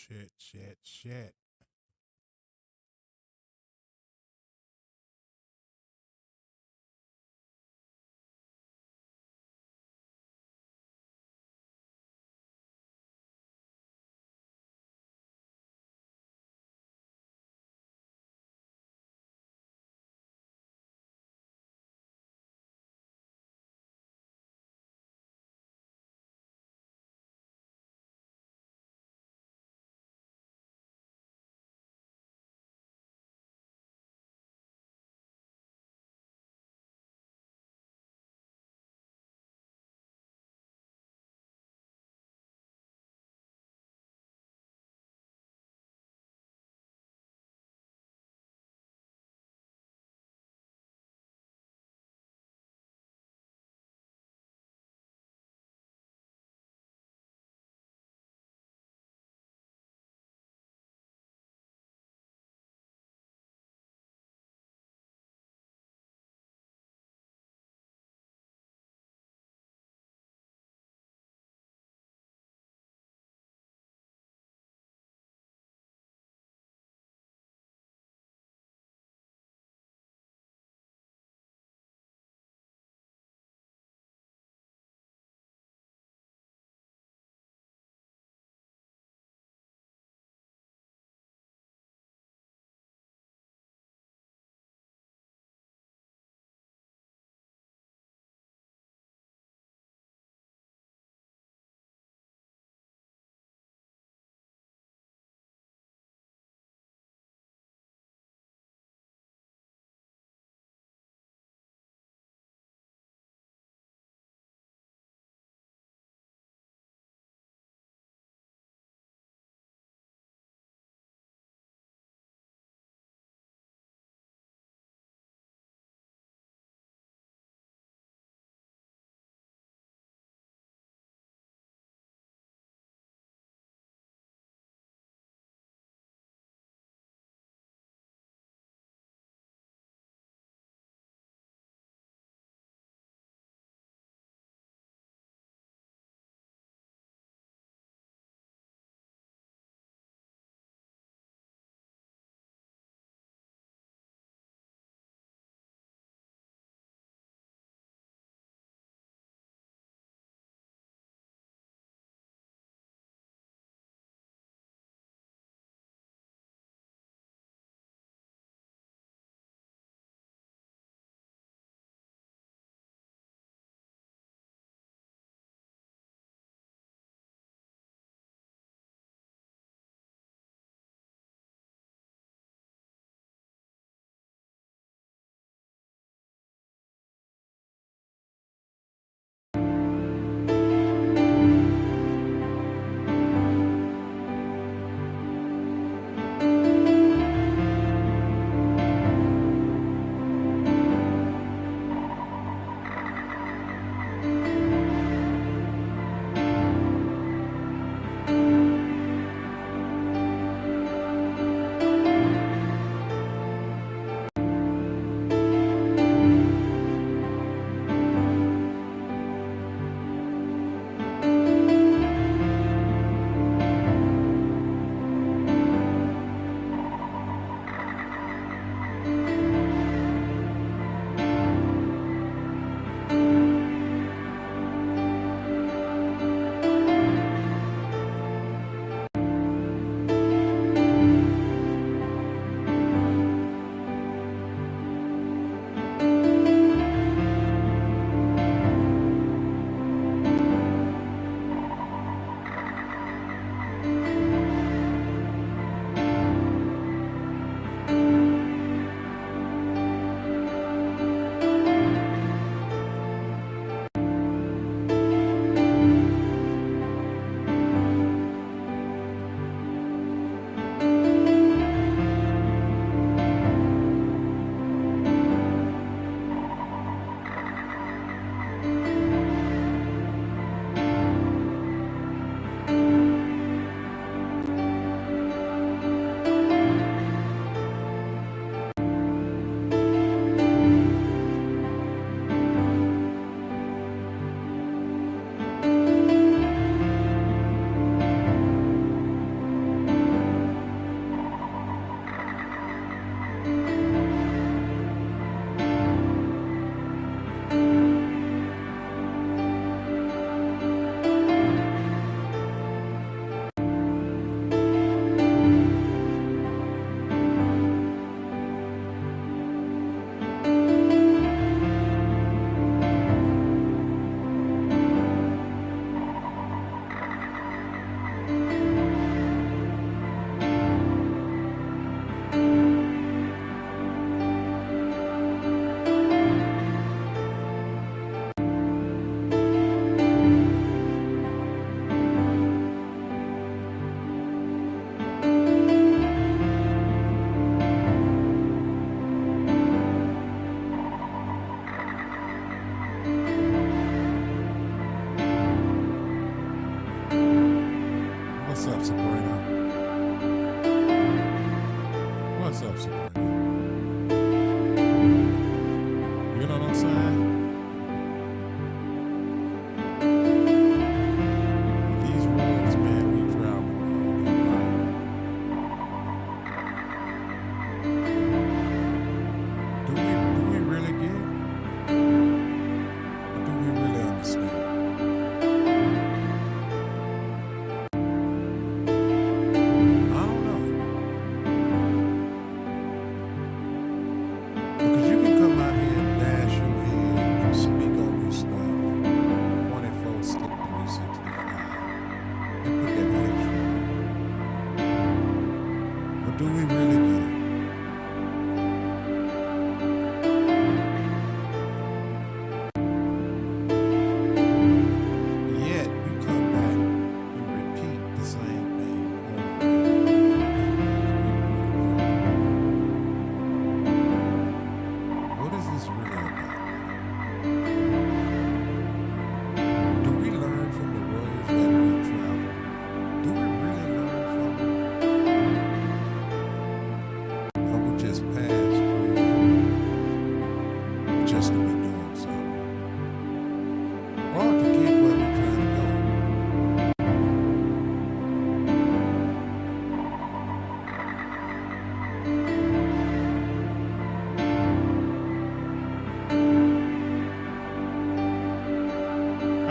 Shit.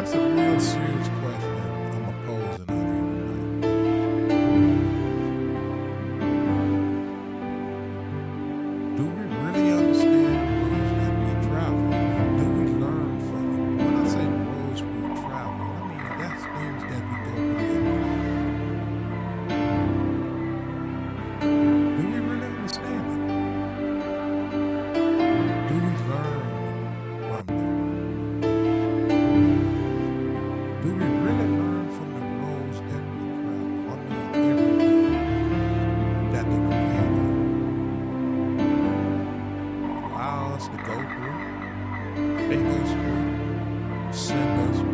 That's a real serious question I'm posing out here tonight. Do we really understand the roads that we travel? Do we learn from them? When I say the roads we travel, I mean that's things that we go through in life. Do we really understand it? Do we learn from them? Do we really learn from the roads that we travel? I mean, everything that the Creator allow us to go through, take us through, send us through.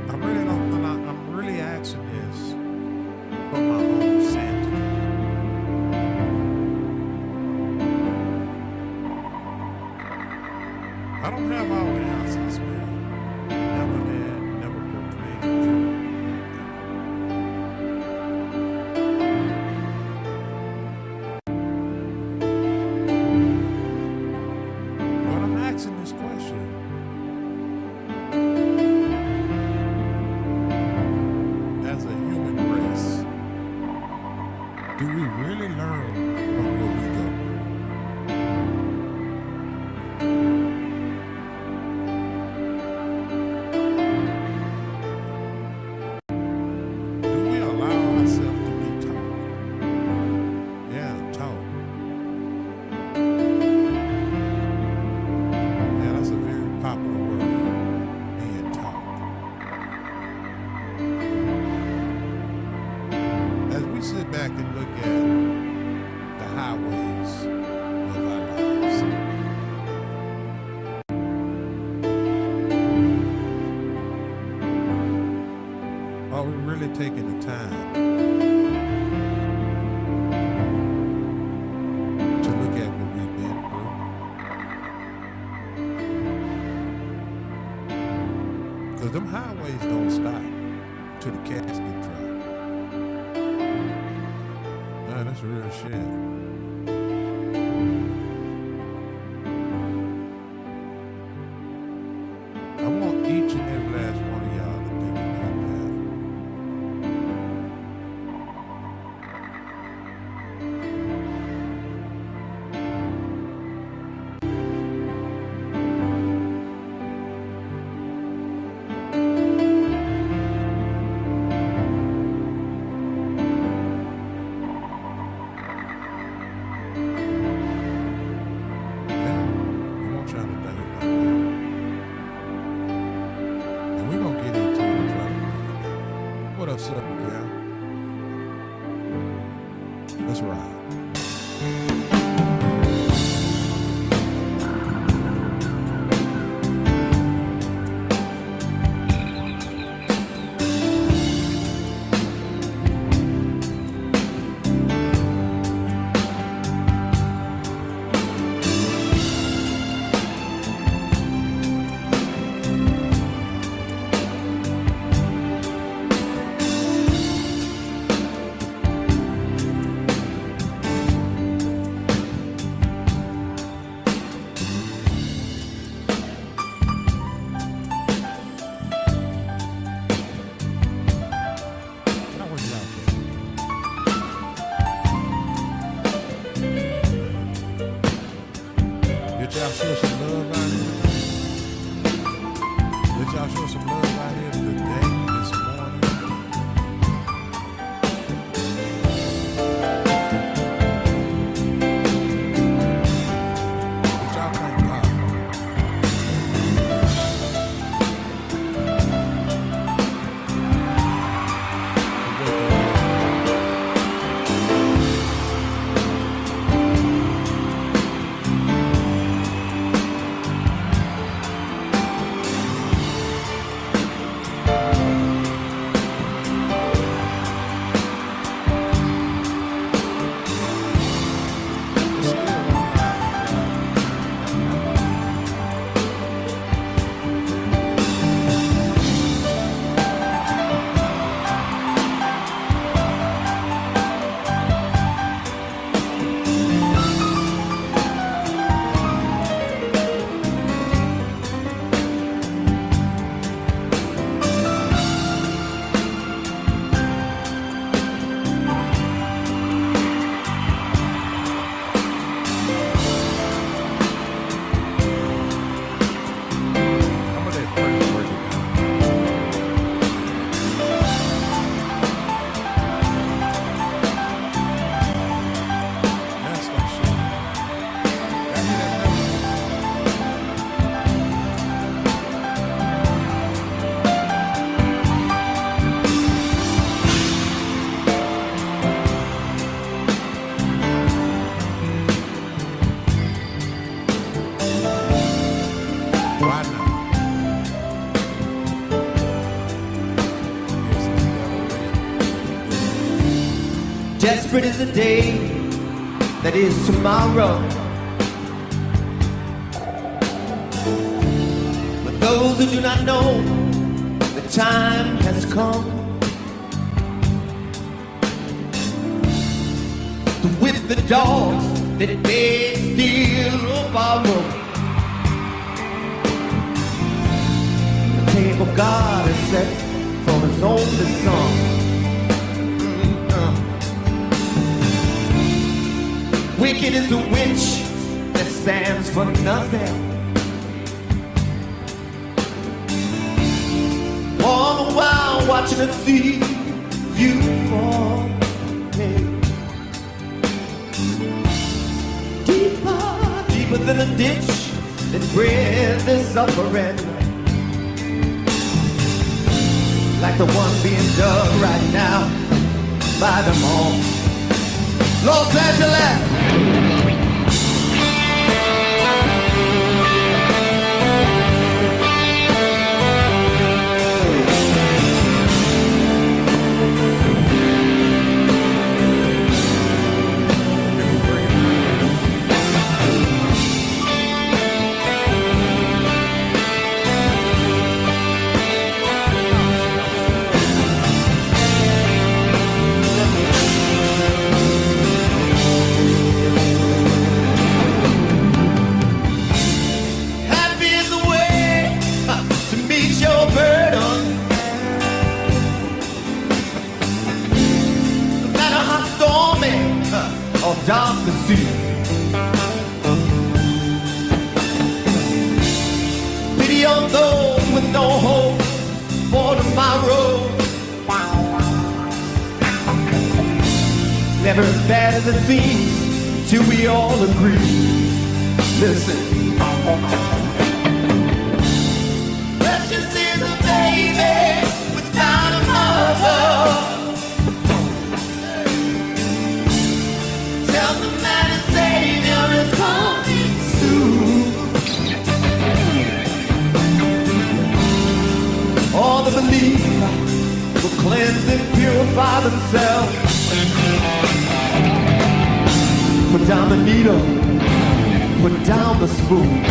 I really don't, and I'm really asking this for my own sanity. I don't have all the answers, man. Never had, never proclaimed to. But I'm asking this question. As a human race, do we really learn from what we go through? Do we allow ourselves to be taught? Yeah, taught. Yeah, that's a very popular word, being taught. As we sit back and look at the highways of our lives, are we really taking the time to look at what we've been through? Because them highways don't stop till the casket drop. Nah, that's real shit. I want each and every last one of y'all to think about that. Yeah, I want y'all to think about that. And we're gonna get into it and try to break it down. What up, Sup, Gal? Let's ride. Desperate is the day that is tomorrow. But those who do not know, the time has come to whip the dogs that beg, steal, or borrow. The table God has set for His only Son. Wicked is the witch that stands for nothing. All the while watching her see you fall. Hey. Deeper, deeper than a ditch that bred this suffering. Like the one being dug right now by them all. Los Angeles! Dark the sea. Pity on those with no hope for tomorrow. It's never as bad as it seems till we all agree. Listen. Precious is a baby without a mother. Tell the man his Savior is coming soon. All the believer will cleanse and purify themselves. Put down the needle, put down the spoon.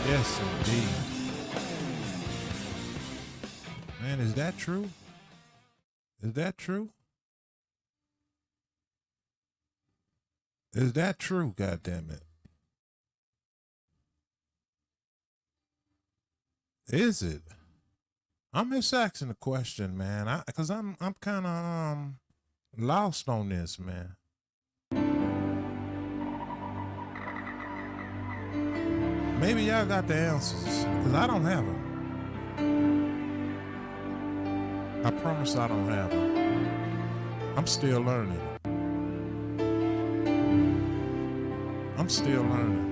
Yes, indeed. Man, is that true? Is that true? Is that true? God damn it. Is it? I'm just asking the question, man. Cause I'm kind of lost on this, man. Maybe y'all got the answers, cause I don't have them. I promise I don't have them. I'm still learning. I'm still learning.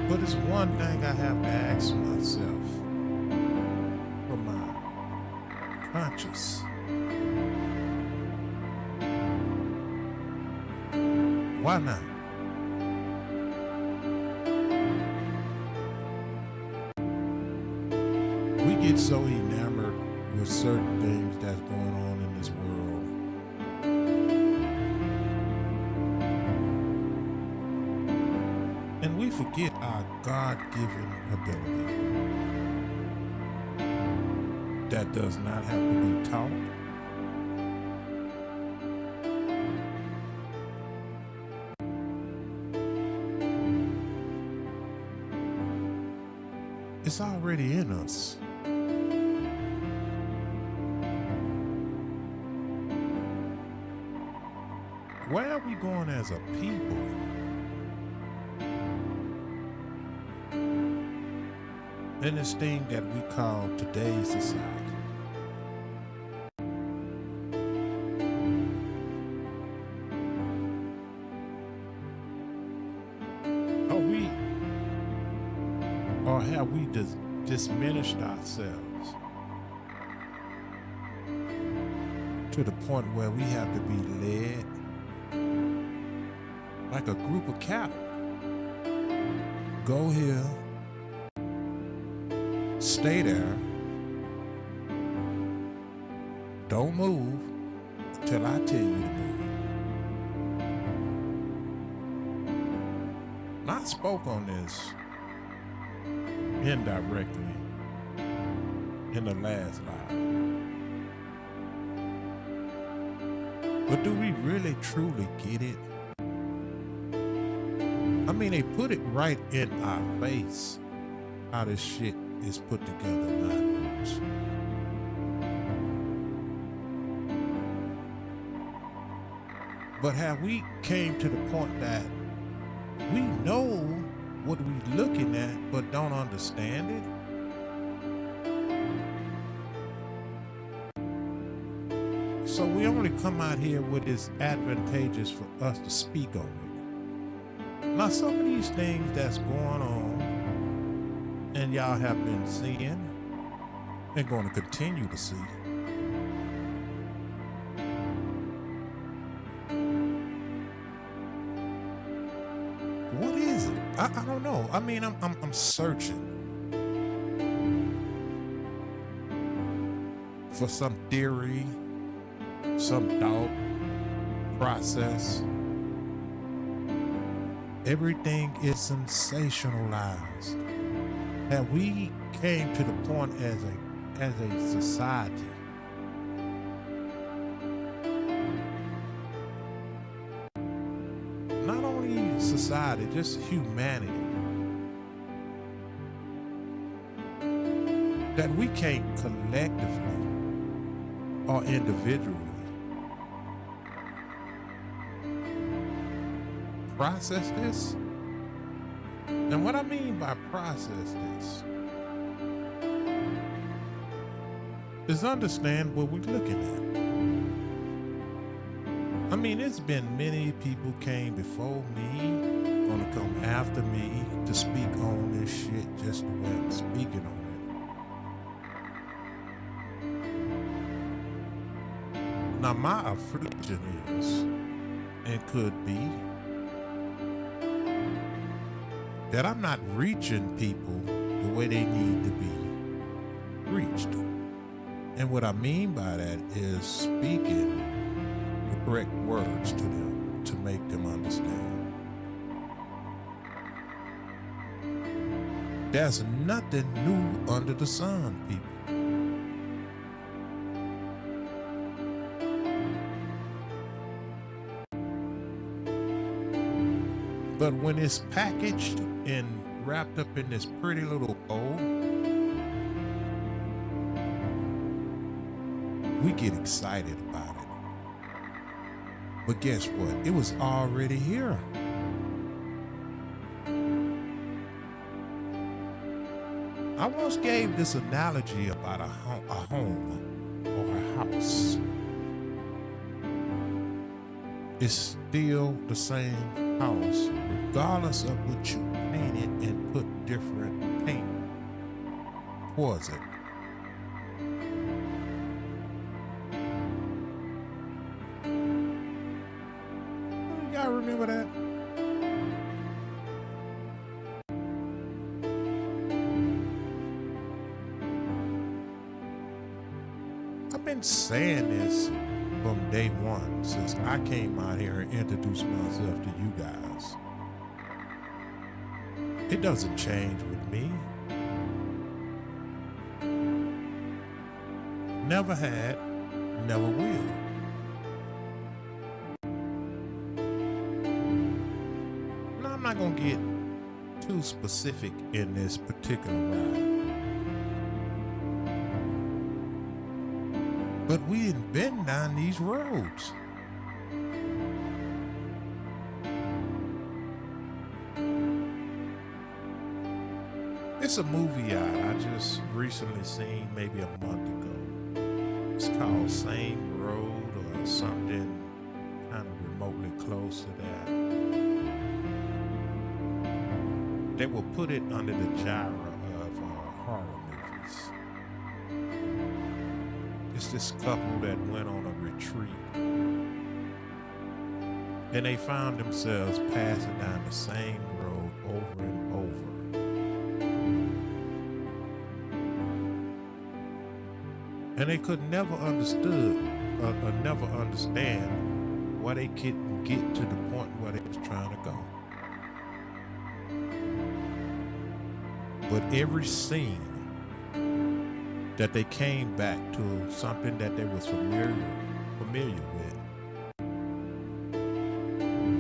But it's one thing I have to ask myself for my conscience. Why not? We get so enamored with certain things that's going on in this world. And we forget our God-given ability. That does not have to be taught. It's already in us. Where are we going as a people? In this thing that we call today's society. Or have we diminished ourselves to the point where we have to be led like a group of cattle? Go here, stay there, don't move until I tell you to move. And I spoke on this indirectly in the last live. But do we really truly get it? I mean, they put it right in our face how this shit is put together nowadays. But have we came to the point that we know what we're looking at but don't understand it? So we only come out here when it's advantageous for us to speak on it. Now some of these things that's going on and y'all have been seeing and going to continue to see. What is it? I don't know. I mean, I'm searching for some theory, some thought process. Everything is sensationalized. That we came to the point as a society not only society, just humanity, that we can't collectively or individually process this. And what I mean by process this is understand what we're looking at. I mean, it's been many people came before me, gonna come after me to speak on this shit just the way I'm speaking on it. Now my affliction is, and could be, that I'm not reaching people the way they need to be reached. And what I mean by that is speaking the correct words to them to make them understand. There's nothing new under the sun, people. But when it's packaged and wrapped up in this pretty little bowl, we get excited about it. But guess what? It was already here. I once gave this analogy about a home or a house. It's still the same house, regardless of what you painted and put different paint towards it. Y'all remember that? I've been saying this from day one, since I came out here and introduced myself to you guys. It doesn't change with me. Never had, never will. Now, I'm not gonna get too specific in this particular ride. But we ain't been down these roads. It's a movie I just recently seen maybe a month ago. It's called Same Road or something kind of remotely close to that. They will put it under the genre of horror movies. It's this couple that went on a retreat, and they found themselves passing down the same road over and over. And they could never understand why they couldn't get to the point where they was trying to go. But every scene that they came back to something that they was familiar with,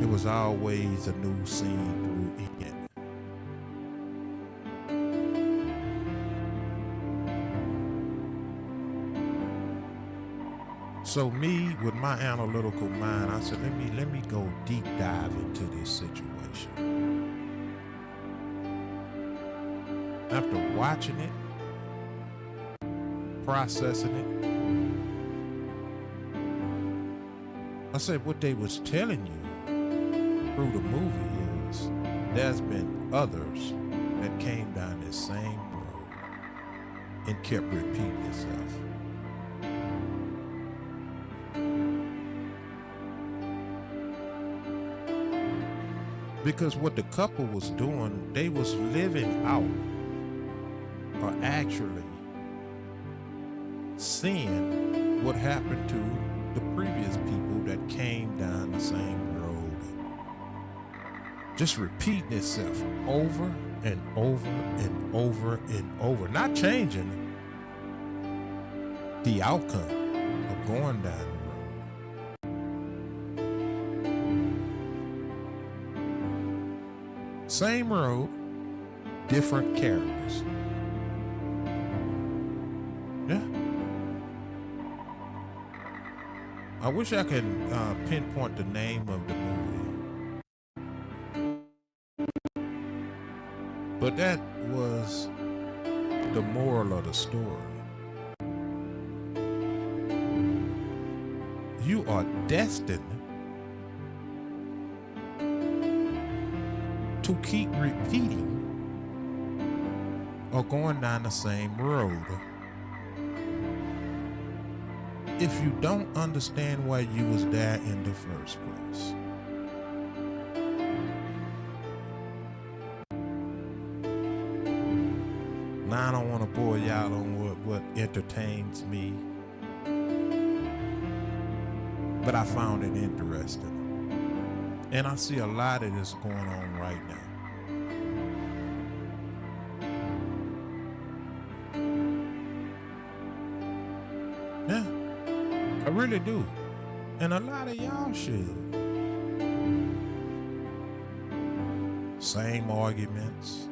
it was always a new scene through it. So me, with my analytical mind, I said, let me go deep dive into this situation. After watching it, processing it, I said what they was telling you through the movie is there's been others that came down this same road and kept repeating itself. Because what the couple was doing, they was living out, or actually seeing what happened to the previous people that came down the same road. Just repeating itself over and over and over and over, not changing the outcome of going down the road. Same road, different characters. Yeah. I wish I could pinpoint the name of the movie. But that was the moral of the story. You are destined to keep repeating or going down the same road if you don't understand why you was there in the first place. Now I don't want to bore y'all on what entertains me, but I found it interesting. And I see a lot of this going on right now. really do. And a lot of y'all should. Same arguments.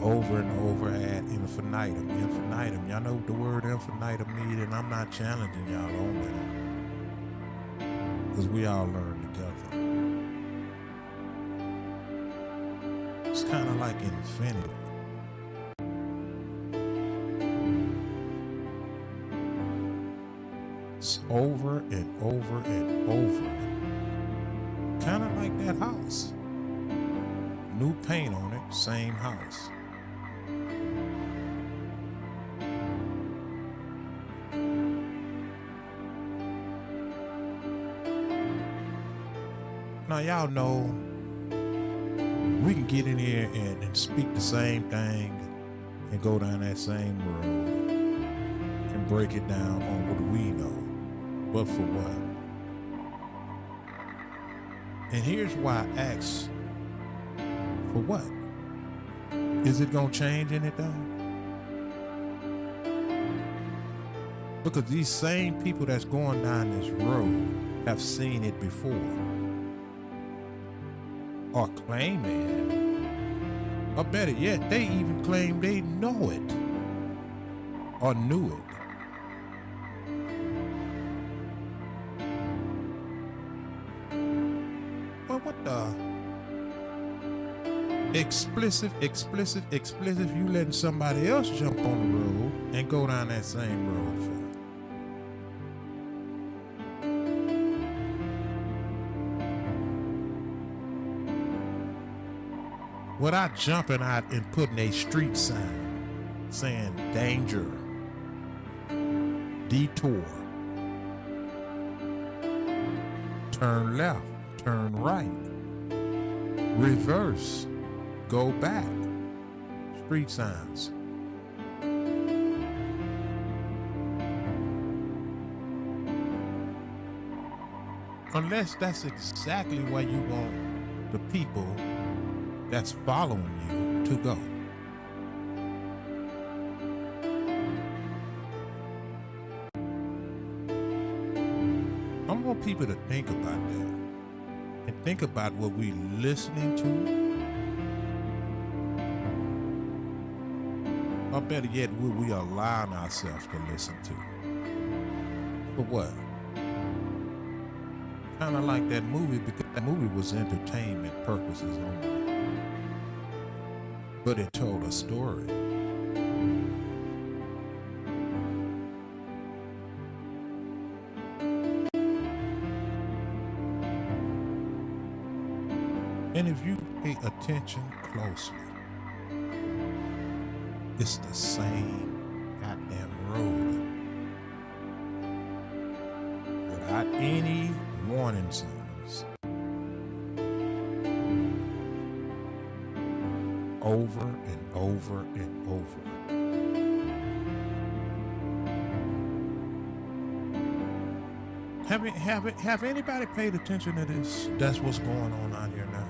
Over and over ad infinitum. Infinitum. Y'all know what the word infinitum means, and I'm not challenging y'all on that. Because we all learn together. It's kind of like infinity. It's over and over and over. Kind of like that house. New paint on it, same house. Now y'all know we can get in here and speak the same thing and go down that same road and break it down on what we know. But for what? And here's why I ask, for what? Is it gonna change anything? Because these same people that's going down this road have seen it before. Or claiming it. Or better yet, they even claim they know it. Or knew it. Well, what the? Explicit, you letting somebody else jump on the road and go down that same road for. Without jumping out and putting a street sign saying danger, detour, turn left, turn right, reverse, go back, street signs. Unless that's exactly where you want the people that's following you to go. I want people to think about that and think about what we're listening to, or better yet, what we allowing ourselves to listen to. For what? Kind of like that movie, because that movie was entertainment purposes only. But it told a story. And if you pay attention closely, it's the same goddamn road. Without any warning signs. Over and over and over. Have anybody paid attention to this? That's what's going on out here now.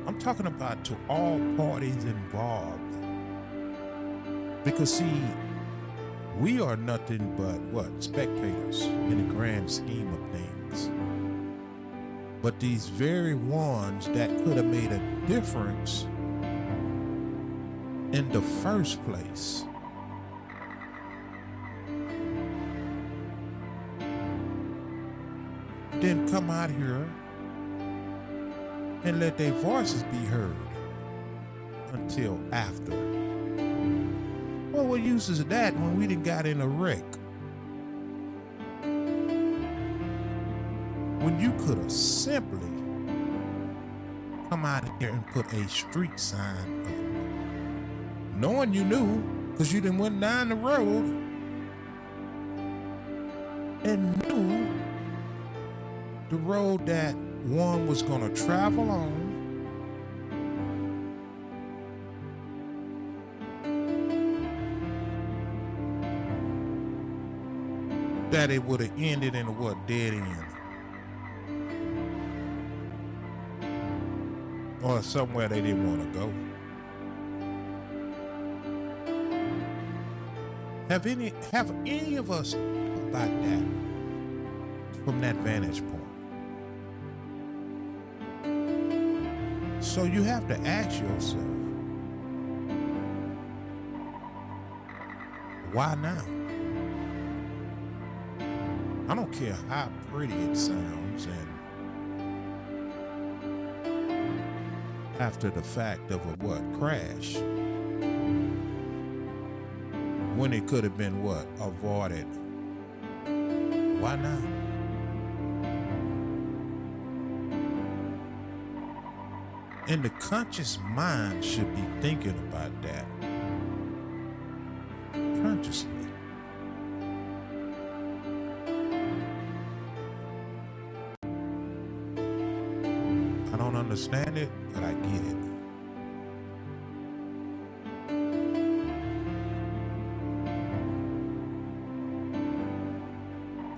I'm talking about to all parties involved. Because see, we are nothing but what? Spectators in the grand scheme of things. But these very ones that could have made a difference in the first place then come out here and let their voices be heard until after. Well, what use is that when we done got in a wreck? When you could have simply come out here and put a street sign up. Knowing you knew, because you done went down the road and knew the road that one was going to travel on, that it would have ended in a what? Dead end. Or somewhere they didn't want to go. Have any of us thought about that from that vantage point? So you have to ask yourself, why now? I don't care how pretty it sounds, and after the fact of a crash, when it could have been avoided. Why not? And the conscious mind should be thinking about that consciously. I don't understand it, but I get it.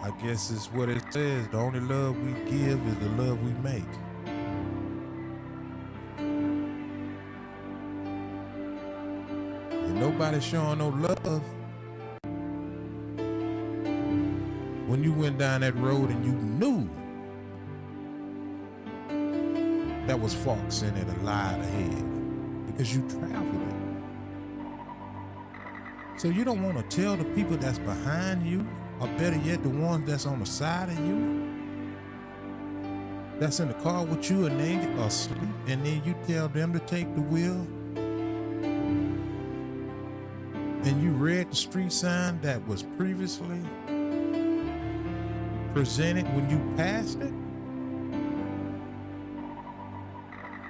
I guess it's what it says. The only love we give is the love we make. And nobody's showing no love. When you went down that road and you knew that was forks in it a light ahead because you traveled it. So you don't want to tell the people that's behind you, or better yet, the ones that's on the side of you, that's in the car with you and they are asleep, and then you tell them to take the wheel, and you read the street sign that was previously presented when you passed it.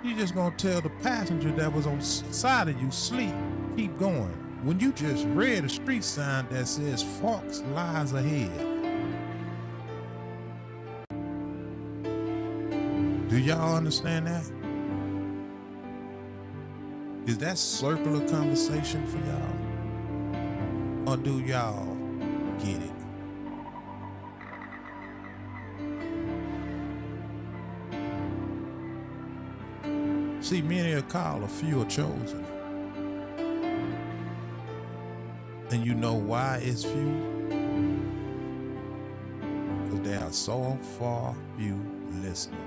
You just gonna tell the passenger that was on the side of you, sleep, keep going, when you just read a street sign that says Forks lies ahead. Do y'all understand that? Is that circular conversation for y'all? Or do y'all get it? See, many are called, a few are chosen. And you know why it's few? Because there are so far few listening.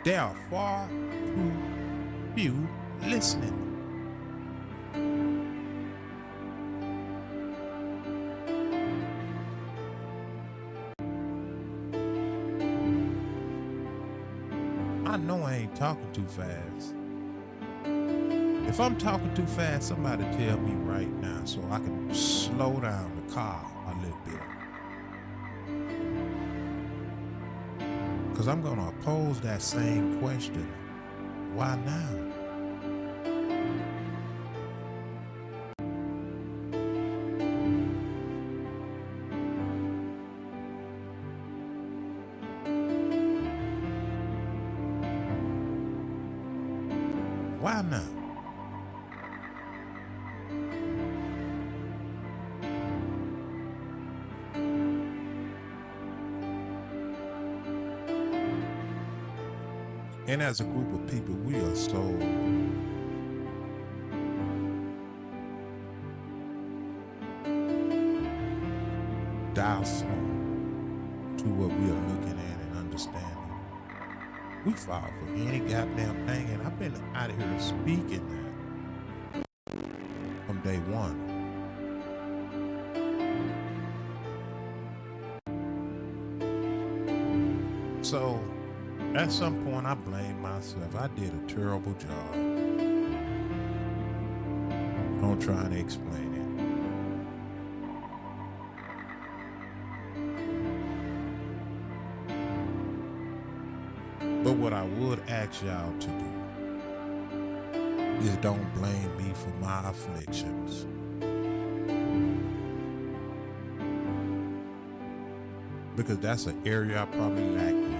There are far too few listening. I know I ain't talking too fast. If I'm talking too fast, somebody tell me right now so I can slow down the car a little bit. Because I'm going to pose that same question. Why now? Why now? And as a group of people, we are so docile to what we are looking at and understanding. We fall for any goddamn thing, and I've been out of here speaking that from day one. So at some point, I blame myself. I did a terrible job on trying to explain it. But what I would ask y'all to do is don't blame me for my afflictions. Because that's an area I probably lack in.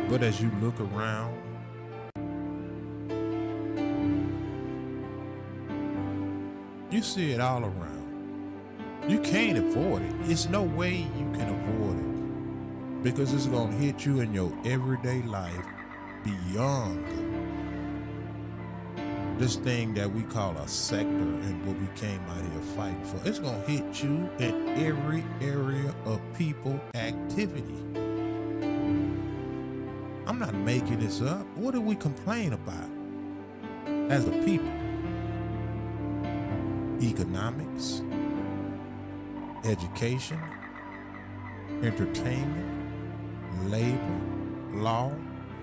But as you look around You see it all around. You can't avoid it. It's no way you can avoid it because it's going to hit you in your everyday life beyond this thing that we call a sector and what we came out here fighting for. It's going to hit you in every area of people activity. I'm not making this up. What do we complain about as a people? Economics, education, entertainment, labor, law,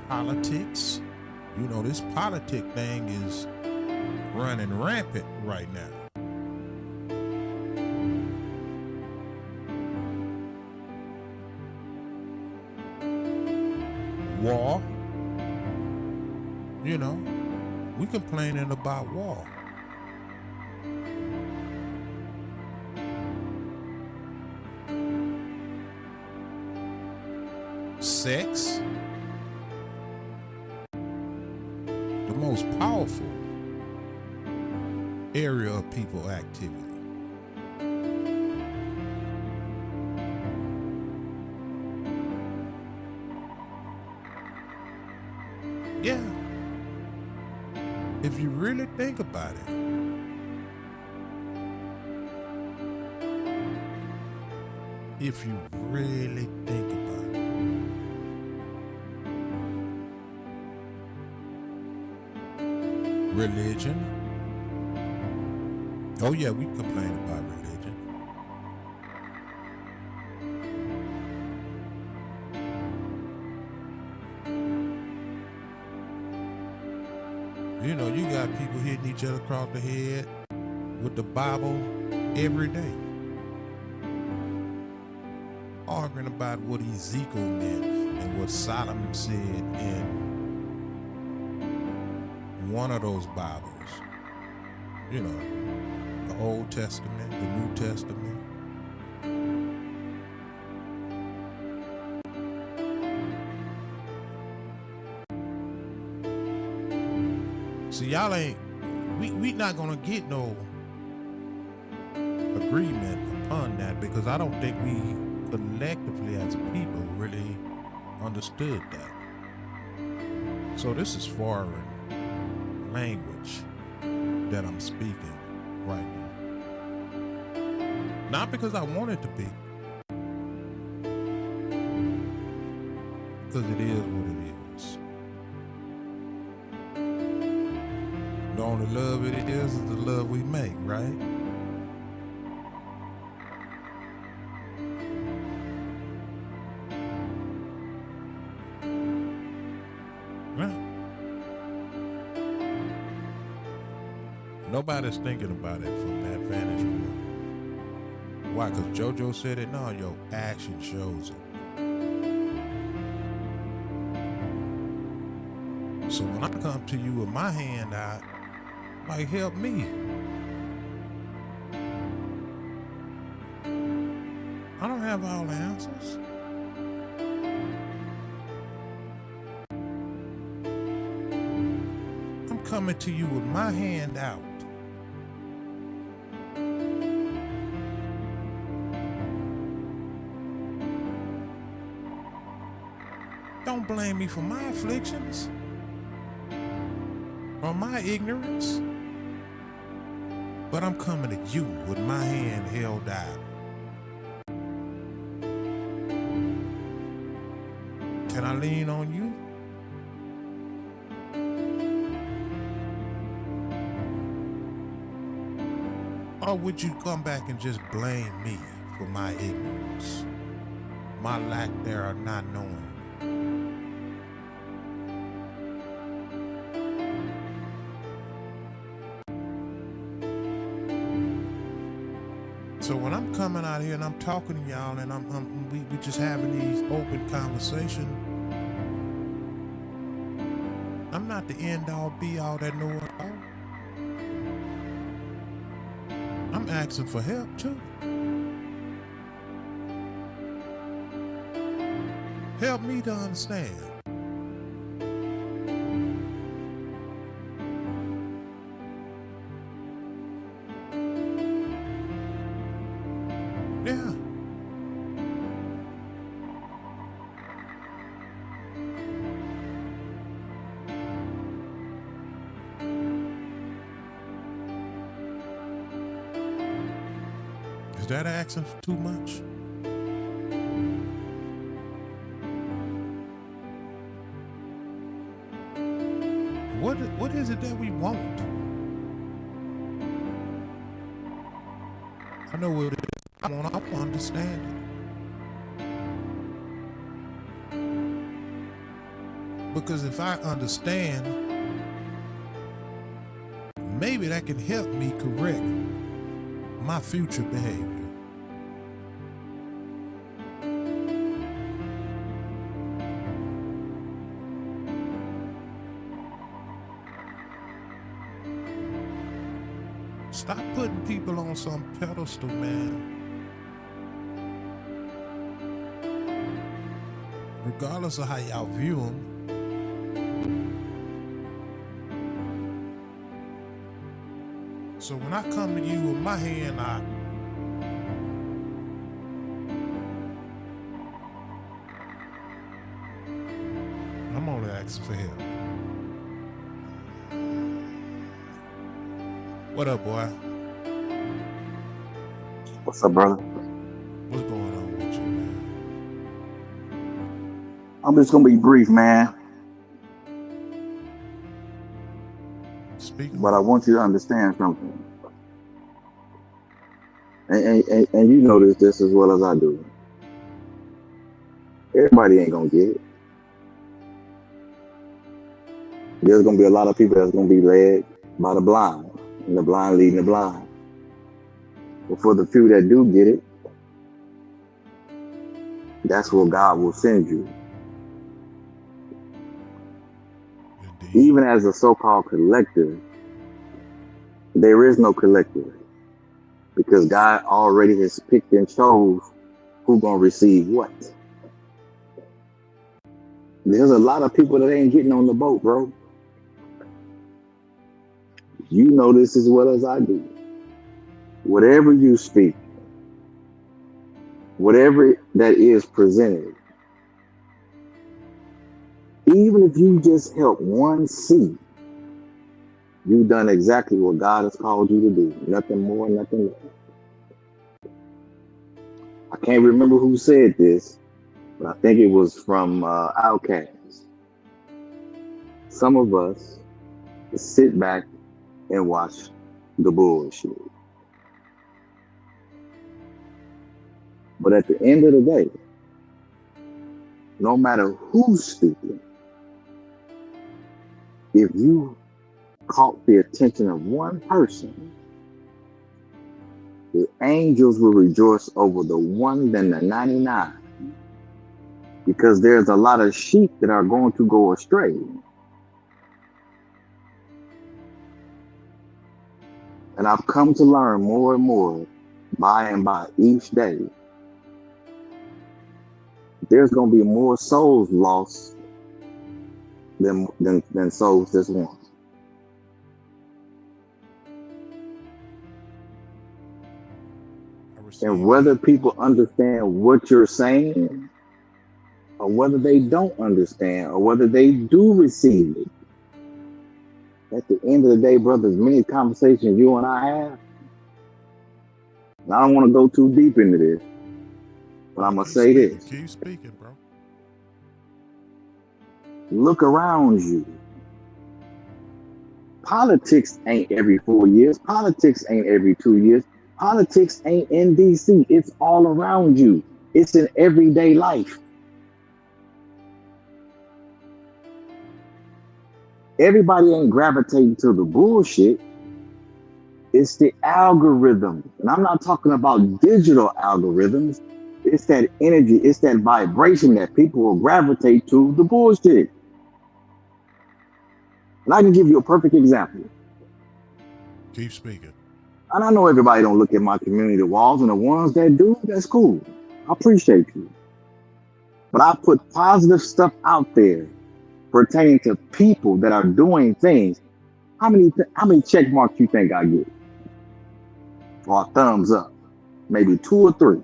politics. You know, this politic thing is running rampant right now. War. You know, we complaining about war. Sex. The most powerful area of people activity. Yeah. If you really think about it. If you really think about it. Religion. Oh yeah, we complain about religion. You know, you got people hitting each other across the head with the Bible every day. Arguing about what Ezekiel meant and what Solomon said in one of those Bibles. You know, the Old Testament, the New Testament. See, y'all ain't, we not gonna get no agreement upon that because I don't think we collectively as a people really understood that. So this is foreign language that I'm speaking right now. Not because I want it to be, because it is what it is. The only love it is the love we make, right? Nobody's thinking about it from that vantage point. Why? Because JoJo said it? No, your action shows it. So when I come to you with my hand out, like, help me. I don't have all the answers. I'm coming to you with my hand out. Don't blame me for my afflictions or my ignorance, but I'm coming to you with my hand held out. Can I lean on you? Or would you come back and just blame me for my ignorance, my lack there of not knowing? So when I'm coming out here and I'm talking to y'all and we just having these open conversations, I'm not the end all be all that know it all. I'm asking for help too. Help me to understand. Is that asking for too much? What is it that we want? I know what it is. I want to understand it. Because if I understand, maybe that can help me correct my future behavior. Stop putting people on some pedestal, man. Regardless of how y'all view them. So when I come to you with my hand out, I'm only asking for help. What up, boy? What's up, brother? What's going on with you, man? I'm just gonna be brief, man. Speak. But I want you to understand something. And you know this just as well as I do. Everybody ain't gonna get it. There's gonna be a lot of people that's gonna be led by the blind, and the blind leading the blind. But for the few that do get it, that's where God will send you. Indeed. Even as a so-called collector, there is no collector, because God already has picked and chose who's gonna receive what. There's a lot of people that ain't getting on the boat, bro. You know this as well as I do. Whatever you speak, whatever that is presented, even if you just help one seed, you've done exactly what God has called you to do. Nothing more, nothing less. I can't remember who said this, but I think it was from Outkast. Some of us sit back and watch the bullshit. But at the end of the day, no matter who's speaking, if you caught the attention of one person, the angels will rejoice over the one than the 99. Because there's a lot of sheep that are going to go astray. And I've come to learn more and more by and by each day. There's going to be more souls lost than souls that's won. And whether people understand what you're saying, or whether they don't understand, or whether they do receive it, at the end of the day, brothers, many conversations you and I have, and I don't want to go too deep into this, but I'm going to say this. Keep speaking, bro. Look around you. Politics ain't every 4 years. Politics ain't every 2 years. Politics ain't in DC. It's all around you. It's in everyday life. Everybody ain't gravitating to the bullshit. It's the algorithm. And I'm not talking about digital algorithms. It's that energy, it's that vibration that people will gravitate to the bullshit. And I can give you a perfect example. Keep speaking. And I know everybody don't look at my community walls, and the ones that do, that's cool. I appreciate you. But I put positive stuff out there pertaining to people that are doing things. How many check marks you think I get? Or thumbs up? Maybe 2 or 3.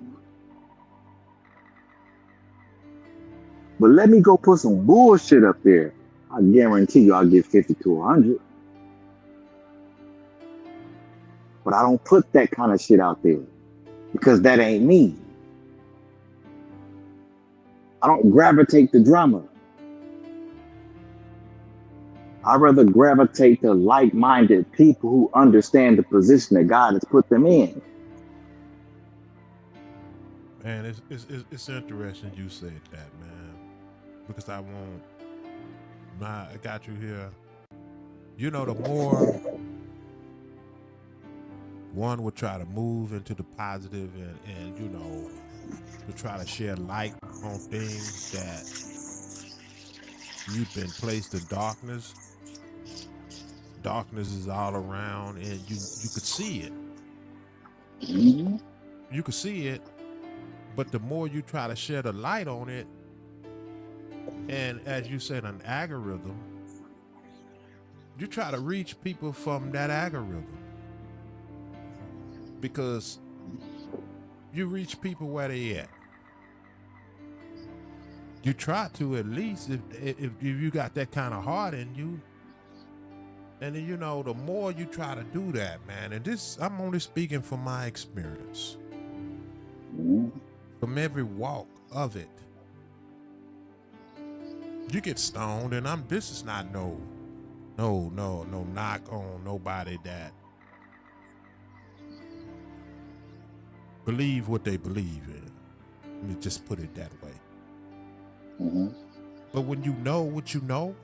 But let me go put some bullshit up there. I guarantee you I'll get 50 to 100. But I don't put that kind of shit out there. because that ain't me. I don't gravitate to drama. I rather gravitate to like-minded people who understand the position that God has put them in. Man, it's interesting you said that, man, because I got you here. You know, the more one would try to move into the positive and you know, to try to share light on things that you've been placed in darkness. Darkness is all around, and you could see it. Mm-hmm. You could see it, but the more you try to share the light on it, and as you said, an algorithm, you try to reach people from that algorithm because you reach people where they at. You try to, at least if you got that kind of heart in you. And then, you know, the more you try to do that, man, and this, I'm only speaking from my experience, from every walk of it. You get stoned, and this is not no knock on nobody that believe what they believe in. Let me just put it that way. Mm-hmm. But when you know what you know,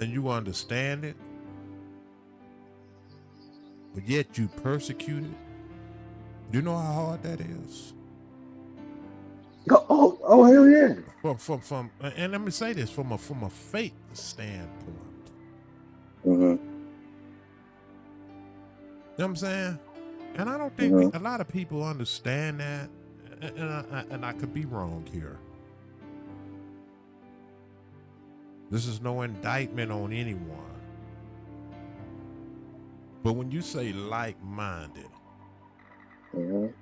and you understand it, but yet you persecute it, you know how hard that is? Oh, hell yeah. From and let me say this, from a faith standpoint. Mm-hmm. You know what I'm saying? And I don't think a lot of people understand that, and I could be wrong here. This is no indictment on anyone. But when you say like-minded, and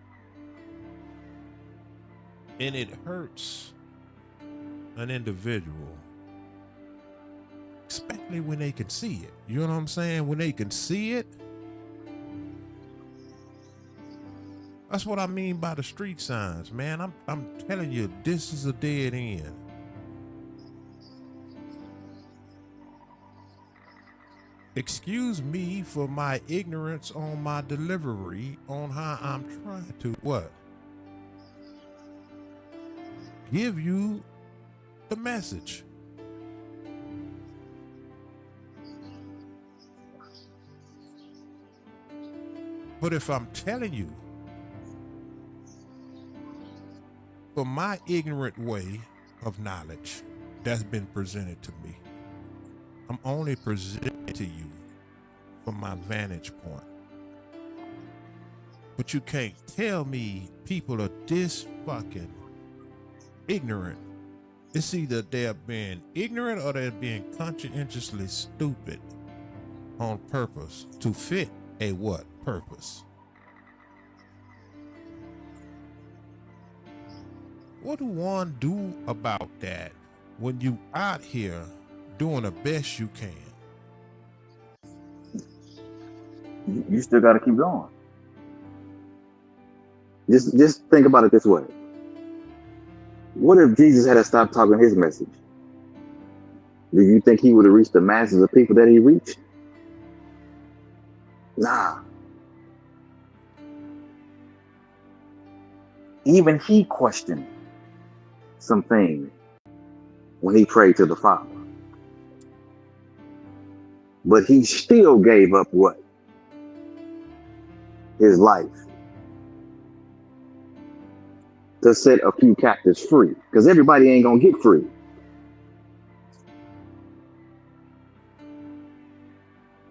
it hurts an individual, especially when they can see it. You know what I'm saying? When they can see it. That's what I mean by the street signs, man. I'm telling you, this is a dead end. Excuse me for my ignorance on my delivery on how I'm trying to what? Give you the message. But if I'm telling you from my ignorant way of knowledge that's been presented to me, I'm only presenting to you from my vantage point. But you can't tell me people are this fucking ignorant. It's either they're being ignorant or they're being conscientiously stupid on purpose to fit a what purpose? What do one do about that when you out here doing the best you can? You still got to keep going. Just think about it this way. What if Jesus had stopped talking his message? Do you think he would have reached the masses of people that he reached? Nah. Even he questioned some things when he prayed to the Father. But he still gave up what? His life to set a few captives free, because everybody ain't gonna get free.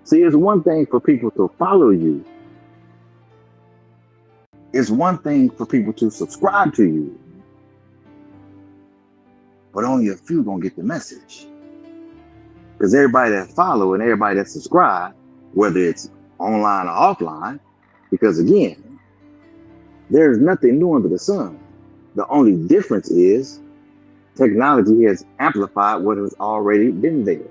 See, it's one thing for people to follow you. It's one thing for people to subscribe to you. But only a few gonna get the message. Because everybody that follow and everybody that subscribe, whether it's online or offline, because again, there's nothing new under the sun. The only difference is technology has amplified what has already been there.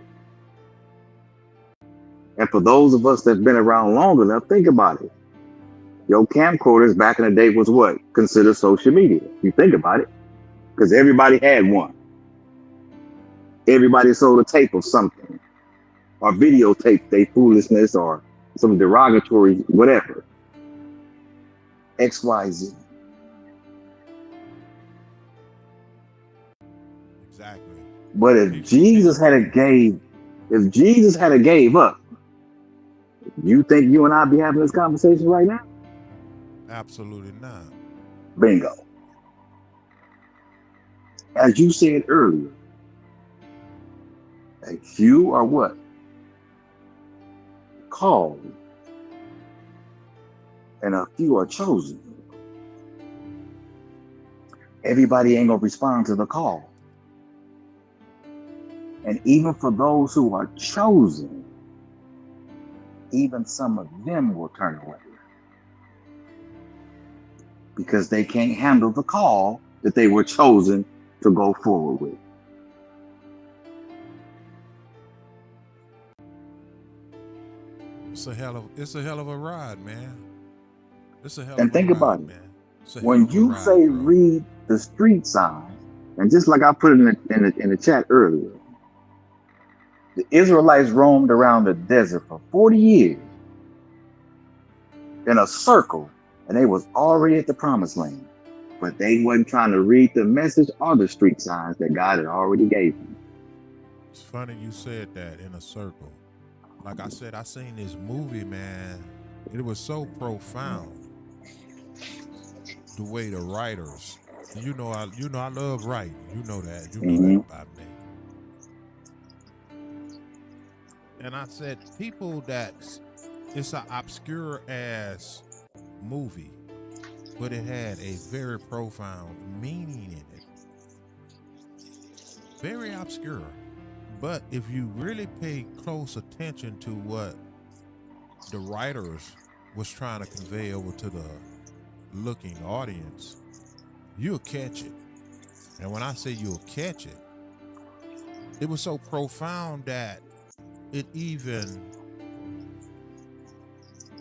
And for those of us that's been around long enough, think about it. Your camcorders back in the day was what? Considered social media. You think about it. Because everybody had one. Everybody sold a tape of something. Or videotape their foolishness or some derogatory whatever. XYZ. Exactly. But if Jesus had gave up, you think you and I be having this conversation right now? Absolutely not. Bingo. As you said earlier, a few are what? Called. And a few are chosen. Everybody ain't gonna respond to the call. And even for those who are chosen, even some of them will turn away. Because they can't handle the call that they were chosen to go forward with. It's a hell of a ride, man. It's a hell And of a think about ride, it. man. It's a hell When of a you ride, say bro. read the street signs, and just like I put it in the chat earlier, the Israelites roamed around the desert for 40 years in a circle, and they was already at the promised land. But they wasn't trying to read the message or the street signs that God had already gave them. It's funny you said that, in a circle. Like I said, I seen this movie, man. It was so profound. The way the writers, I love writing. You know that. You know that about me. And I said, people it's an obscure ass movie, but it had a very profound meaning in it. Very obscure. But if you really pay close attention to what the writers was trying to convey over to the looking audience, you'll catch it. And when I say you'll catch it, it was so profound that it even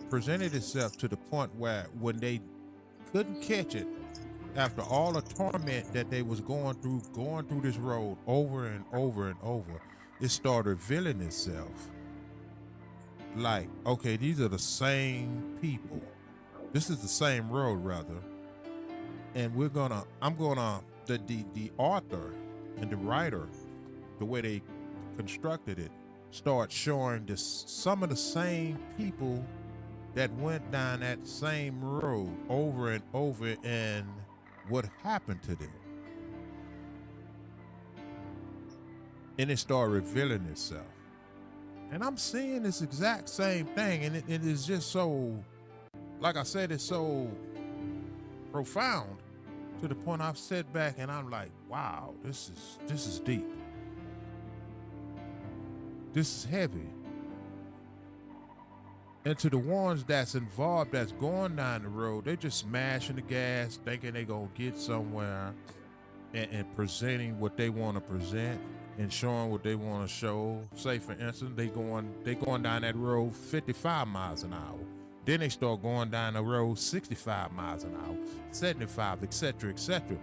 presented itself to the point where when they couldn't catch it, after all the torment that they was going through this road over and over and over, it started revealing itself. Like, okay, these are the same people. This is the same road, rather. And the author and the writer, the way they constructed it, start showing some of the same people that went down that same road over and over, and what happened to them. And it started revealing itself. And I'm seeing this exact same thing, and it is just so, like I said, it's so profound to the point I've sat back and I'm like, wow, this is deep. This is heavy. And to the ones that's involved, that's going down the road, they're just smashing the gas, thinking they're going to get somewhere, and presenting what they want to present and showing what they want to show. Say, for instance, they going down that road 55 miles an hour. Then they start going down the road 65 miles an hour, 75, etc., etc.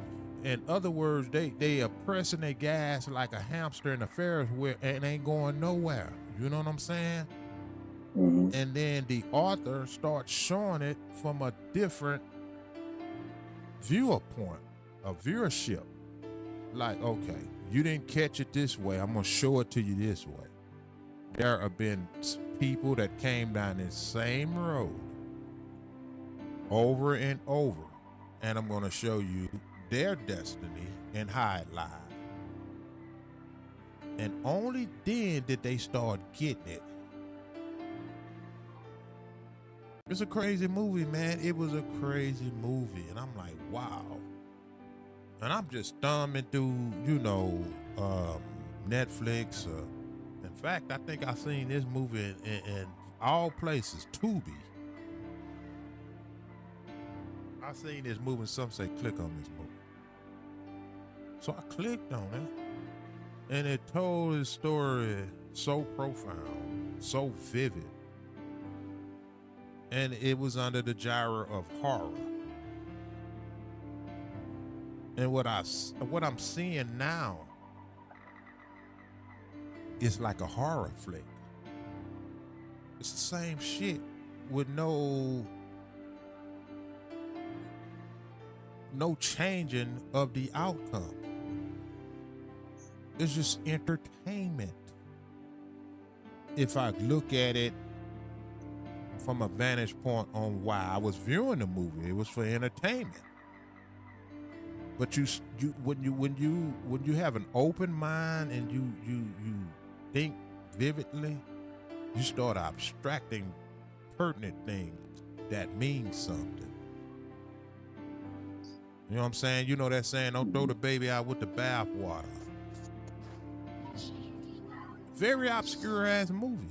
In other words, they are pressing their gas like a hamster in a Ferris wheel and ain't going nowhere. You know what I'm saying? And then the author starts showing it from a different viewpoint, a viewership. Like, okay, you didn't catch it this way, I'm gonna show it to you this way. There have been people that came down this same road over and over, and I'm gonna show you their destiny and how it lied. And only then did they start getting it. It's a crazy movie, man. It was a crazy movie. And I'm like, wow. And I'm just thumbing through, Netflix. In fact, I think I seen this movie in all places, Tubi. I seen this movie and some say click on this movie. So I clicked on it. And it told his story so profound, so vivid. and it was under the genre of horror. And what I'm seeing now is like a horror flick. It's the same shit with no changing of the outcome. It's just entertainment. If I look at it from a vantage point on why I was viewing the movie, it was for entertainment. But when you have an open mind and you think vividly, you start abstracting pertinent things that mean something. You know what I'm saying? You know that saying, don't throw the baby out with the bathwater. Very obscure ass movie,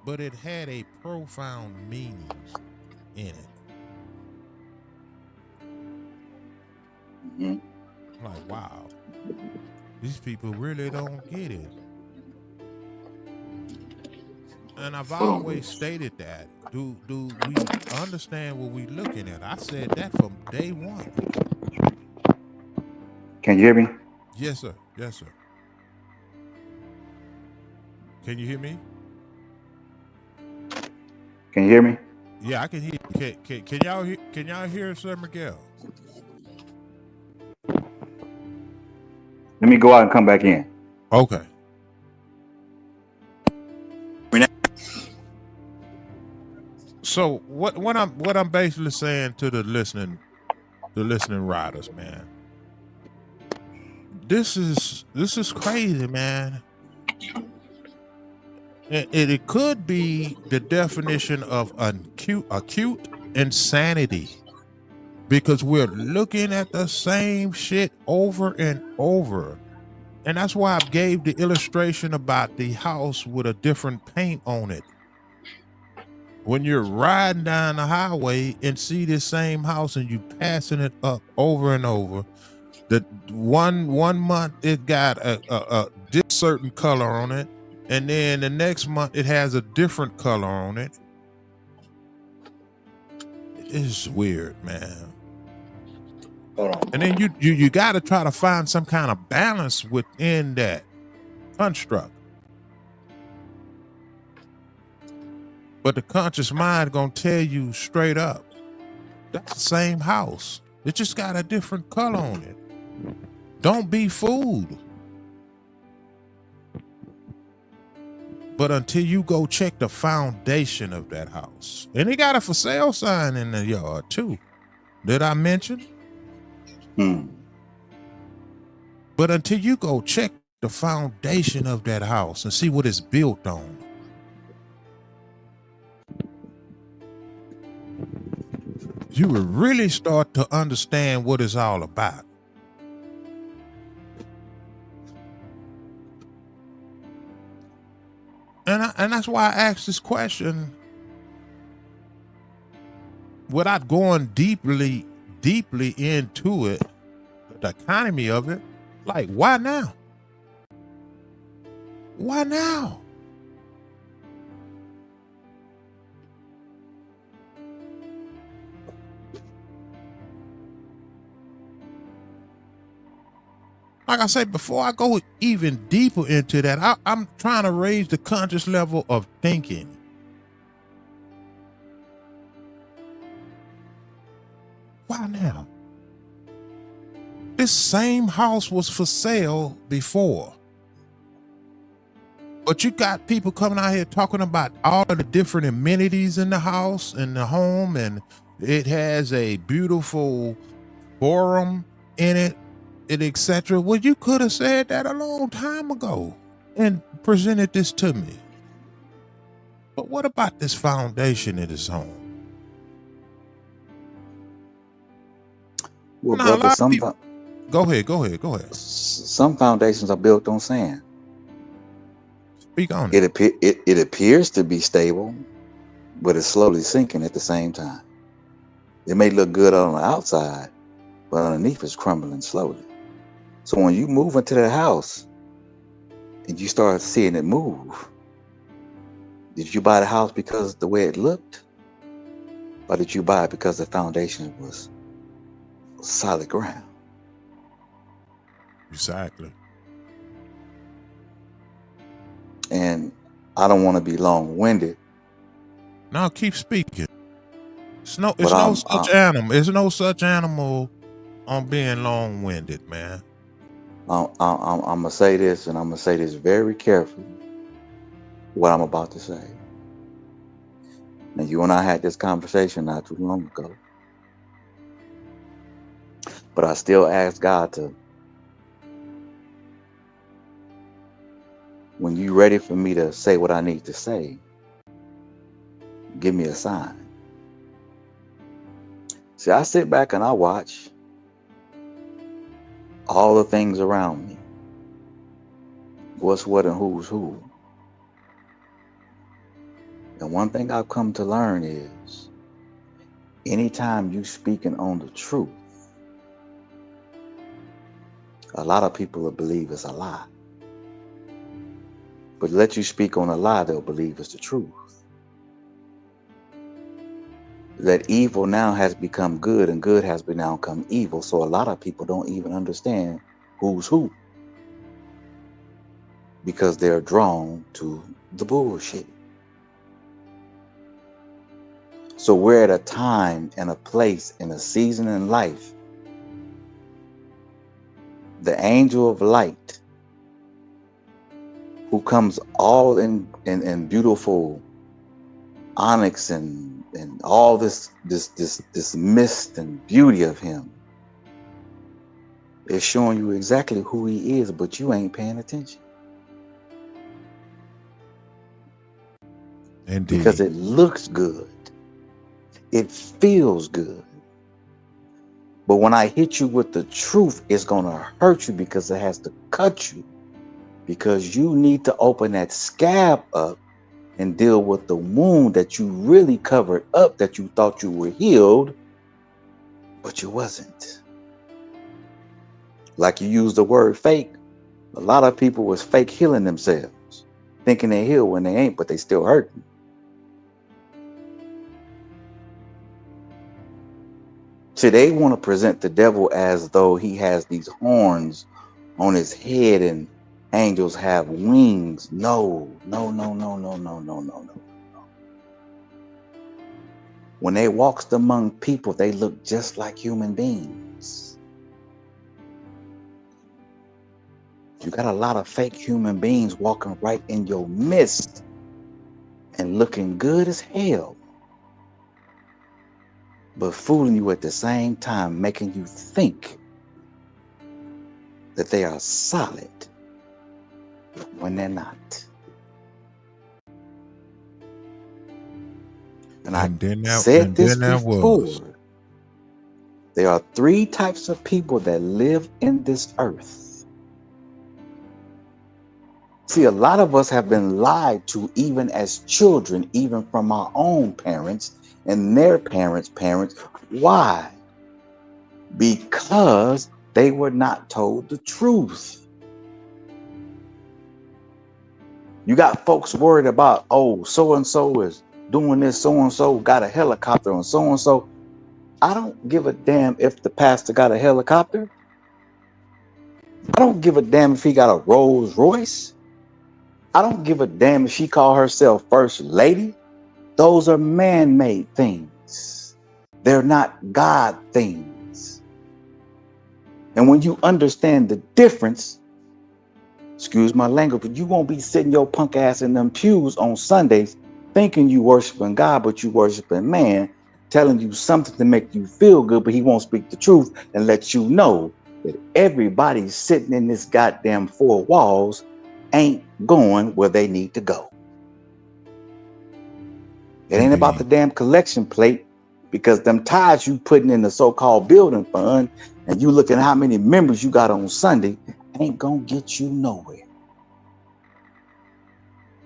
but it had a profound meaning in it. Mm-hmm. Like, wow, these people really don't get it. And I've always stated that. Do we understand what we're looking at? I said that from day one. Can you hear me? Yes, sir. Yes, sir. Can you hear me? Can you hear me? Yeah, I can hear you. Can y'all hear Sir Miguel? Let me go out and come back in. Okay. So what I'm basically saying to the listening riders, man. This is crazy, man. It could be the definition of acute insanity, because we're looking at the same shit over and over. And that's why I gave the illustration about the house with a different paint on it. When you're riding down the highway and see this same house and you passing it up over and over, the one month it got a this certain color on it, and then the next month it has a different color on it. It's weird, man. And then you got to try to find some kind of balance within that construct. But the conscious mind gonna tell you straight up, that's the same house. It just got a different color on it. Don't be fooled. But until you go check the foundation of that house, and it got a for sale sign in the yard too. Did I mention? But until you go check the foundation of that house and see what it's built on, you will really start to understand what it's all about. And that's why I asked this question without going deeply into it, the economy of it. Like, why now? Why now? Like I said, before I go even deeper into that, I'm trying to raise the conscious level of thinking. Why now? This same house was for sale before. But you got people coming out here talking about all of the different amenities in the house and the home, and it has a beautiful forum in it, and etc. Well, you could have said that a long time ago and presented this to me. But what about this foundation in this home? Well, Now, brother, go ahead. Some foundations are built on sand. Speak on it. It appears to be stable, but it's slowly sinking at the same time. It may look good on the outside, but underneath it's crumbling slowly. So when you move into that house and you start seeing it move, did you buy the house because of the way it looked? Or did you buy it because the foundation was solid ground? Exactly. And I don't want to be long-winded, Now keep speaking. It's no but such animal. It's no such animal on being long-winded, man. I'm gonna say this, and I'm gonna say this very carefully. What I'm about to say. Now, you and I had this conversation not too long ago, but I still ask God to, when you're ready for me to say what I need to say, give me a sign. See, I sit back and I watch all the things around me. What's what and who's who. And one thing I've come to learn is, anytime you speaking on the truth, a lot of people will believe it's a lie. But let you speak on a lie, they'll believe it's the truth. That evil now has become good and good has now become evil. So a lot of people don't even understand who's who, because they're drawn to the bullshit. So we're at a time and a place and a season in life. The angel of light, who comes all in beautiful onyx and all this mist and beauty of him, is showing you exactly who he is, but you ain't paying attention. Indeed. Because it looks good. It feels good. But when I hit you with the truth, it's going to hurt you, because it has to cut you. Because you need to open that scab up and deal with the wound that you really covered up, that you thought you were healed, but you wasn't. Like you used the word fake. A lot of people was fake healing themselves, thinking they healed when they ain't, but they still hurting. See, they want to present the devil as though he has these horns on his head and angels have wings. No. When they walked among people, they looked just like human beings. You got a lot of fake human beings walking right in your midst and looking good as hell, but fooling you at the same time, making you think that they are solid when they're not. And I said this before. There are 3 types of people that live in this earth. See, a lot of us have been lied to, even as children, even from our own parents and their parents' parents. Why? Because they were not told the truth. You got folks worried about, oh, so-and-so is doing this, so-and-so got a helicopter, and so-and-so. I don't give a damn if the pastor got a helicopter. I don't give a damn if he got a Rolls Royce. I don't give a damn if she called herself First Lady. Those are man-made things. They're not God things. And when you understand the difference, excuse my language, but you won't be sitting your punk ass in them pews on Sundays thinking you worshiping God, but you worshiping man, telling you something to make you feel good, but he won't speak the truth and let you know that everybody sitting in this goddamn 4 walls ain't going where they need to go. It ain't about the damn collection plate, because them tithes you putting in the so-called building fund and you looking at how many members you got on Sunday ain't gonna get you nowhere.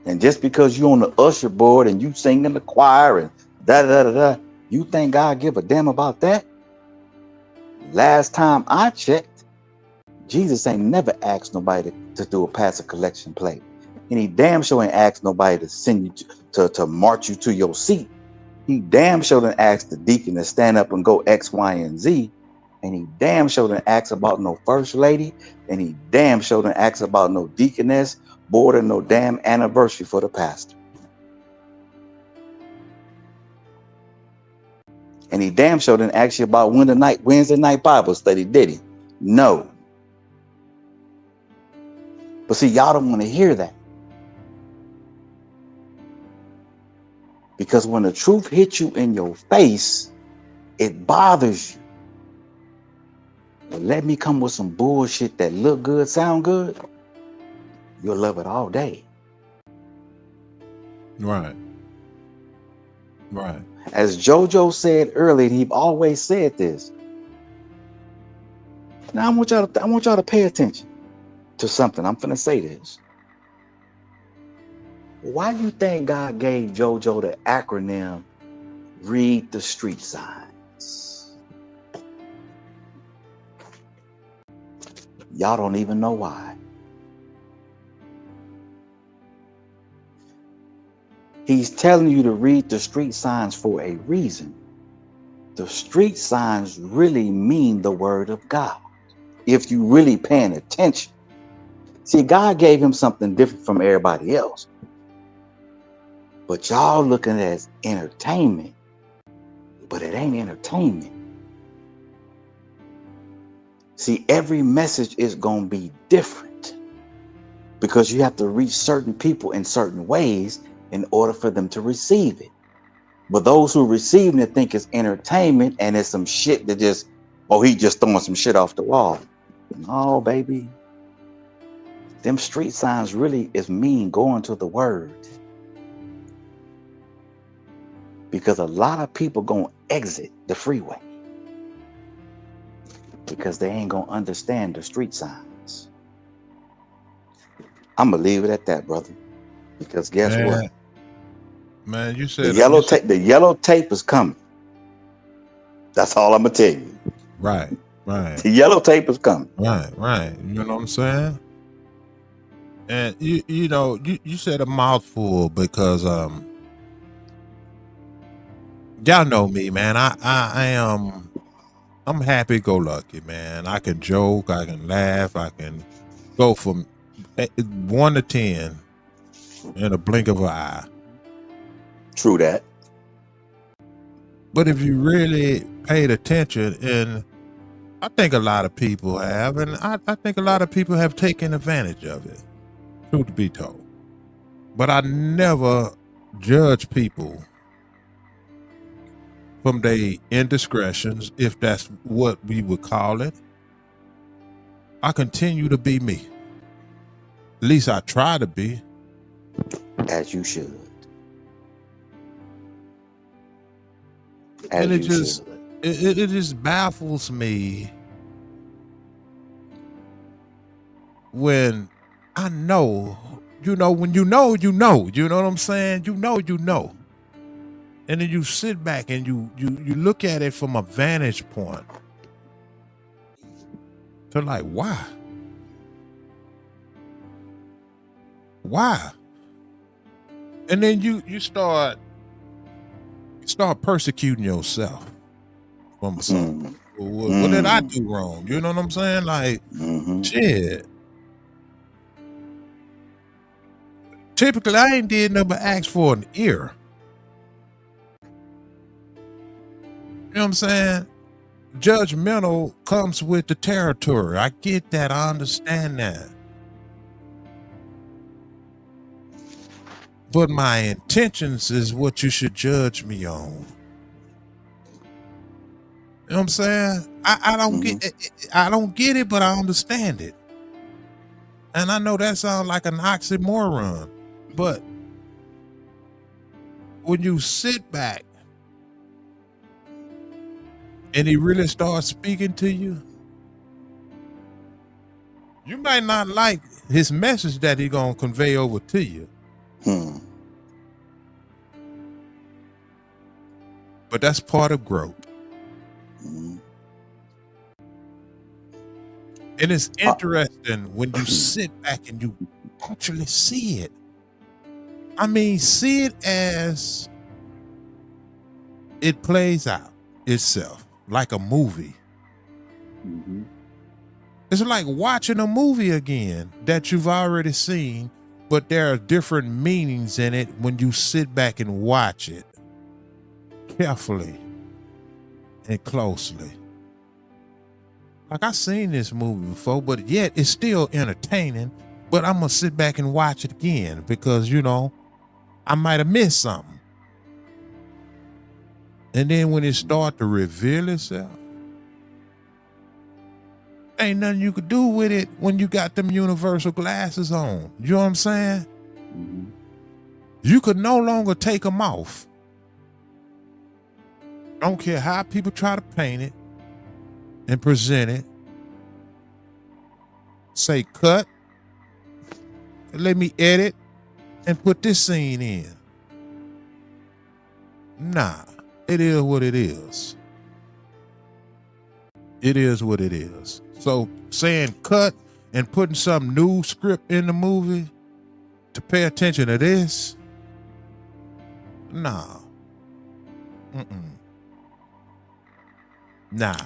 And just because you on the usher board and you sing in the choir and da-da-da-da-da, you think God give a damn about that? Last time I checked, Jesus ain't never asked nobody to do a pass a collection plate. And he damn sure ain't asked nobody to send you to march you to your seat. He damn sure didn't ask the deacon to stand up and go X, Y, and Z. And he damn sure didn't ask about no first lady. And he damn sure didn't ask about no deaconess board or no damn anniversary for the pastor. And he damn sure didn't ask you about Wednesday night Bible study, did he? No. But see, y'all don't want to hear that. Because when the truth hits you in your face, it bothers you. But let me come with some bullshit that look good, sound good, you'll love it all day. Right. Right. As JoJo said earlier, he always said this. Now I want y'all to pay attention to something. I'm finna say this. Why do you think God gave JoJo the acronym Read the Street Signs? Y'all don't even know why. He's telling you to read the street signs for a reason. The street signs really mean the word of God, if you really paying attention. See, God gave him something different from everybody else. But y'all looking at it as entertainment. But it ain't entertainment. See, every message is going to be different. Because you have to reach certain people in certain ways in order for them to receive it. But those who are receiving it think it's entertainment and it's some shit that just, oh, he just throwing some shit off the wall. No, baby. Them street signs really is mean going to the word. Because a lot of people gonna exit the freeway. Because they ain't gonna understand the street signs. I'm gonna leave it at that, brother. Because guess what? Man, you The said yellow tape is coming. That's all I'm gonna tell you. Right. The yellow tape is coming. Right. You know what I'm saying? And you know, you said a mouthful because y'all know me, man. I'm happy go lucky, man. I can joke, I can laugh, I can go from 1 to 10 in a blink of an eye. True that. But if you really paid attention, and I think a lot of people have, and I think a lot of people have taken advantage of it, truth be told. But I never judge people from their indiscretions, if that's what we would call it. I continue to be me. At least I try to be. As you should. And it just baffles me when I know, when you know what I'm saying? You know. And then you sit back and you look at it from a vantage point. So like, why? Why? And then you start persecuting yourself from something. What did I do wrong? You know what I'm saying? Like, shit. Typically, I ain't did nothing but ask for an ear. You know what I'm saying? Judgmental comes with the territory. I get that. I understand that. But my intentions is what you should judge me on. You know what I'm saying? I don't get it, but I understand it. And I know that sounds like an oxymoron, but when you sit back and he really starts speaking to you, you might not like his message that he gonna convey over to you. But that's part of growth. And it's interesting when you sit back and you actually see it. I mean, see it as it plays out itself like a movie. Mm-hmm. It's like watching a movie again that you've already seen, but there are different meanings in it when you sit back and watch it carefully and closely. Like, I've seen this movie before, but yet it's still entertaining, but I'm going to sit back and watch it again because, you know, I might have missed something. And then when it start to reveal itself, ain't nothing you could do with it when you got them universal glasses on. You know what I'm saying? Mm-hmm. You could no longer take them off. Don't care how people try to paint it and present it. Say cut. Let me edit and put this scene in. Nah, it is what it is. It is what it is. So saying cut and putting some new script in the movie to pay attention to this, nah. Nah.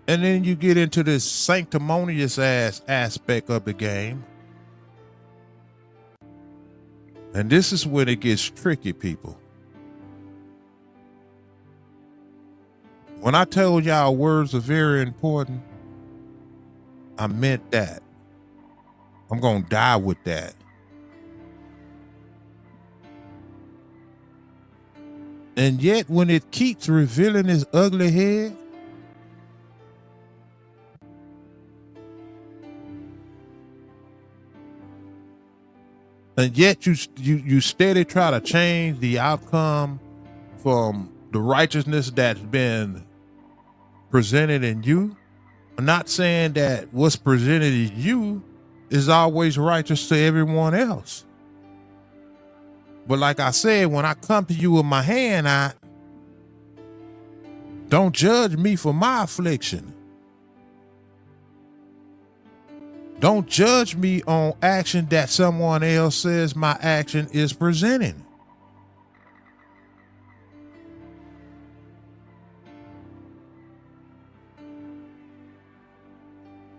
And then you get into this sanctimonious ass aspect of the game. And this is when it gets tricky, people. When I told y'all words are very important, I meant that. I'm going to die with that. And yet, when it keeps revealing his ugly head, and yet you steady try to change the outcome from the righteousness that's been presented in you. I'm not saying that what's presented in you is always righteous to everyone else. But like I said, when I come to you with my hand out, don't judge me for my affliction. Don't judge me on action that someone else says my action is presenting.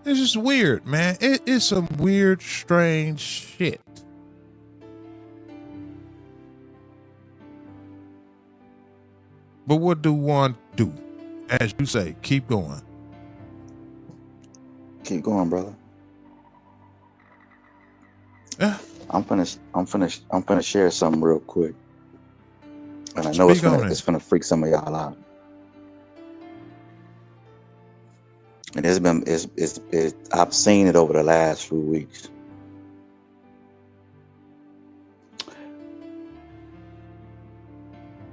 It's just weird, man. It's some weird, strange shit. But what do one do? As you say, keep going. Keep going, brother. Yeah. I'm finna share something real quick. And I know it's gonna freak some of y'all out. And I've seen it over the last few weeks.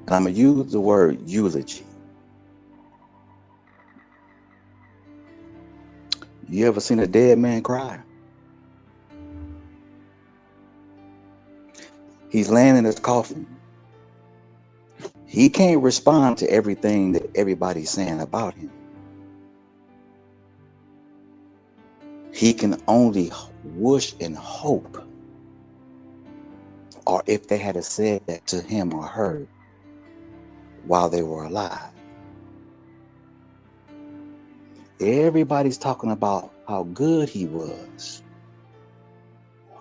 And I'm gonna use the word eulogy. You ever seen a dead man cry? He's laying in his coffin. He can't respond to everything that everybody's saying about him. He can only wish and hope, or if they had said that to him or her while they were alive. Everybody's talking about how good he was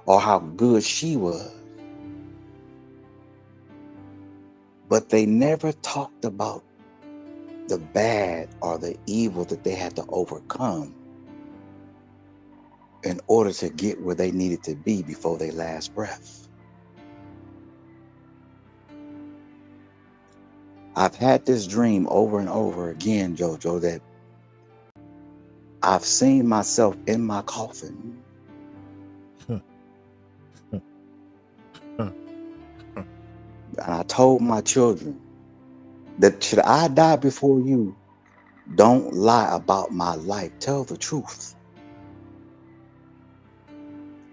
or how good she was. But they never talked about the bad or the evil that they had to overcome in order to get where they needed to be before their last breath. I've had this dream over and over again, Jojo, that I've seen myself in my coffin. And I told my children that should I die before you, don't lie about my life. Tell the truth.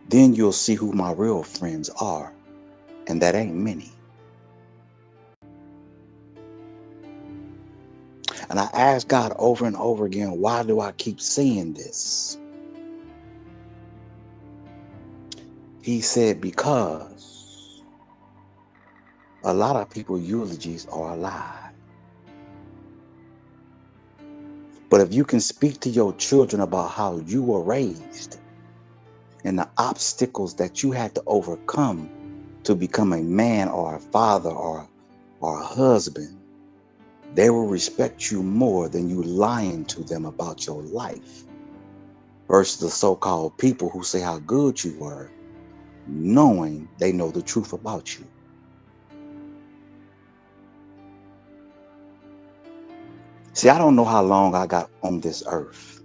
Then you'll see who my real friends are. And that ain't many. And I asked God over and over again, why do I keep seeing this? He said, because A lot of people's eulogies are a lie. But if you can speak to your children about how you were raised and the obstacles that you had to overcome to become a man or a father or a husband, they will respect you more than you lying to them about your life versus the so-called people who say how good you were, knowing they know the truth about you. See, I don't know how long I got on this earth,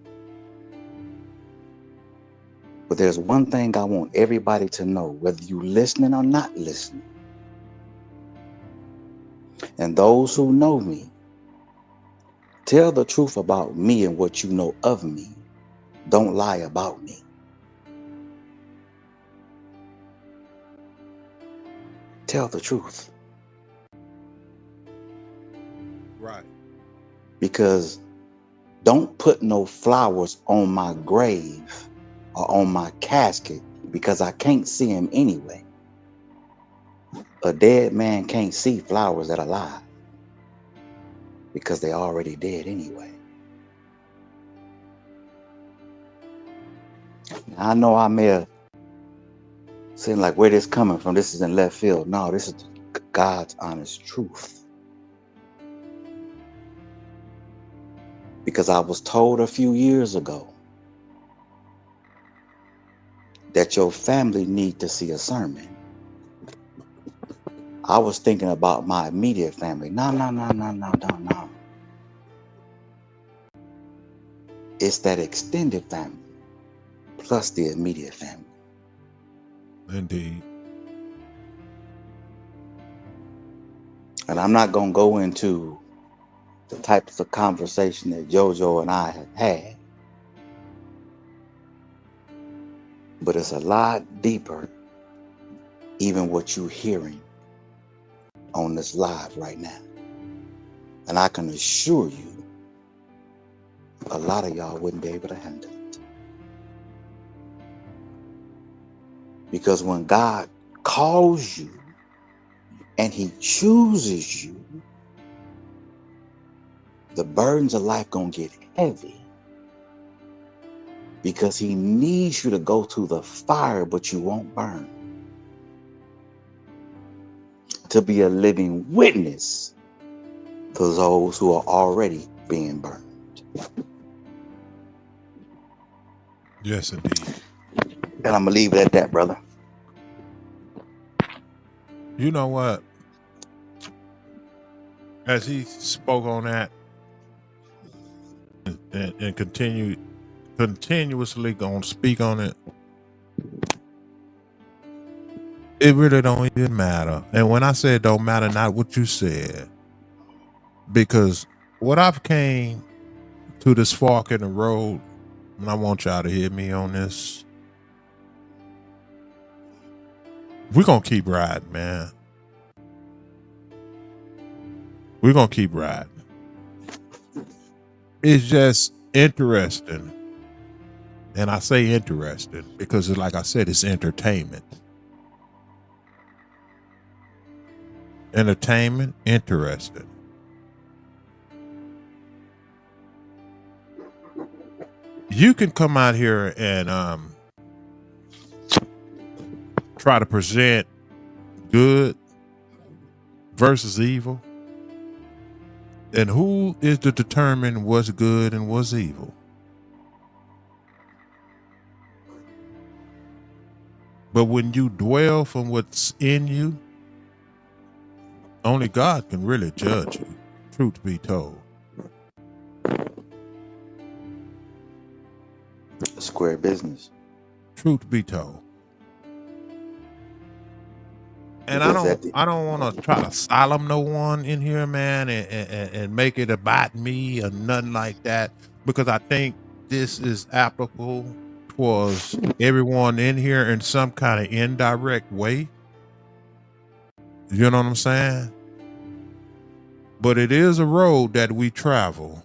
but there's one thing I want everybody to know, whether you listening or not listening. And those who know me, tell the truth about me and what you know of me. Don't lie about me. Tell the truth. Right. Because don't put no flowers on my grave or on my casket because I can't see him anyway. A dead man can't see flowers that are alive because they're already dead anyway. Now, I know I may have seemed like where this coming from, this is in left field. No, this is God's honest truth. Because I was told a few years ago that your family need to see a sermon. I was thinking about my immediate family. No. It's that extended family plus the immediate family. Indeed. And I'm not going to go into the types of conversation that JoJo and I have had. But it's a lot deeper, even what you're hearing on this live right now. And I can assure you, a lot of y'all wouldn't be able to handle it. Because when God calls you and he chooses you, the burdens of life gonna get heavy. Because he needs you to go through the fire, but you won't burn. To be a living witness to those who are already being burned. Yes, indeed. And I'm gonna leave it at that, brother. You know what? As he spoke on that and continuously gonna speak on it, it really don't even matter. And when I say it don't matter, not what you said, because what I've came to this fork in the road, and I want y'all to hear me on this. We're gonna keep riding, man. We're gonna keep riding. It's just interesting. And I say interesting because, like I said, it's entertainment. Entertainment, interesting. You can come out here and try to present good versus evil. And who is to determine what's good and what's evil? But when you dwell from what's in you, only God can really judge you, truth be told. Square business. Truth be told. And Because I don't want to try to solemn no one in here, man, and make it about me or nothing like that, because I think this is applicable towards everyone in here in some kind of indirect way. You know what I'm saying? But it is a road that we travel.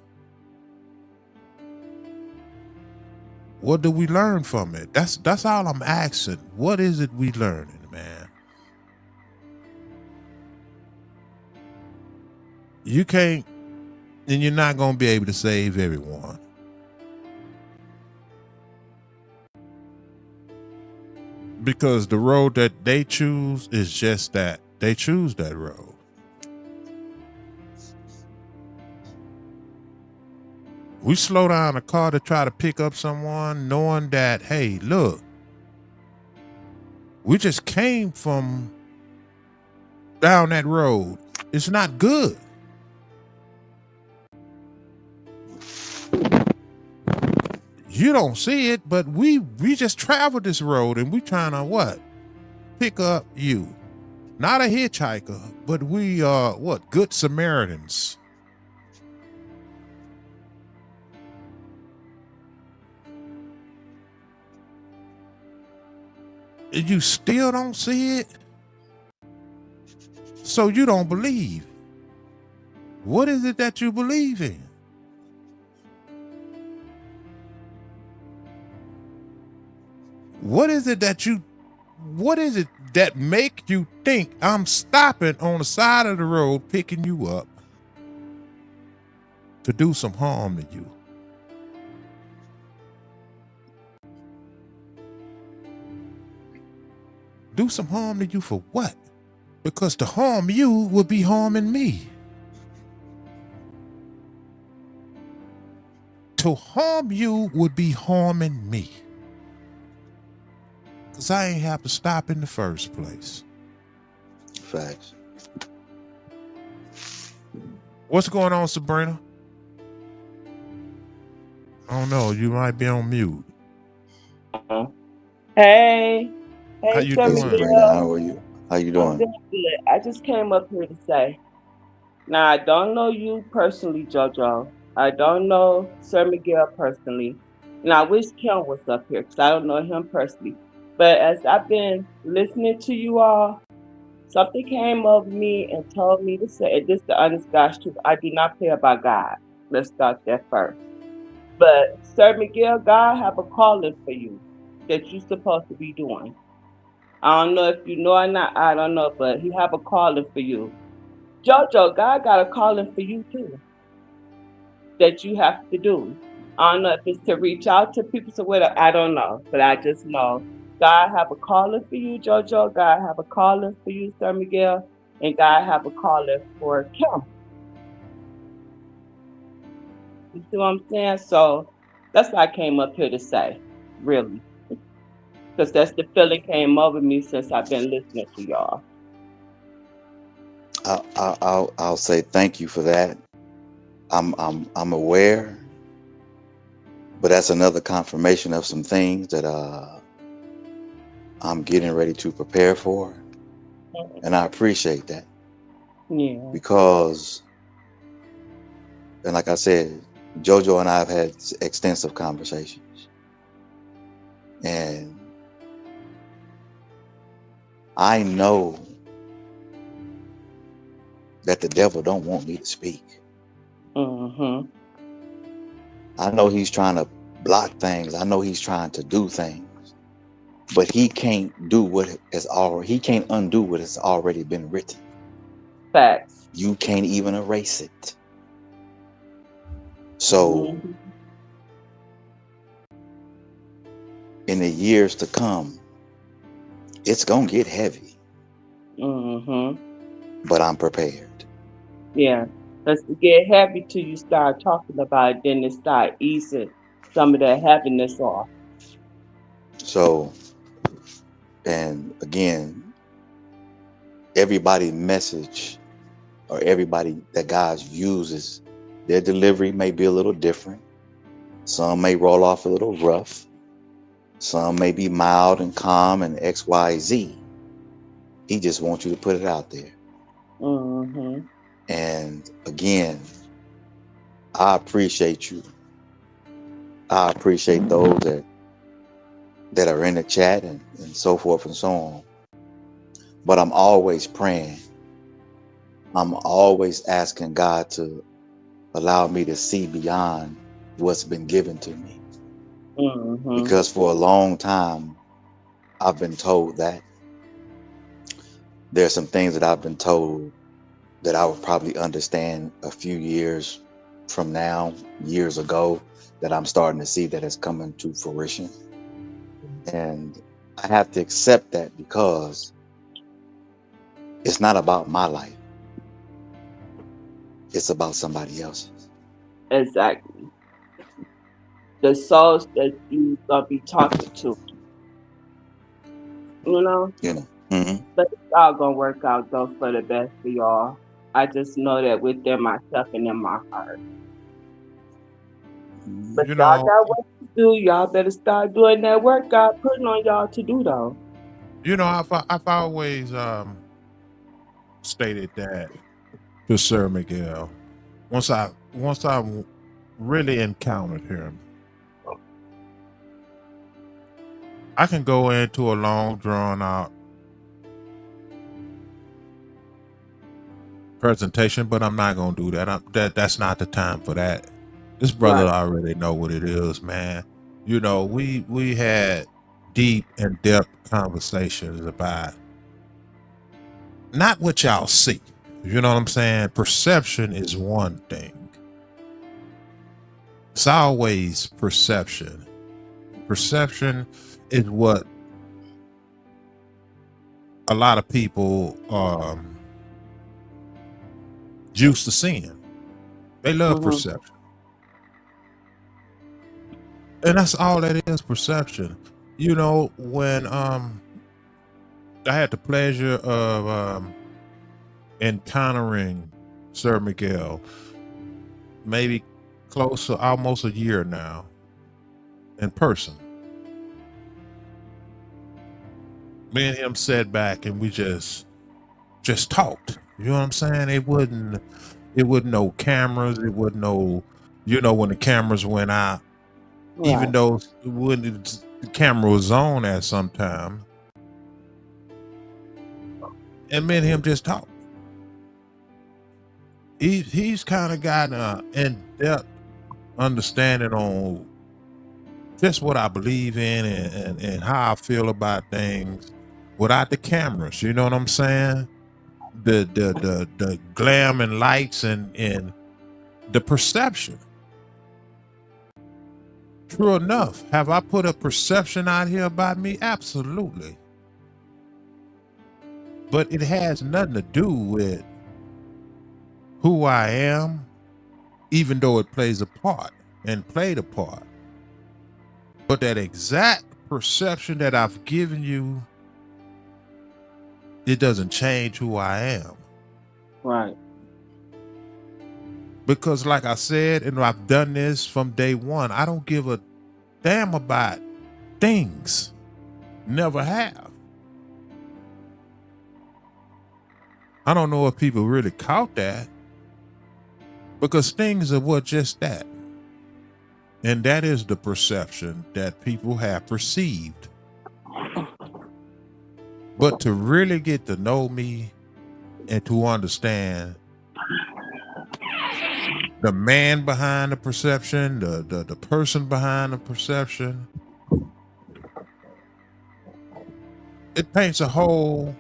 What do we learn from it? That's all I'm asking. What is it we learning, man? You can't, and you're not going to be able to save everyone. Because the road that they choose is just that. They choose that road. We slow down a car to try to pick up someone knowing that, hey, look, we just came from down that road. It's not good. You don't see it, but we just traveled this road and we trying to what? Pick up you. Not a hitchhiker, but we are what? Good Samaritans. And you still don't see it? So you don't believe. What is it that you believe in? What is it that make you think I'm stopping on the side of the road picking you up to do some harm to you? Do some harm to you for what? Because to harm you would be harming me. To harm you would be harming me. Because I ain't have to stop in the first place. Facts. What's going on, Sabrina? I don't know. You might be on mute. Hey, How hey, you Sir Hey, doing? Sabrina, how Miguel. are you? How you I'm doing? doing good. I just came up here to say, now I don't know you personally, JoJo. I don't know Sir Miguel personally. And I wish Kim was up here because I don't know him personally. But as I've been listening to you all, something came over me and told me to say, and this is the honest God's truth, I do not play about God. Let's start there first. But Sir Miguel, God have a calling for you that you're supposed to be doing. I don't know if you know or not, I don't know, but he have a calling for you. Jojo, God got a calling for you too that you have to do. I don't know if it's to reach out to people or whatever. I don't know, but I just know God have a calling for you, Jojo. God have a calling for you, Sir Miguel, and God have a calling for Kim. You see what I'm saying? So that's what I came up here to say, really, because that's the feeling came over me since I've been listening to y'all. I'll say thank you for that. I'm aware, but that's another confirmation of some things that I'm getting ready to prepare for, and I appreciate that Yeah. because, and like I said, JoJo and I have had extensive conversations, and I know that the devil don't want me to speak. Mm-hmm. I know he's trying to block things. I know he's trying to do things, but he can't do he can't undo what has already been written. Facts. You can't even erase it. So Mm-hmm. in the years to come, it's gonna get heavy, Mm-hmm. but I'm prepared. Yeah. Let's get happy till you start talking about it, then it start easing some of that heaviness off. So, and again, everybody's message or everybody that God uses, their delivery may be a little different. Some may roll off a little rough. Some may be mild and calm and XYZ. He just wants you to put it out there. Mm-hmm. And again, I appreciate you. I appreciate those that are in the chat and so forth and so on. But I'm always praying. I'm always asking God to allow me to see beyond what's been given to me. Mm-hmm. Because for a long time, I've been told that. There's some things that I've been told that I would probably understand a few years from now, years ago, that I'm starting to see that it's coming to fruition. And I have to accept that because it's not about my life. It's about somebody else's. Exactly. The souls that you gonna be talking to, you know. You know. Hmm. But it's all gonna work out though for the best for y'all. I just know that within myself and in my heart. But You y'all know, got work to do. Y'all better start doing that work God putting on y'all to do though. I've always stated that to Sir Miguel. Once I really encountered him, I can go into a long drawn out presentation, but I'm not gonna do that. That's not the time for that. This brother Right. already know what it is, man. You know, we had deep and depth conversations about not what y'all see. You know what I'm saying? Perception is one thing. It's always perception. Perception is what a lot of people used to seeing. They love Mhm. perception. And that's all that is, perception. You know, when I had the pleasure of encountering Sir Miguel, maybe close to almost a year now, in person. Me and him sat back and we just talked. You know what I'm saying? It wasn't no cameras. It wasn't no, you know, when the cameras went out, even Right. though when the camera was on at some time, and me and him just talked. He's kind of got an in-depth understanding on just what I believe in and how I feel about things without the cameras. You know what I'm saying? The glam and lights and the perception. True enough. Have I put a perception out here about me? Absolutely. But it has nothing to do with who I am, even though it plays a part and played a part. But that exact perception that I've given you, it doesn't change who I am. Right. Because like I said, and I've done this from day one, I don't give a damn about things. Never have. I don't know if people really caught that, because things are what just that. And that is the perception that people have perceived. But to really get to know me and to understand the man behind the perception, the person behind the perception, it paints a whole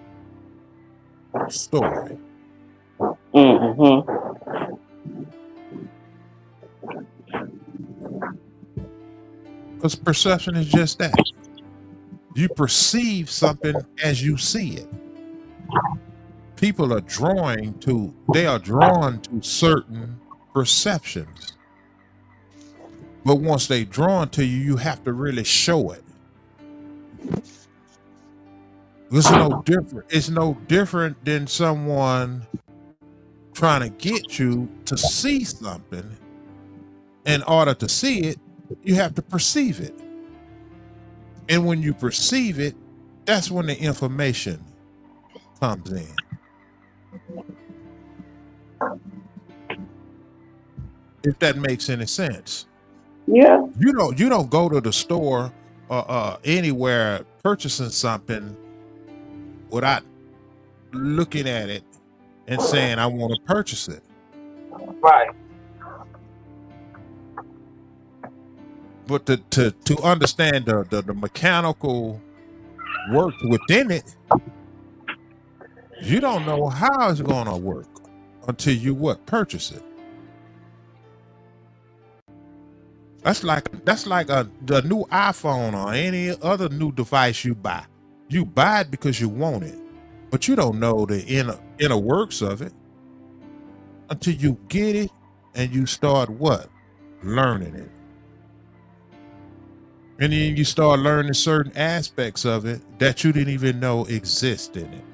story. Mm-hmm. Because perception is just that. You perceive something as you see it. People are drawn to certain perceptions. But once they drawn to you, you have to really show it. It's no different. It's no different than someone trying to get you to see something. In order to see it, you have to perceive it. And when you perceive it, that's when the information comes in. If that makes any sense. Yeah. You don't go to the store or anywhere purchasing something without looking at it and saying, I want to purchase it. Right. But to understand the mechanical work within it, you don't know how it's going to work until you what? Purchase it. That's like the new iPhone or any other new device you buy. You buy it because you want it, but you don't know the inner works of it until you get it and you start what? Learning it. And then you start learning certain aspects of it that you didn't even know exist in it.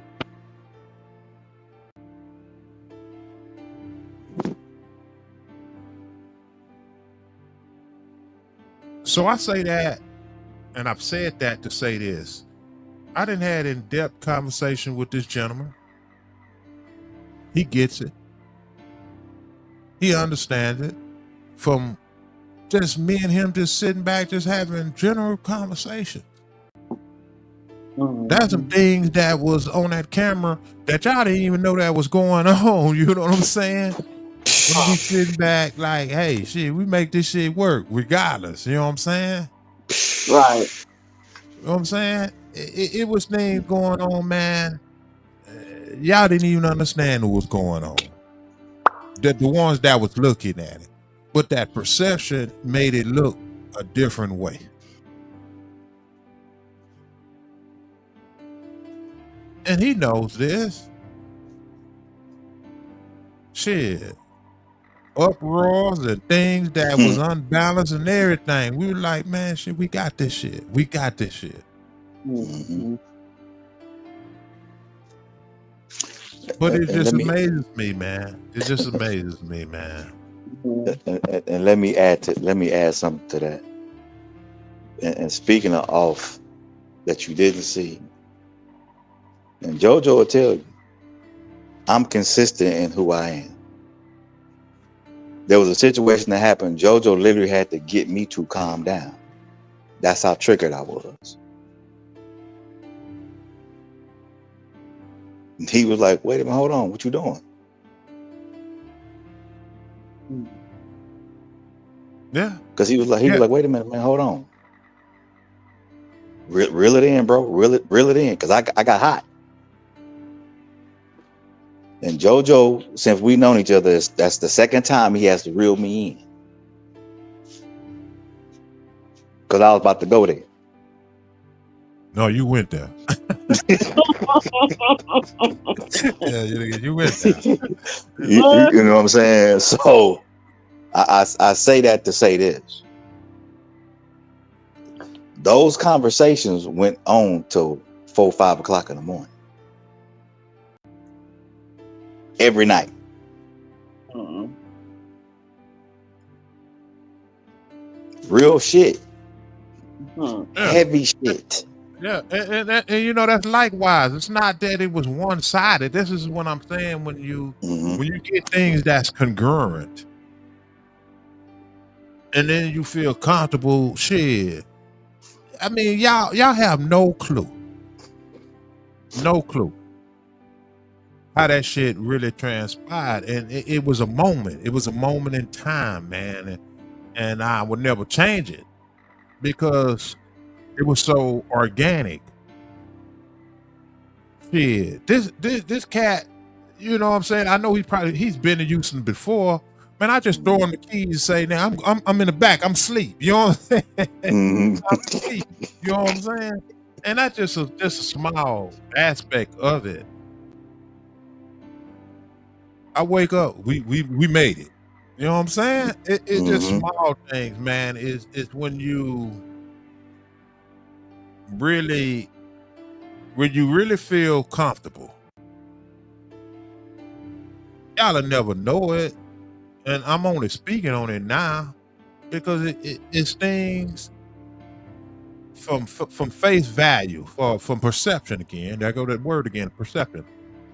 So I say that, and I've said that to say this. I done had in-depth conversation with this gentleman. He gets it. He understands it. From just me and him just sitting back, just having general conversation. That's some things that was on that camera that y'all didn't even know that was going on. You know what I'm saying? We be sitting back like, hey, shit, we make this shit work regardless. You know what I'm saying? Right. You know what I'm saying? It was things going on, man. Y'all didn't even understand what was going on. The ones that was looking at it. But that perception made it look a different way. And he knows this. Shit. Uproars and things that was unbalanced and everything. We were like, man, shit, we got this shit. We got this shit. Mhm. But it And just let me amazes me, man. It just amazes me, man. Mhm. and let me add something to that. And speaking of off that you didn't see, and JoJo will tell you, I'm consistent in who I am. There was a situation that happened. JoJo literally had to get me to calm down. That's how triggered I was. And he was like, wait a minute, hold on, what you doing? Yeah. Because he was like, Yeah. wait a minute, man, hold on. Reel it in, bro. Reel it in, because I got hot. And JoJo, since we known each other, that's the second time he has to reel me in. Because I was about to go there. No, you went there. Yeah, you went there. You know what I'm saying? So I say that to say this. Those conversations went on till 4, 5 o'clock in the morning. Every night. Mhm. Real shit. Mhm. Yeah. Heavy shit. Yeah, and you know that's likewise. It's not that it was one sided. This is what I'm saying when you get things that's congruent, and then you feel comfortable. Shit, I mean, y'all have no clue how that shit really transpired, and it was a moment. It was a moment in time, man, and I would never change it because it was so organic. Shit, this cat, you know what I'm saying? I know he's been to Houston before. Man, I just throw him the keys and say, now I'm in the back, I'm asleep. You know what I'm saying? Mhm. I'm asleep. You know what I'm saying? And that's just a small aspect of it. I wake up, we made it. You know what I'm saying? It's just small things, man. It's when you really feel comfortable. Y'all never know it. And I'm only speaking on it now because it's things from face value, from perception again. There go that word again, perception.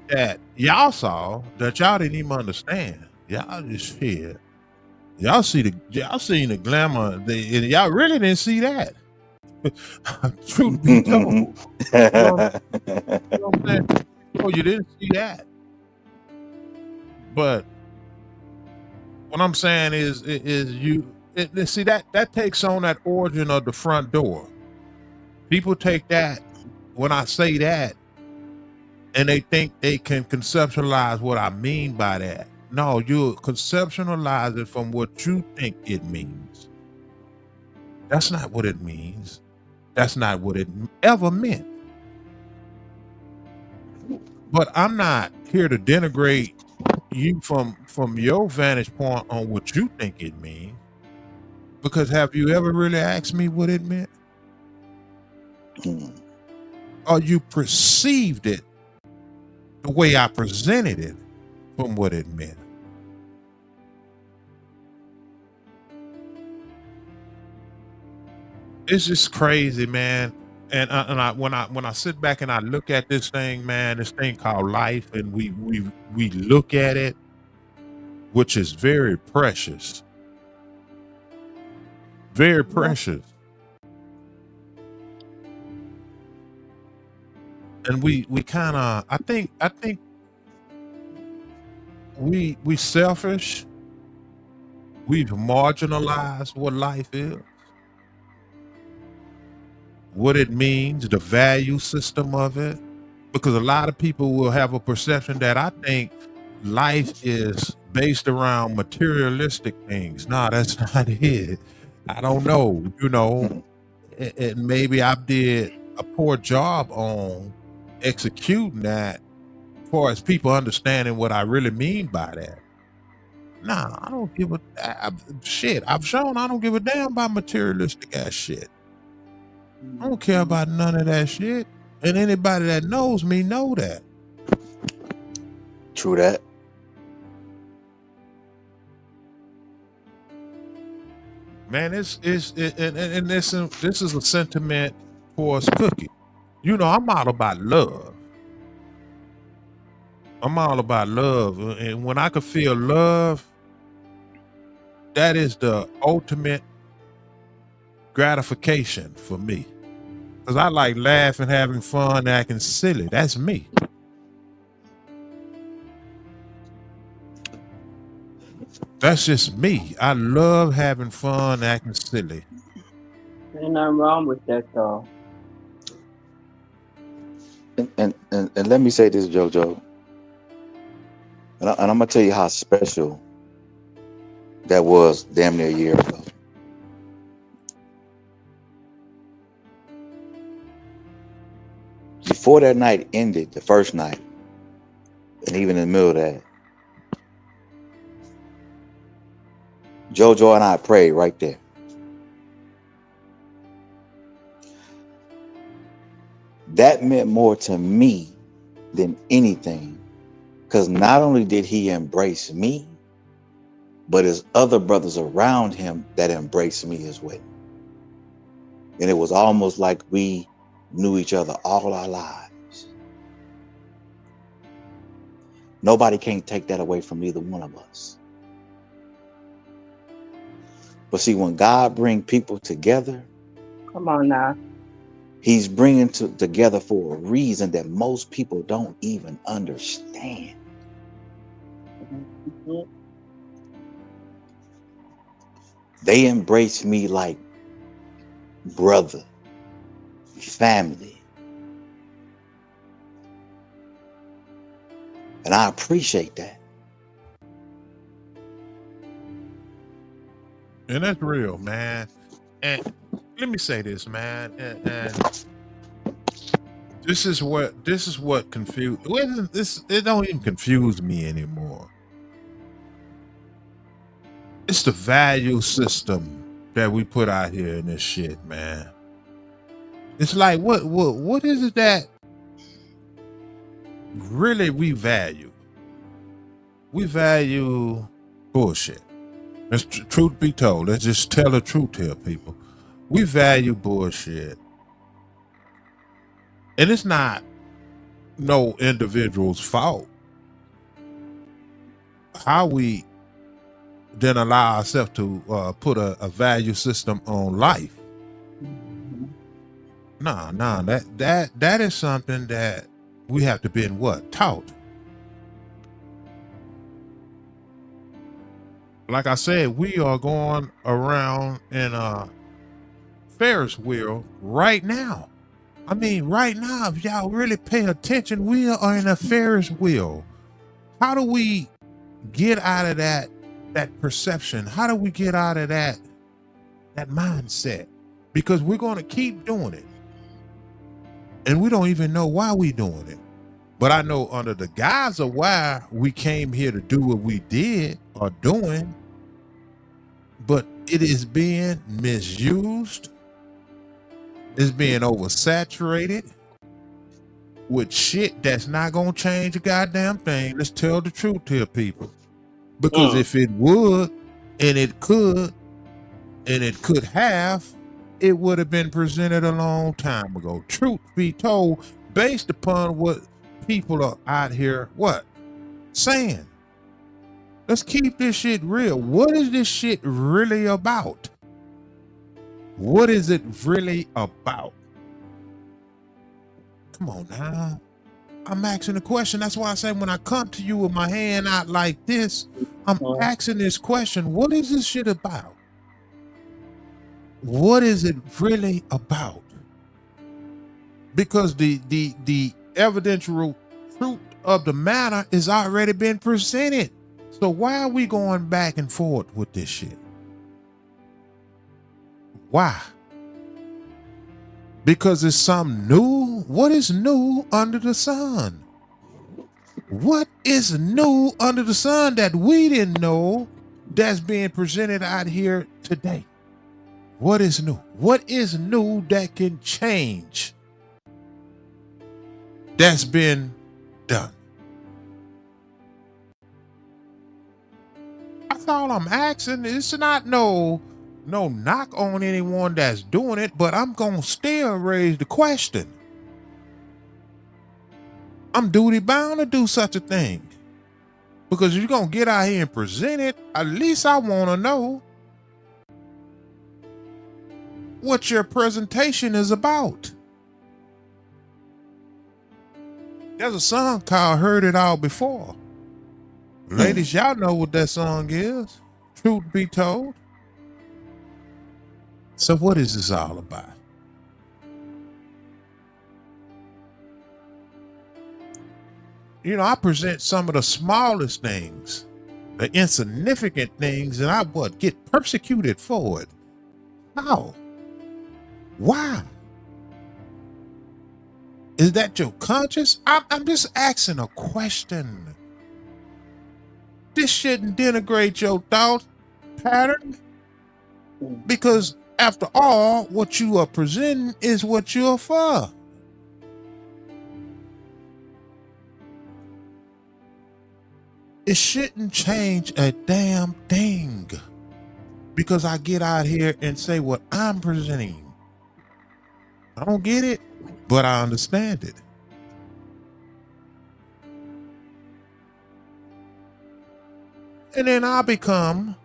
That y'all saw that y'all didn't even understand. Y'all just here. Y'all seen the glamour, and y'all really didn't see that. Truth be told, you know what I'm saying? Oh, you didn't see that. But what I'm saying is see that takes on that origin of the front door. People take that when I say that, and they think they can conceptualize what I mean by that. No, you conceptualize it from what you think it means. That's not what it means. That's not what it ever meant. But I'm not here to denigrate you from your vantage point on what you think it means. Because have you ever really asked me what it meant? Hmm. Or you perceived it the way I presented it from what it meant? It's just crazy, man. And when I sit back and I look at this thing, man, this thing called life, and we look at it, which is very precious, very Yeah. precious. And we kind of, I think we selfish. We've marginalized what life is, what it means, the value system of it. Because a lot of people will have a perception that I think life is based around materialistic things. No, that's not it. I don't know, and maybe I did a poor job on executing that as far as people understanding what I really mean by that. Nah, I don't give a shit. I've shown I don't give a damn about materialistic ass shit. I don't care about none of that shit. And anybody that knows me know that. True that. Man, this is a sentiment towards Cookie. I'm all about love. I'm all about love. And when I can feel love, that is the ultimate gratification for me. Because I like laughing, having fun, acting silly. That's me. That's just me. I love having fun, acting silly. Ain't nothing wrong with that though. And let me say this, JoJo. And I'm gonna tell you how special that was damn near a year ago. Before that night ended, the first night, and even in the middle of that, JoJo and I prayed right there. That meant more to me than anything, because not only did he embrace me, but his other brothers around him that embraced me as well. And it was almost like we knew each other all our lives. Nobody can take that away from either one of us. But see, when God brings people together, Come on now. he's bringing together for a reason that most people don't even understand. Mhm. They embrace me like brother, family. And I appreciate that. And that's real, man. And let me say this, man. And this is what confused. It don't even confuse me anymore. It's the value system that we put out here in this shit, man. It's like what is it that really we value? We value bullshit. Let's truth be told. Let's just tell the truth here, people. We value bullshit. And it's not no individual's fault. How we then allow ourselves to put a value system on life. Nah, that is something that we have to be taught. Like I said, we are going around in a Ferris wheel right now. I mean, right now, if y'all really pay attention, we are in a Ferris wheel. How do we get out of that perception? How do we get out of that mindset? Because we're going to keep doing it, and we don't even know why we're doing it. But I know under the guise of why we came here to do what we did or doing, but it is being misused. It's being oversaturated with shit that's not gonna change a goddamn thing. Let's tell the truth here, people. Because if it would, and it could have, it would have been presented a long time ago. Truth be told, based upon what people are out here, saying. Let's keep this shit real. What is this shit really about? What is it really about? Come on now. I'm asking a question. That's why I say when I come to you with my hand out like this, I'm asking this question. What is this shit about? What is it really about? Because the evidential truth of the matter is already been presented. So why are we going back and forth with this shit? Why? Because it's something new? What is new under the sun? What is new under the sun that we didn't know that's being presented out here today? What is new? What is new that can change? That's been done. That's all I'm asking. It's not no knock on anyone that's doing it, but I'm gonna still raise the question. I'm duty bound to do such a thing. Because if you're gonna get out here and present it, at least I wanna know what your presentation is about. There's a song called Heard It All Before. Ladies, y'all know what that song is. Truth be told. So what is this all about? You know, I present some of the smallest things, the insignificant things, and I get persecuted for it. How? Why? Is that your conscience? I'm just asking a question. This shouldn't denigrate your thought pattern, because after all, what you are presenting is what you're for. It shouldn't change a damn thing because I get out here and say what I'm presenting. I don't get it, but I understand it. And then I become,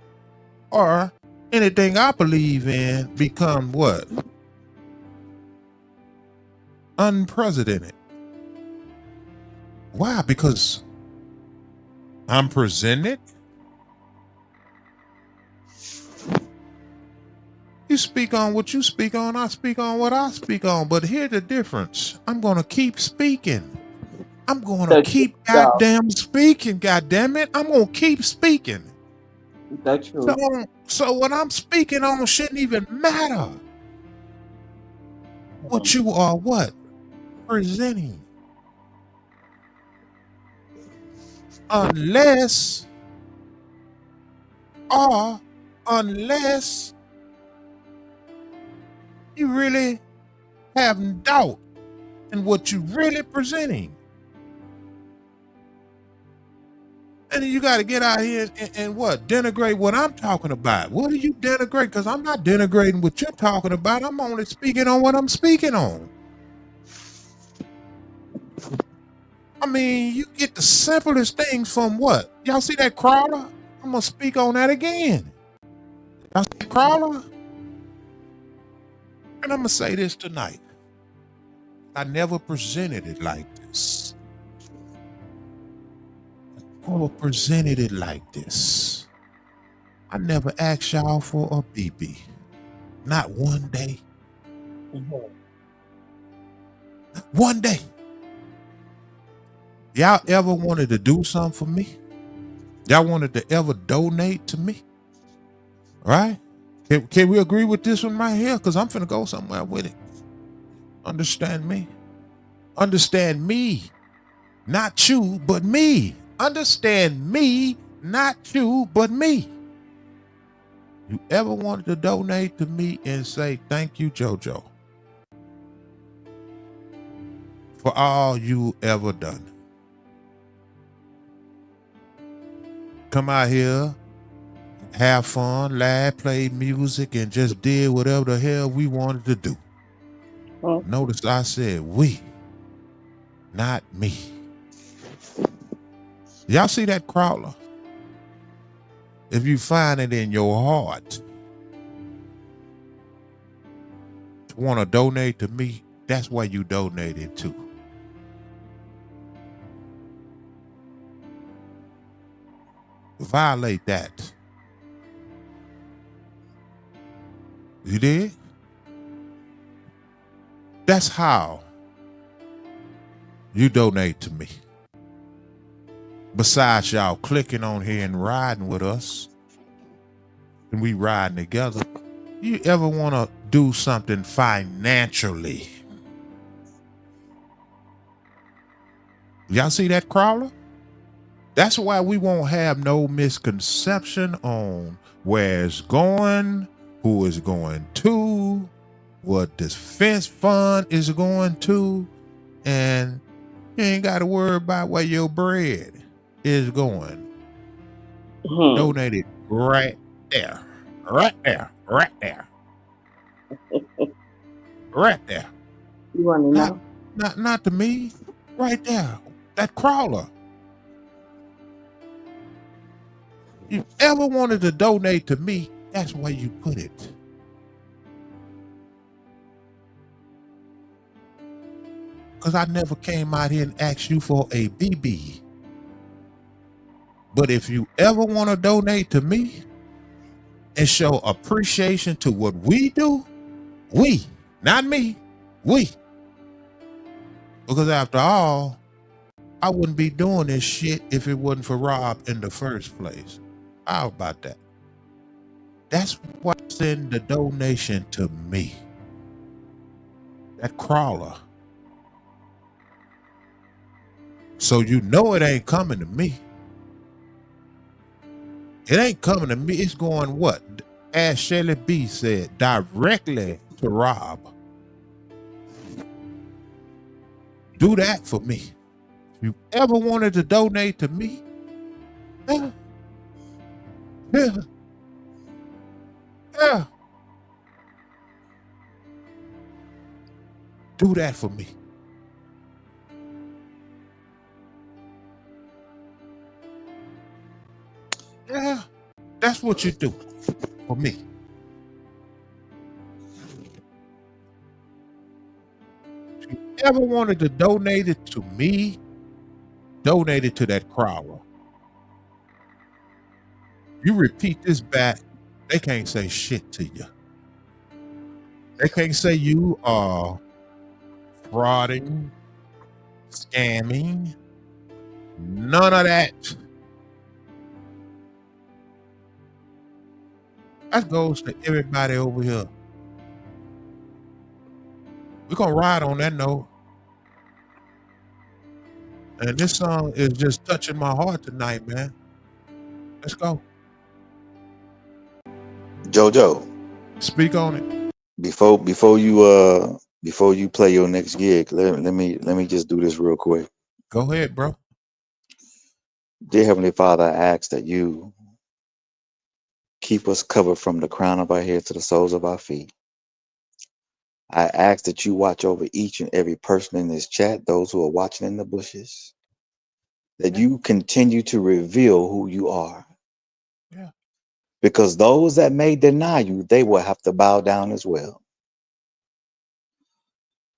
or anything I believe in, become what? Unprecedented. Why? Because I'm presented. You speak on what you speak on, I speak on what I speak on. But here's the difference. I'm going to keep speaking. I'm going to keep goddamn speaking, goddamn it. I'm going to keep speaking. That's true. So what I'm speaking on shouldn't even matter. What you are presenting. Unless you really have doubt in what you're really presenting. And you got to get out here and denigrate what I'm talking about. What do you denigrate? Because I'm not denigrating what you're talking about. I'm only speaking on what I'm speaking on. I mean, you get the simplest things from what? Y'all see that crawler? I'm going to speak on that again. Y'all see that crawler? And I'm going to say this tonight. I never presented it like this. I never presented it like this. I never asked y'all for a BB. Not one day. One day. Y'all ever wanted to do something for me? Y'all wanted to ever donate to me? Right? Can we agree with this one right here? Because I'm finna go somewhere with it. Understand me? Understand me. Not you, but me. Understand me, not you, but me. You ever wanted to donate to me and say, thank you, JoJo, for all you ever done? Come out here, have fun, laugh, play music, and just did whatever the hell we wanted to do. Mm. Notice I said we, not me. Y'all see that crawler? If you find it in your heart to want to donate to me, that's where you donated to. Violate that. You did? That's how you donate to me. Besides y'all clicking on here and riding with us, and we riding together, you ever want to do something financially? Y'all see that crawler? That's why we won't have no misconception on where it's going, who is going to, what this defense fund is going to, and you ain't got to worry about where your bread is going. Mhm. Donate it right there, right there, right there, right there. You want to know? Not to me, right there. That crawler. You ever wanted to donate to me, that's where you put it. Because I never came out here and asked you for a BB. But if you ever want to donate to me and show appreciation to what we do, we, not me, we. Because after all, I wouldn't be doing this shit if it wasn't for Rob in the first place. How about that? That's what's in the donation to me. That crawler. So you know it ain't coming to me. It ain't coming to me. It's going what? As Shelly B said, directly to Rob. Do that for me. If you ever wanted to donate to me, yeah, do that for me. Yeah, that's what you do for me. If you ever wanted to donate it to me, donate it to that crawler. You repeat this back, they can't say shit to you. They can't say you are frauding, scamming, none of that. That goes to everybody over here. We're gonna ride on that note. And this song is just touching my heart tonight, man. Let's go. JoJo, Speak on it. before you play your next gig, let me just do this real quick. Go ahead, bro. Dear Heavenly Father, I ask that you keep us covered from the crown of our head to the soles of our feet. I ask that you watch over each and every person in this chat, those who are watching in the bushes, that you continue to reveal who you are. Yeah. Because those that may deny you, they will have to bow down as well.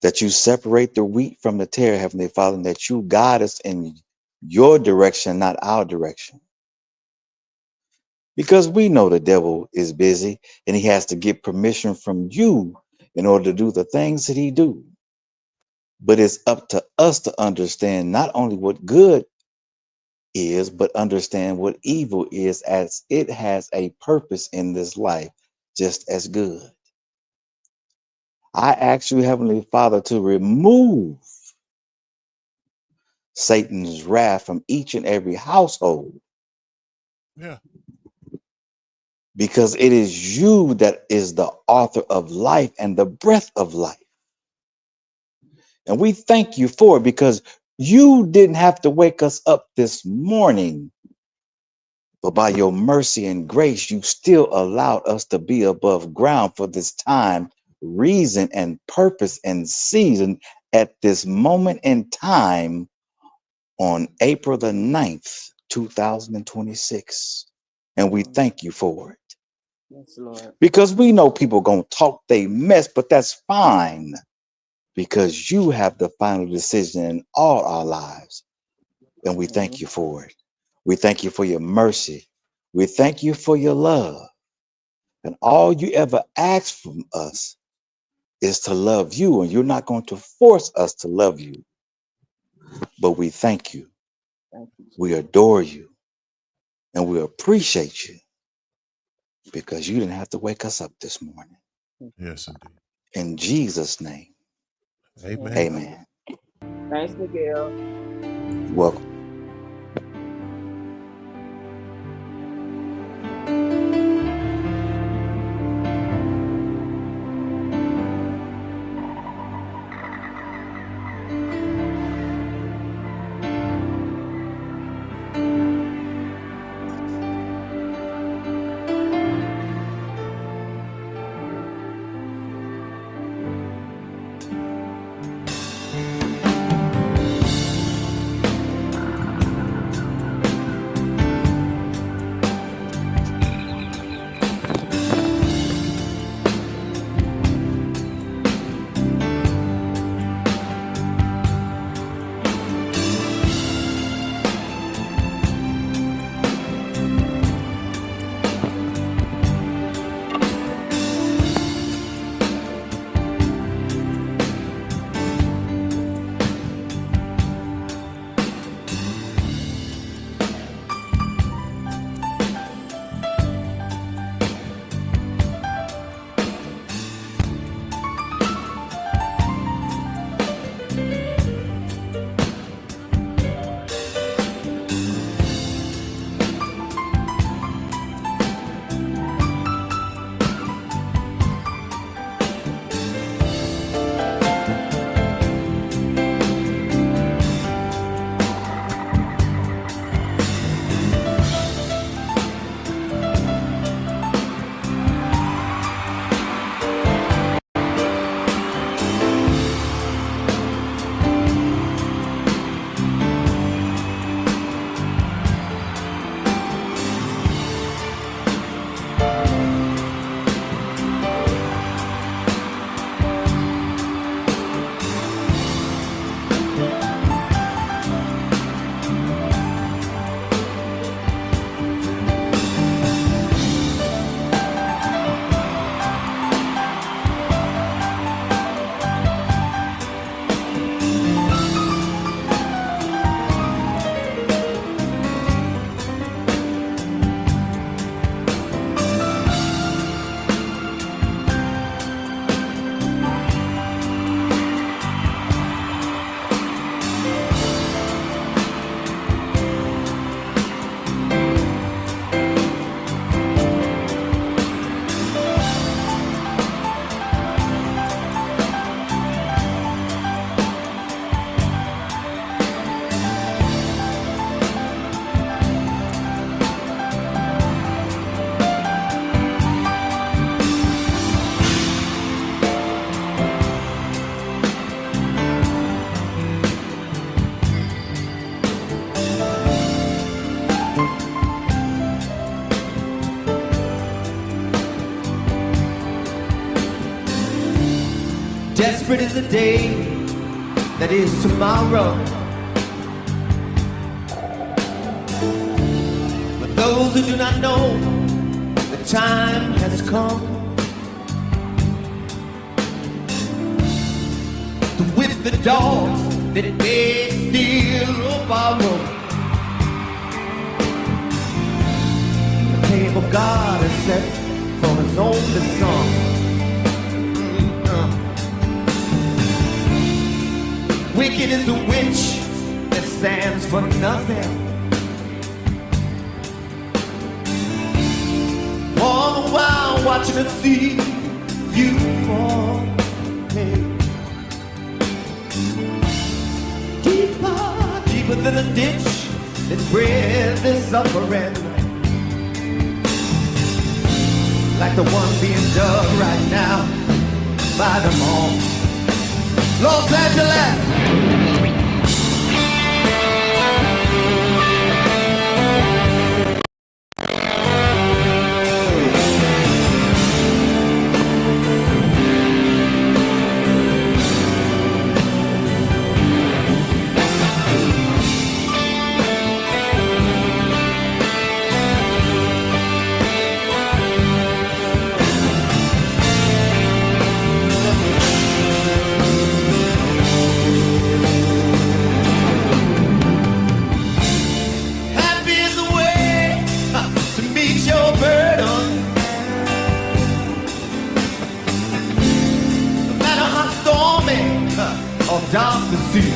That you separate the wheat from the tare, Heavenly Father, and that you guide us in your direction, not our direction. Because we know the devil is busy and he has to get permission from you in order to do the things that he do. But it's up to us to understand not only what good is, but understand what evil is, as it has a purpose in this life just as good. I ask you, Heavenly Father, to remove Satan's wrath from each and every household, Yeah. because it is you that is the author of life and the breath of life. And we thank you for it, because you didn't have to wake us up this morning, but by your mercy and grace, you still allowed us to be above ground for this time, reason, and purpose and season at this moment in time on April the 9th, 2026. And we thank you for it, Yes, Lord. because we know people gonna talk they mess, but that's fine, because you have the final decision in all our lives. And we thank you for it. We thank you for your mercy. We thank you for your love. And all you ever ask from us is to love you. And you're not going to force us to love you. But we thank you. Thank you. We adore you. And we appreciate you, because you didn't have to wake us up this morning. Yes, indeed. In Jesus' name, Amen. amen. Thanks, Miguel. You're welcome. Desperate is the day that is tomorrow. For those who do not know, the time has come to whip the dogs that may steal or borrow. The table God has set for his only son. Wicked is the witch that stands for nothing. All the while watching her see you fall. Hey. Deeper, deeper than a ditch that bred this suffering. Like the one being dug right now by the mall. Los Angeles. Down the sea.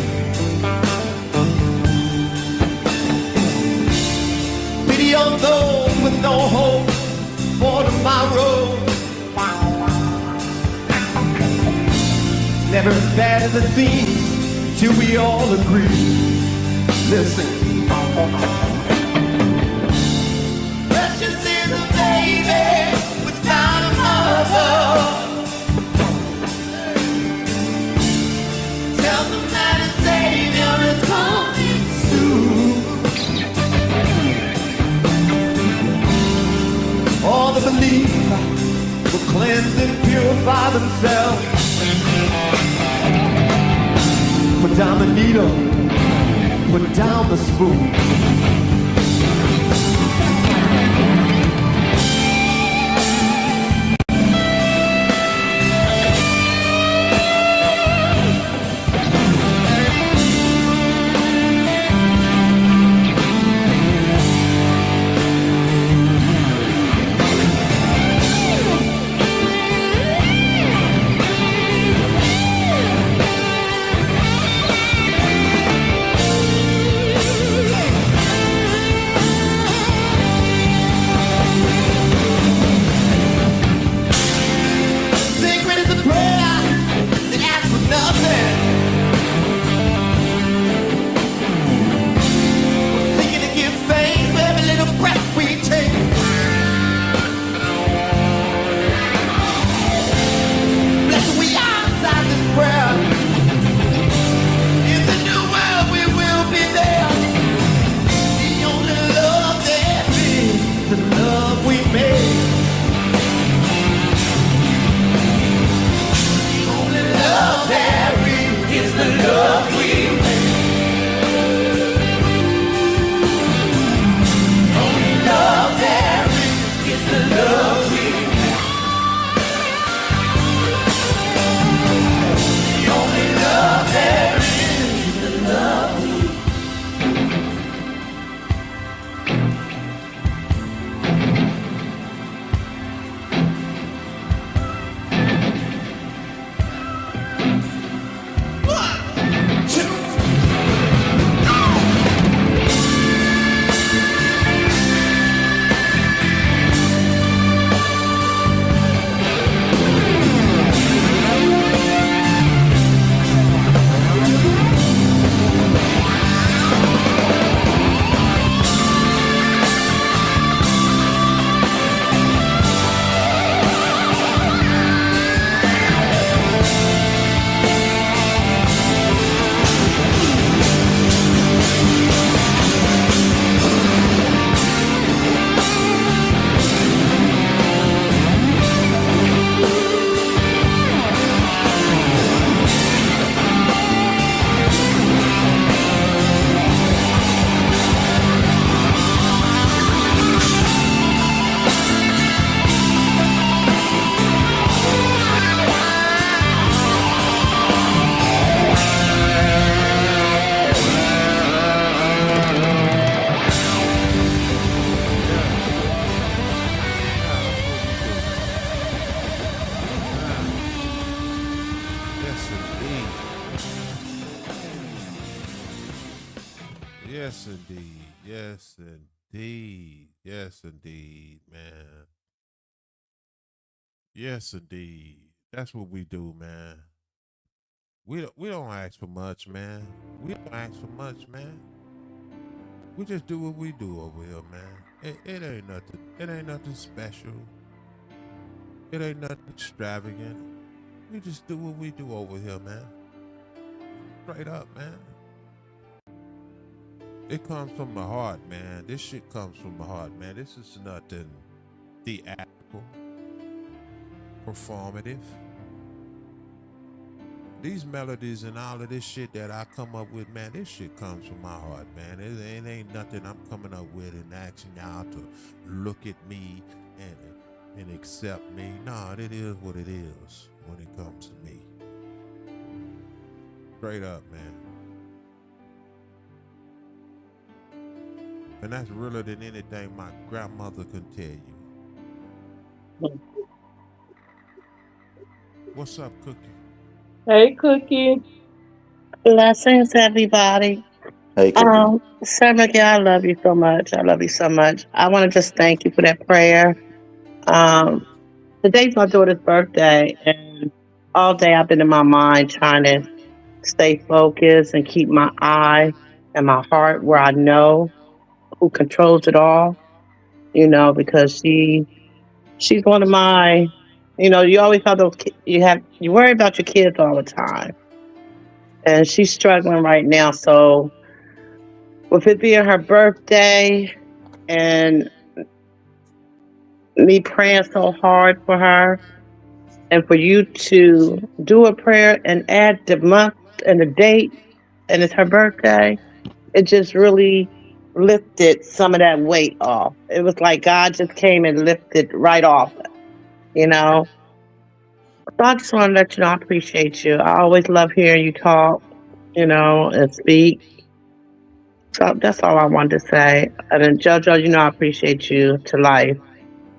Pity on those with no hope for tomorrow. It's never as bad as it seems till we all agree. Listen. Precious is a baby without a mother. Tell them that a savior is coming soon. All the believers will cleanse and purify themselves. Put down the needle, put down the spoon. Yes, indeed. Yes, indeed. Yes, indeed, man. Yes, indeed. That's what we do, man. We don't ask for much, man. We don't ask for much, man. We just do what we do over here, man. It ain't nothing. It ain't nothing special. It ain't nothing extravagant. We just do what we do over here, man. Straight up, man. It comes from the heart, man. This shit comes from the heart, man. This is nothing theatrical, performative. These melodies and all of this shit that I come up with, man, this shit comes from my heart, man. It ain't nothing I'm coming up with and asking y'all to look at me and accept me. No, it is what it is when it comes to me. Straight up, man. And that's realer than anything my grandmother could tell you. What's up, Cookie? Hey, Cookie. Blessings, everybody. Hey, Cookie. Sir Miguel, I love you so much. I love you so much. I want to just thank you for that prayer. Um, Today's my daughter's birthday, and all day I've been in my mind trying to stay focused and keep my eye and my heart where I know who controls it all. Because she's one of my. You always have those. You worry about your kids all the time, and she's struggling right now. So with it being her birthday and me praying so hard for her, and for you to do a prayer and add the month and the date, and it's her birthday, it just really lifted some of that weight off. It was like God just came and lifted right off, you know. So I just want to let you know I appreciate you. I always love hearing you talk, and speak. So that's all I wanted to say. And then JoJo, I appreciate you to life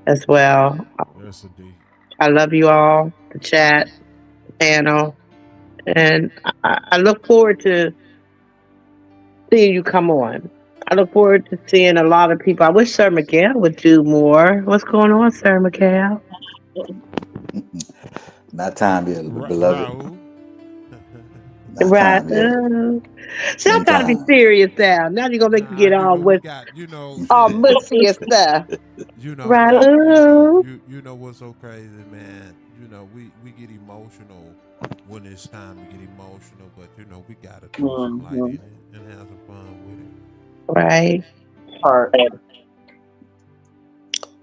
as well. Yes, indeed. I love you all, the chat, the panel, and I look forward to seeing you come on. I look forward to seeing a lot of people. I wish Sir Miguel would do more. What's going on, Sir Miguel? Not time yet, beloved. Raul. Not Right. time yet. See, I'm In trying to be time. serious now. Now you're gonna make me Nah, get all we with got, all shit. mushy and stuff. Right. You know what's so crazy, man. We get emotional when it's time to get emotional, but we gotta throw some light in Mm-hmm. it and have some fun with it. Right. Part.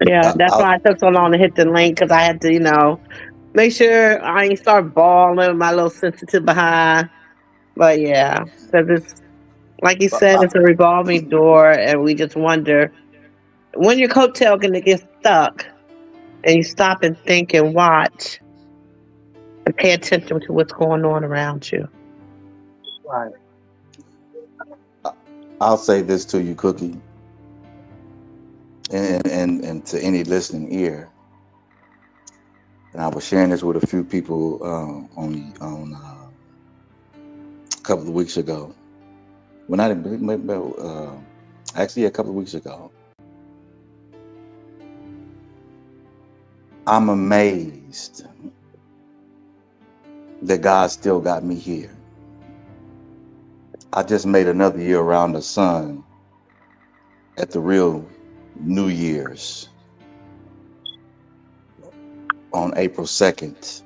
Yeah, that's I, why I took so long to hit the link because I had to, make sure I ain't start bawling with my little sensitive behind. But yeah, because it's like you said, I, it's a revolving door, and we just wonder when your coattail gonna get stuck, and you stop and think and watch and pay attention to what's going on around you. Right. I'll say this to you, Cookie, and to any listening ear. And I was sharing this with a few people on a couple of weeks ago. When I didn't, actually a couple of weeks ago. I'm amazed that God still got me here. I just made another year around the sun at the real New Year's on April 2nd.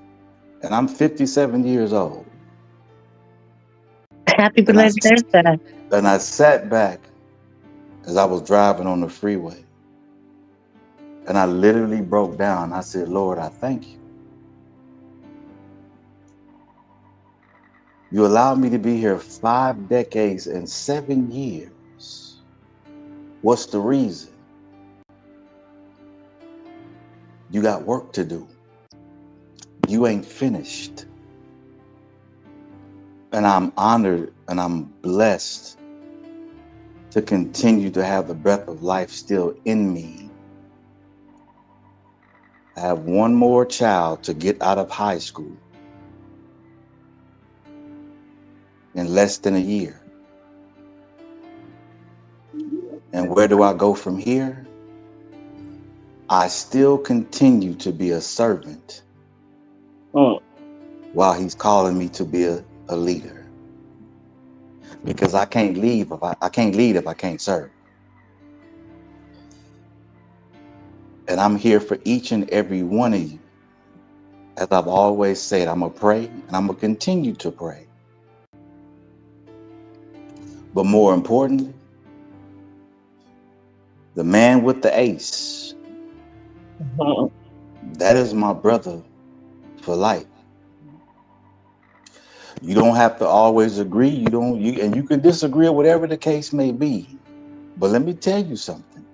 And I'm 57 years old. Happy And I, belated birthday. and I sat back as I was driving on the freeway. And I literally broke down. I said, Lord, I thank you. You allowed me to be here 5 decades and 7 years. What's the reason? You got work to do. You ain't finished. And I'm honored and I'm blessed to continue to have the breath of life still in me. I have one more child to get out of high school in less than a year. And where do I go from here? I still continue to be a servant Mm. while he's calling me to be a leader. Because I can't leave if I can't lead if I can't serve. And I'm here for each and every one of you. As I've always said, I'm going to pray and I'm going to continue to pray. But more importantly, the man with the ace, Mhm. that is my brother for life. You don't have to always agree. And you can disagree, whatever the case may be. But let me tell you something.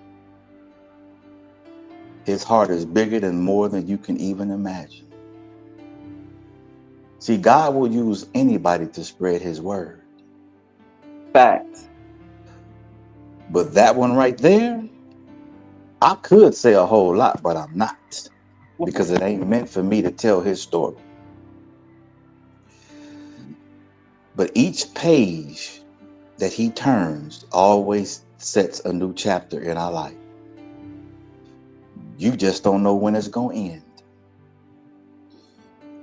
His heart is bigger than more than you can even imagine. See, God will use anybody to spread his word. Facts. But that one right there, I could say a whole lot, but I'm not. Because it ain't meant for me to tell his story. But each page that he turns always sets a new chapter in our life. You just don't know when it's going to end.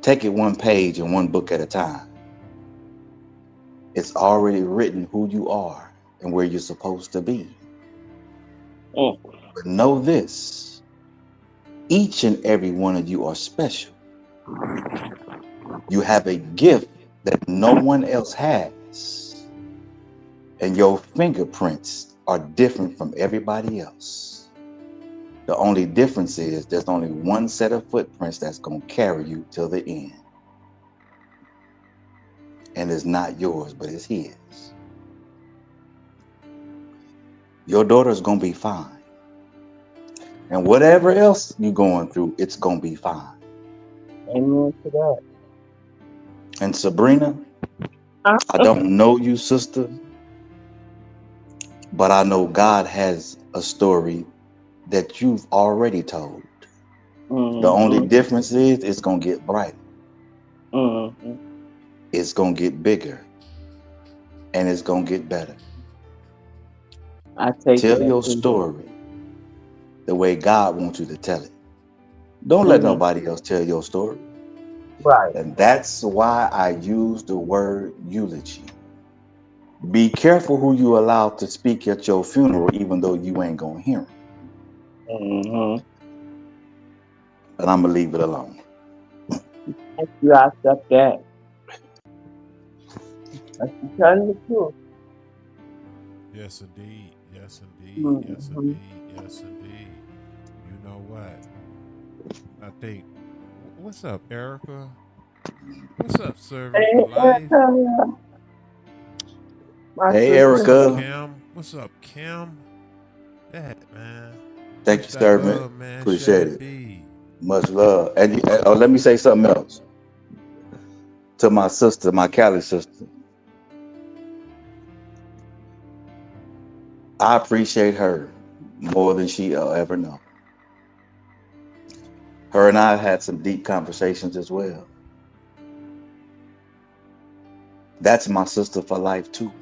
Take it one page and one book at a time. It's already written who you are and where you're supposed to be. Mm. But know this, each and every one of you are special. You have a gift that no one else has. And your fingerprints are different from everybody else. The only difference is there's only one set of footprints that's going to carry you till the end. And it's not yours, but it's his. Your daughter's going to be fine. And whatever else you're going through, it's going to be fine. Amen to that. And Sabrina, I don't know you, sister, but I know God has a story that you've already told. The only Mm-hmm. difference is it's going to get brighter. Mm-hmm. It's going to get bigger. And it's going to get better. I take Tell that your too. story the way God wants you to tell it. Don't let Mm-hmm. nobody else tell your story. Right. And that's why I use the word eulogy. Be careful who you allow to speak at your funeral, even though you ain't going to hear them. Mm-hmm. And I'm going to leave it alone. Thank you. I accept that. That's you telling the truth. Yes, indeed. Yes, indeed. Yes, Mm-hmm. indeed. Yes, indeed. You know what? I think. What's up, Erica? What's up, Servant for Hey, Life? Erica, my Hey, What's sister. up, Erica. Kim? What's up, Kim? That man. Thank Push you, that servant. love, man. Share Appreciate the it. deed. Much love. And let me say something else to my sister, my Cali sister. I appreciate her more than she'll ever know. Her and I had some deep conversations as well. That's my sister for life too.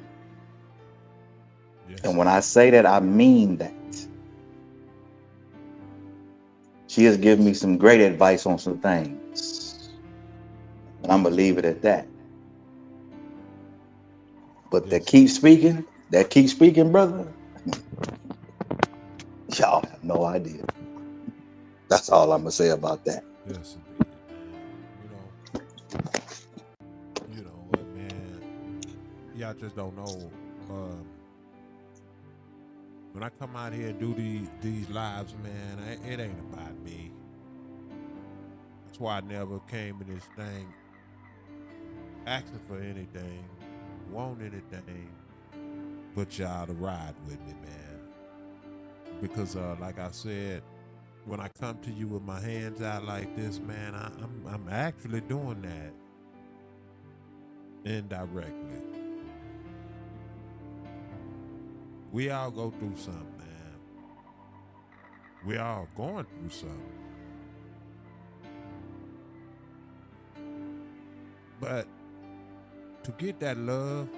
Yes, And when I indeed. say that, I mean that. She has given me Yes, some great advice on some things. And I'm going to leave it at that. But yes, that keep speaking, brother, y'all have no idea. That's all I'm going to say about that. yes, indeed, man. You know what, man? Y'all just don't know. Um, when I come out here and do these lives, man, it ain't about me. That's why I never came in this thing asking for anything, want anything, but y'all to ride with me, man. Because, like I said, when I come to you with my hands out like this, man, I'm actually doing that indirectly. We all go through something, man. We all going through something. But to get that love,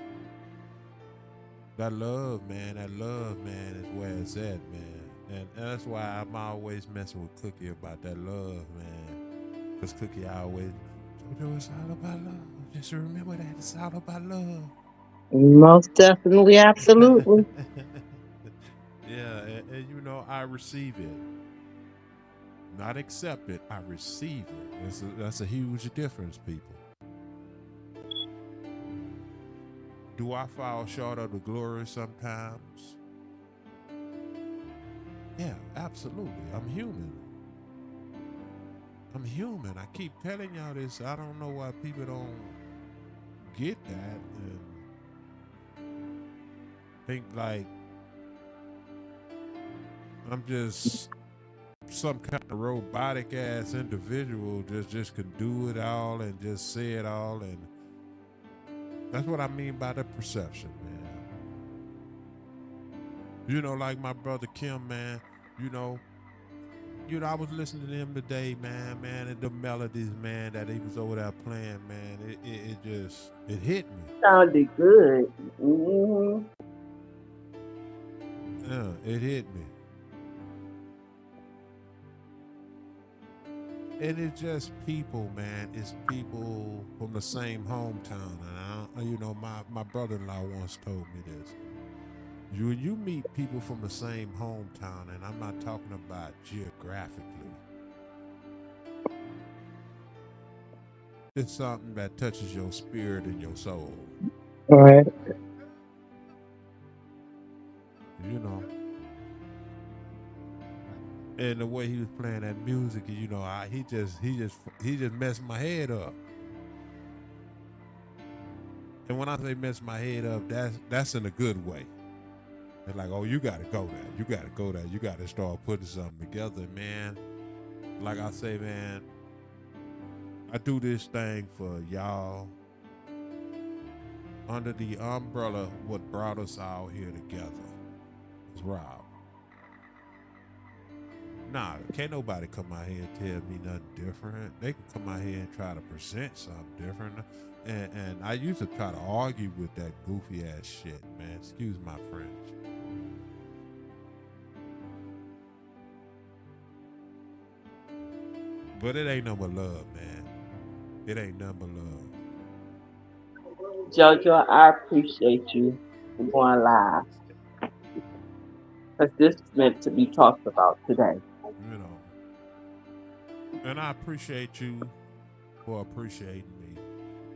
That love, man, is where it's at, man. And that's why I'm always messing with Cookie about that love, man. Because Cookie always, Jojo, it's all about love. Just remember that it's all about love. Most definitely, absolutely. Yeah, and you know, I receive it. Not accept it, I receive it. That's a huge difference, people. Do I fall short of the glory sometimes? Yeah, absolutely. I'm human. I'm human. I keep telling y'all this. I don't know why people don't get that and think like I'm just some kind of robotic ass individual just can do it all and just say it all, and that's what I mean by the perception, man. You know, like my brother Kim, man. You know, I was listening to him today, man, and the melodies, man, that he was over there playing, man. It hit me. Sounded good. Hmm. Yeah, it hit me. And it's just people, man. It's people from the same hometown. And you know, my brother-in-law once told me this. You meet people from the same hometown, and I'm not talking about geographically. It's something that touches your spirit and your soul. All right. You know. And the way he was playing that music, you know, he just messed my head up. And when I say mess my head up, that's in a good way. It's like, oh, you gotta go there. You gotta go there. You gotta start putting something together, man. Like I say, man, I do this thing for y'all under the umbrella what brought us all here together. It's Rob. Nah, can't nobody come out here and tell me nothing different. They can come out here and try to present something different. And I used to try to argue with that goofy ass shit, man. Excuse my French. But it ain't nothing but love, man. It ain't nothing but love. Jojo, I appreciate you for going live. Because this is meant to be talked about today. You know. And I appreciate you for appreciating me.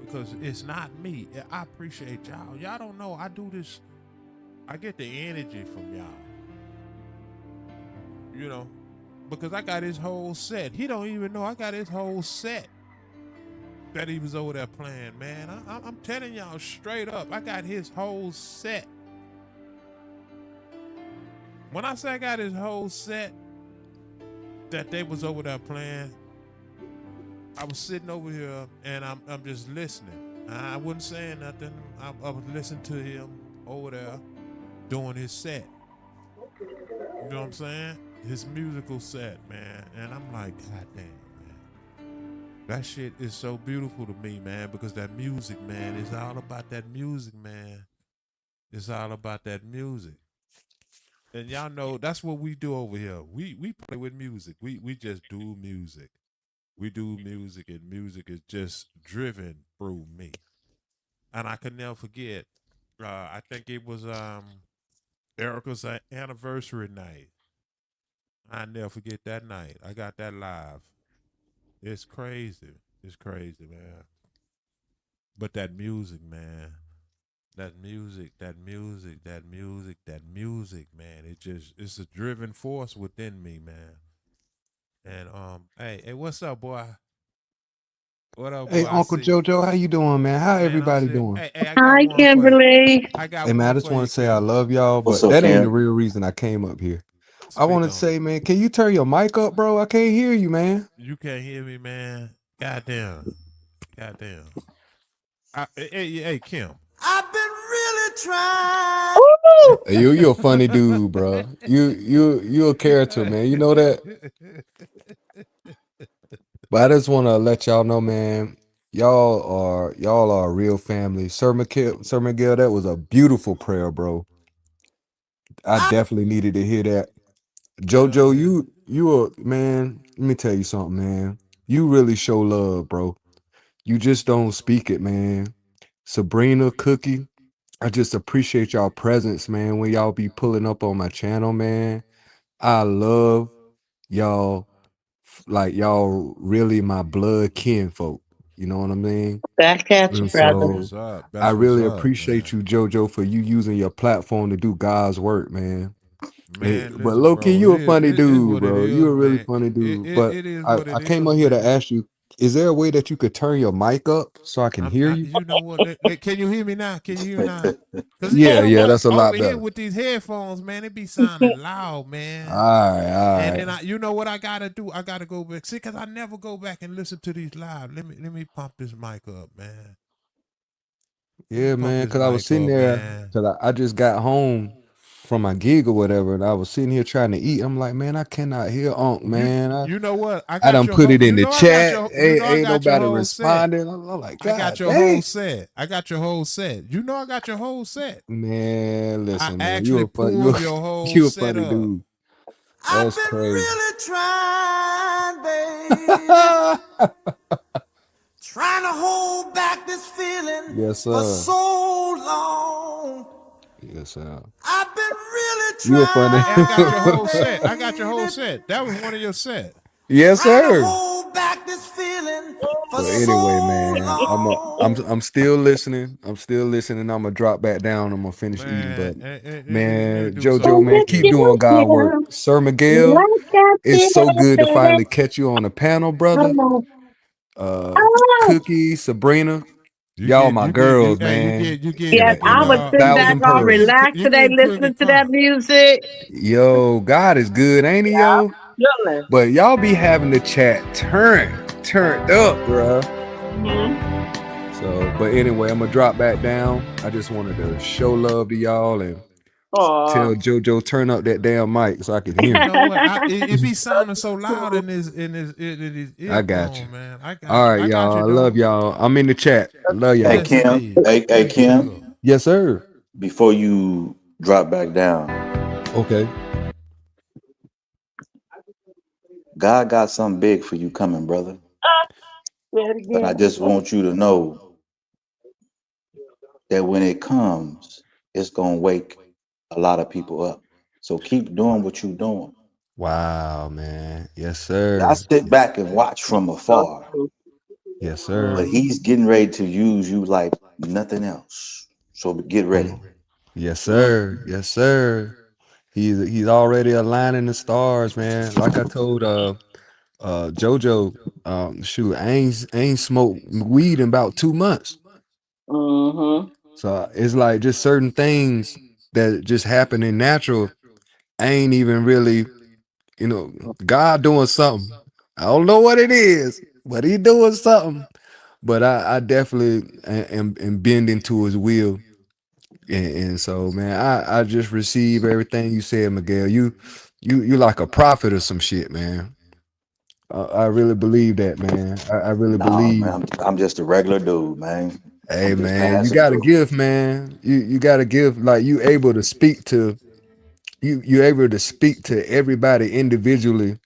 Because it's not me. I appreciate y'all. Y'all don't know. I do this. I get the energy from y'all. You know. Because I got his whole set. He don't even know I got his whole set that he was over there playing, man. I'm telling y'all straight up. I got his whole set. When I say I got his whole set that they was over there playing, I was sitting over here and I'm just listening. I wasn't saying nothing. I was listening to him over there doing his set. You know what I'm saying? His musical set, man. And I'm like, God damn, man. That shit is so beautiful to me, man, because that music, man, is all about that music, man. It's all about that music. And y'all know that's what we do over here. We play with music. We just do music. We do music, and music is just driven through me. And I can never forget. I think it was Erica's anniversary night. I never forget that night. I got that live. It's crazy. It's crazy, man. But that music, man. That music, man. It's a driven force within me, man. And hey, what's up, boy? What up, boy? Hey, I Uncle see you. JoJo, how you doing, man? How Man, I'm everybody sick. doing? Hey, I got Hi, one for you. Kimberly. I got Hey, man, I one just for want you, to say I Kim. love y'all, What's but up, that ain't the Kim? real reason I came up here. I Speak want on to it. say, man, can you turn your mic up, bro? I can't hear you, man. You can't hear me, man. Goddamn. Hey, Kim. I've been really trying. Ooh. Hey, you a funny dude, bro. You a character, man. You know that. But I just want to let y'all know, man. y'all are a real family. Sir Miguel, that was a beautiful prayer, bro. I definitely needed to hear that. Yeah, Jojo, man. you are, man, let me tell you something, man. You really show love, bro. You just don't speak it, man. Sabrina, Cookie, I just appreciate y'all presence, man, when y'all be pulling up on my channel, man. I love y'all, like y'all really my blood kinfolk. You know what I mean? Back at you, And That's brother. so what's up. I That's what's really up, appreciate man. you, Jojo, for you using your platform to do God's work, man. Man, But listen, low key, bro. you a funny It is dude, what it bro. You is, a really man. funny It, dude. it, But it is I, what I it came is, out here to man. ask you, is there a way that you could turn your mic up so I can hear you? You know what? Can you hear me now? Can you hear me now? Cause you Yeah, know yeah, what? that's a Over lot here better. with these headphones, man, it be sounding loud, All man. right, all And right. then you know what I gotta do? I gotta go back. See, cause I never go back and listen to these live. Let me pump this mic up, man. Let me Yeah, pump man, this because I was mic sitting up, there, man. because I just got home from my gig or whatever, and I was sitting here trying to eat. I'm like, man, I cannot hear Unc, You man. you know what? I I got done your put whole. it in the chat. I Ain't got your nobody whole set. responding. I'm like, I got God your whole dang. set. I got your whole set. You know I got your whole set. Man, I listen, man, actually pulled your whole you a set funny up. dude. I've That's been crazy. really trying, baby, trying to hold back this feeling Yes, for sir. so long. Yes, sir. I've been really You a funny. I got your trying, whole set. I got your whole baby, set. That was one of your set. Yes, trying to sir. hold back this feeling for So so anyway, man, long. I'm still listening. I'm still listening. I'm gonna drop back down. I'm gonna finish eating. Man, But let me man, do JoJo, something man, real keep quick. doing God work. Sir Miguel, Like I it's feel, so good to baby. finally catch you on the panel, brother. Come on. Uh, Oh, Cookie, Sabrina, You y'all get my you get you girls, hey man. you In get a yes, in I a was sitting back thousand all pearls. relaxed you today getting Cookie listening to that crumb. music. Yo, God is good, ain't he, yo? Chilling. But y'all be having the chat turned up, bruh. Hmm. So, but anyway, I'm gonna drop back down. I just wanted to show love to y'all and tell Aw. JoJo turn up that damn mic so I can You hear him. know what? It be That's sounding so loud cool. in his I got you. earphone, man. I got All you. right, I got y'all. you I love though. y'all. I'm in the chat. I love Hey y'all. Yes, Kim, indeed. hey Yes, Kim, sir. Yes, sir. before you drop back down, Okay. God got something big for you coming, brother. Say it And I again. just want you to know that when it comes, it's gonna wake a lot of people up. So keep doing what you're doing. Wow, man. Yes, I sir. sit back and watch from So afar, true. Yes, but sir. Mm. he's getting ready to use you like nothing else. So get Come ready. on. Yes, Mm. sir. Yes, sir. He's already aligning the stars, man. Like I told JoJo, shoot, I ain't smoked weed in about 2 months. Mm-hmm. So it's like just certain things that just happen in natural. I ain't even really, God doing something. I don't know what it is, but he doing something. But I definitely am bending to his will. And so, man, I just receive everything you said, Miguel. You like a prophet or some shit, man. I really believe that, man. I really Nah, believe. man, I'm just a regular dude, man. Hey, I'm just man, you passing gotta through. give, man. You gotta give. Like you able to speak to you able to speak to everybody individually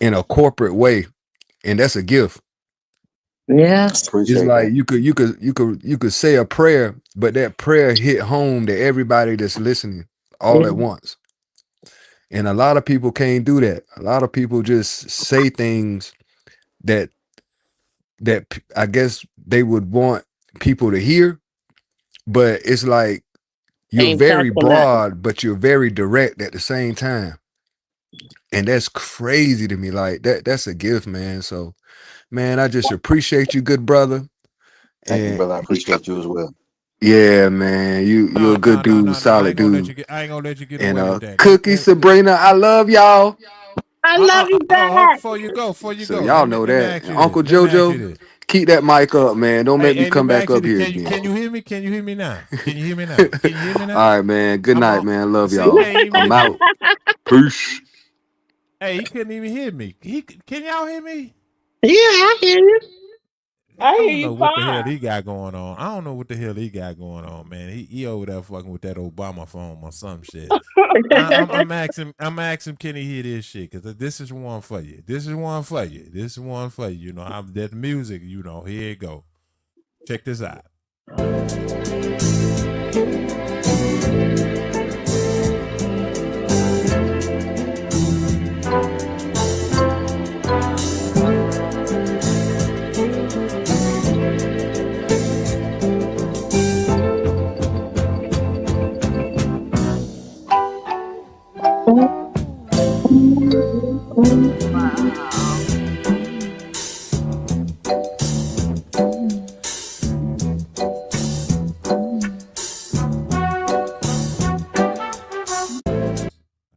in a corporate way, and that's a gift. Yes. It's Appreciate like that. you could say a prayer, but that prayer hit home to everybody that's listening all Yeah. at once. And a lot of people can't do that. A lot of people just say things that I guess they would want people to hear, but it's like you're Ain't very touching that. broad, but you're very direct at the same time. And that's crazy to me. Like that's a gift, man. So, man, I just appreciate you, good brother. Thank you, And brother. I appreciate you as well. yeah, man, you're No, a good no, no, dude, no, no. solid dude. I ain't gonna let you get And away with that. Cookie Sabrina, I love y'all. I love you back. Before you So go, y'all know let me that. ask you this. Uncle Let me ask you JoJo, this. keep that mic up, man. Don't make me Let come me back ask you up this. here again. Can you hear me? Can you hear me now? Can you hear me now? Can you hear me now? All right, man. Good I'm night, on. man. Love See, he y'all. can't even I'm hear me. out. Peace. Hey, he couldn't even hear me. Can y'all hear me? Yeah, I hear you. I I hear don't know you what the hell fine. he got going on. I don't know what the hell he got going on, man. He over there fucking with that Obama phone or some shit. I'm asking, can he hear this shit? Because this is one for you. This is one for you. This is one for you. You know, that music. You know, here you go. Check this out.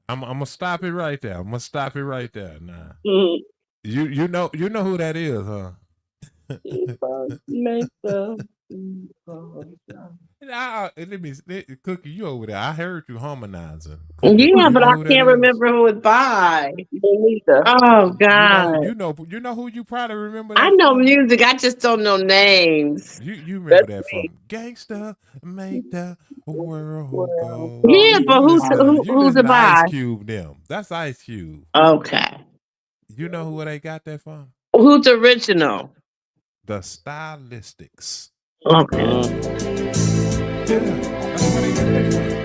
I'm gonna stop it right there. I'm gonna stop it right there. Nah, you know who that is, huh? Make the Cookie, you over there. I heard you harmonizing. Yeah, You but know I who that can't is? remember who it's by. Me neither. Oh God. You know who you probably remember I that know from? music, I just don't know names. You remember That's that me. from Gangsta Make the World Go. Yeah, but You who's listen it to Ice by? Cube them. That's Ice Cube. Okay. You know who they got that from? Who's the original? The Stylistics. Okay. Yeah, that's where they got that from.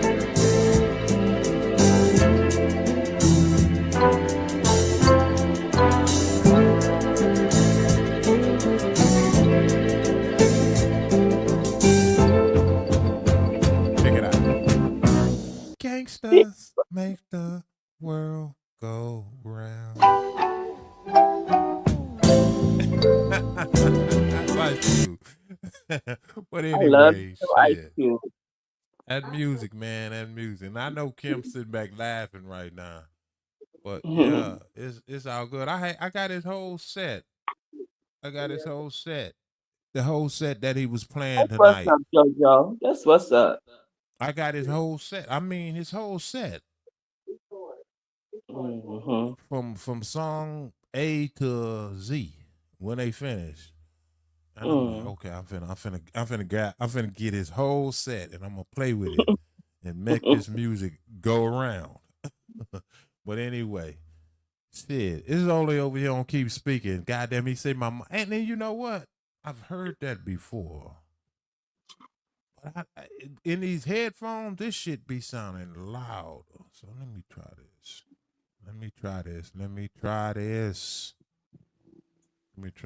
Check it out. Gangsters make the world go round. That's Ice Cube. But I love anyway, some Ice shit. Cube. That music, man, that music. And I know Kim's sitting back laughing right now. But Mhm. yeah, it's all good. I got his whole set. I got his whole set. The whole set that he was playing That's what's tonight. up, JoJo. That's what's up. I got his whole set. I mean his whole set. From song A to Z when they finish. And I'm like, okay, I'm finna get his whole set and I'm gonna play with it and make this music go around. But anyway, shit, it's only over here on Keep Speaking. Goddamn, he say my and then you know what? I've heard that before. But in these headphones, this shit be sounding loud. So let me try this. Let me try this.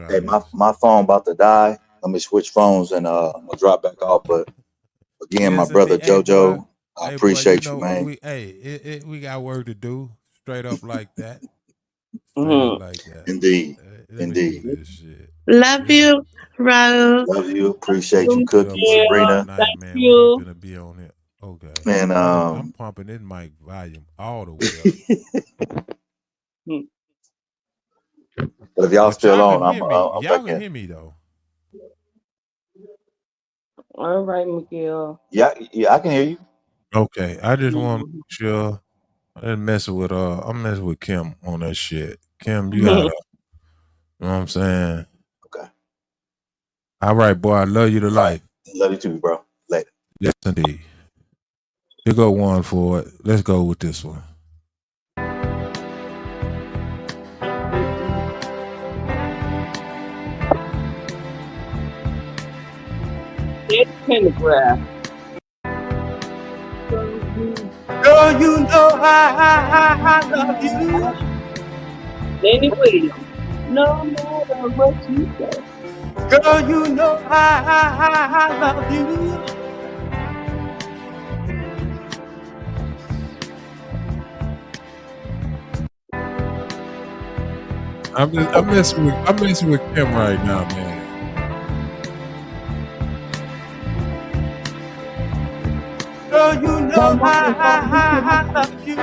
Hey, my phone about to die. Let me switch phones and I'm gonna drop back off. But again, my Yes, brother indeed. Hey, JoJo, boy. I Hey, boy, appreciate you, man. we got work to do. Straight up like that. Straight up like that. Indeed. Let me do this shit. Love you, Rose. Love you. Appreciate you, Up, Cookie, Yeah, Sabrina. tonight, thank man. We you. ain't finna be on it. Okay. And I'm pumping this mic volume all the way up. but if y'all But still y'all on, can hear me. I'm Y'all back can in. hear me though. All right, Miguel. Yeah, I can hear you. Okay. I just want to make sure I didn't messing with I'm messing with Kim on that shit. Kim, you gotta, you know what I'm saying? Okay. All right, boy. I love you to life. Love you too, bro. Later. Yes, indeed. You go one for it. Let's go with this one. It's Pentagraph. Girl, you know I love you. Danny Williams. No matter what you say. Girl, you know I love you. I'm messing with Kim right now, man. Girl, you know I love you.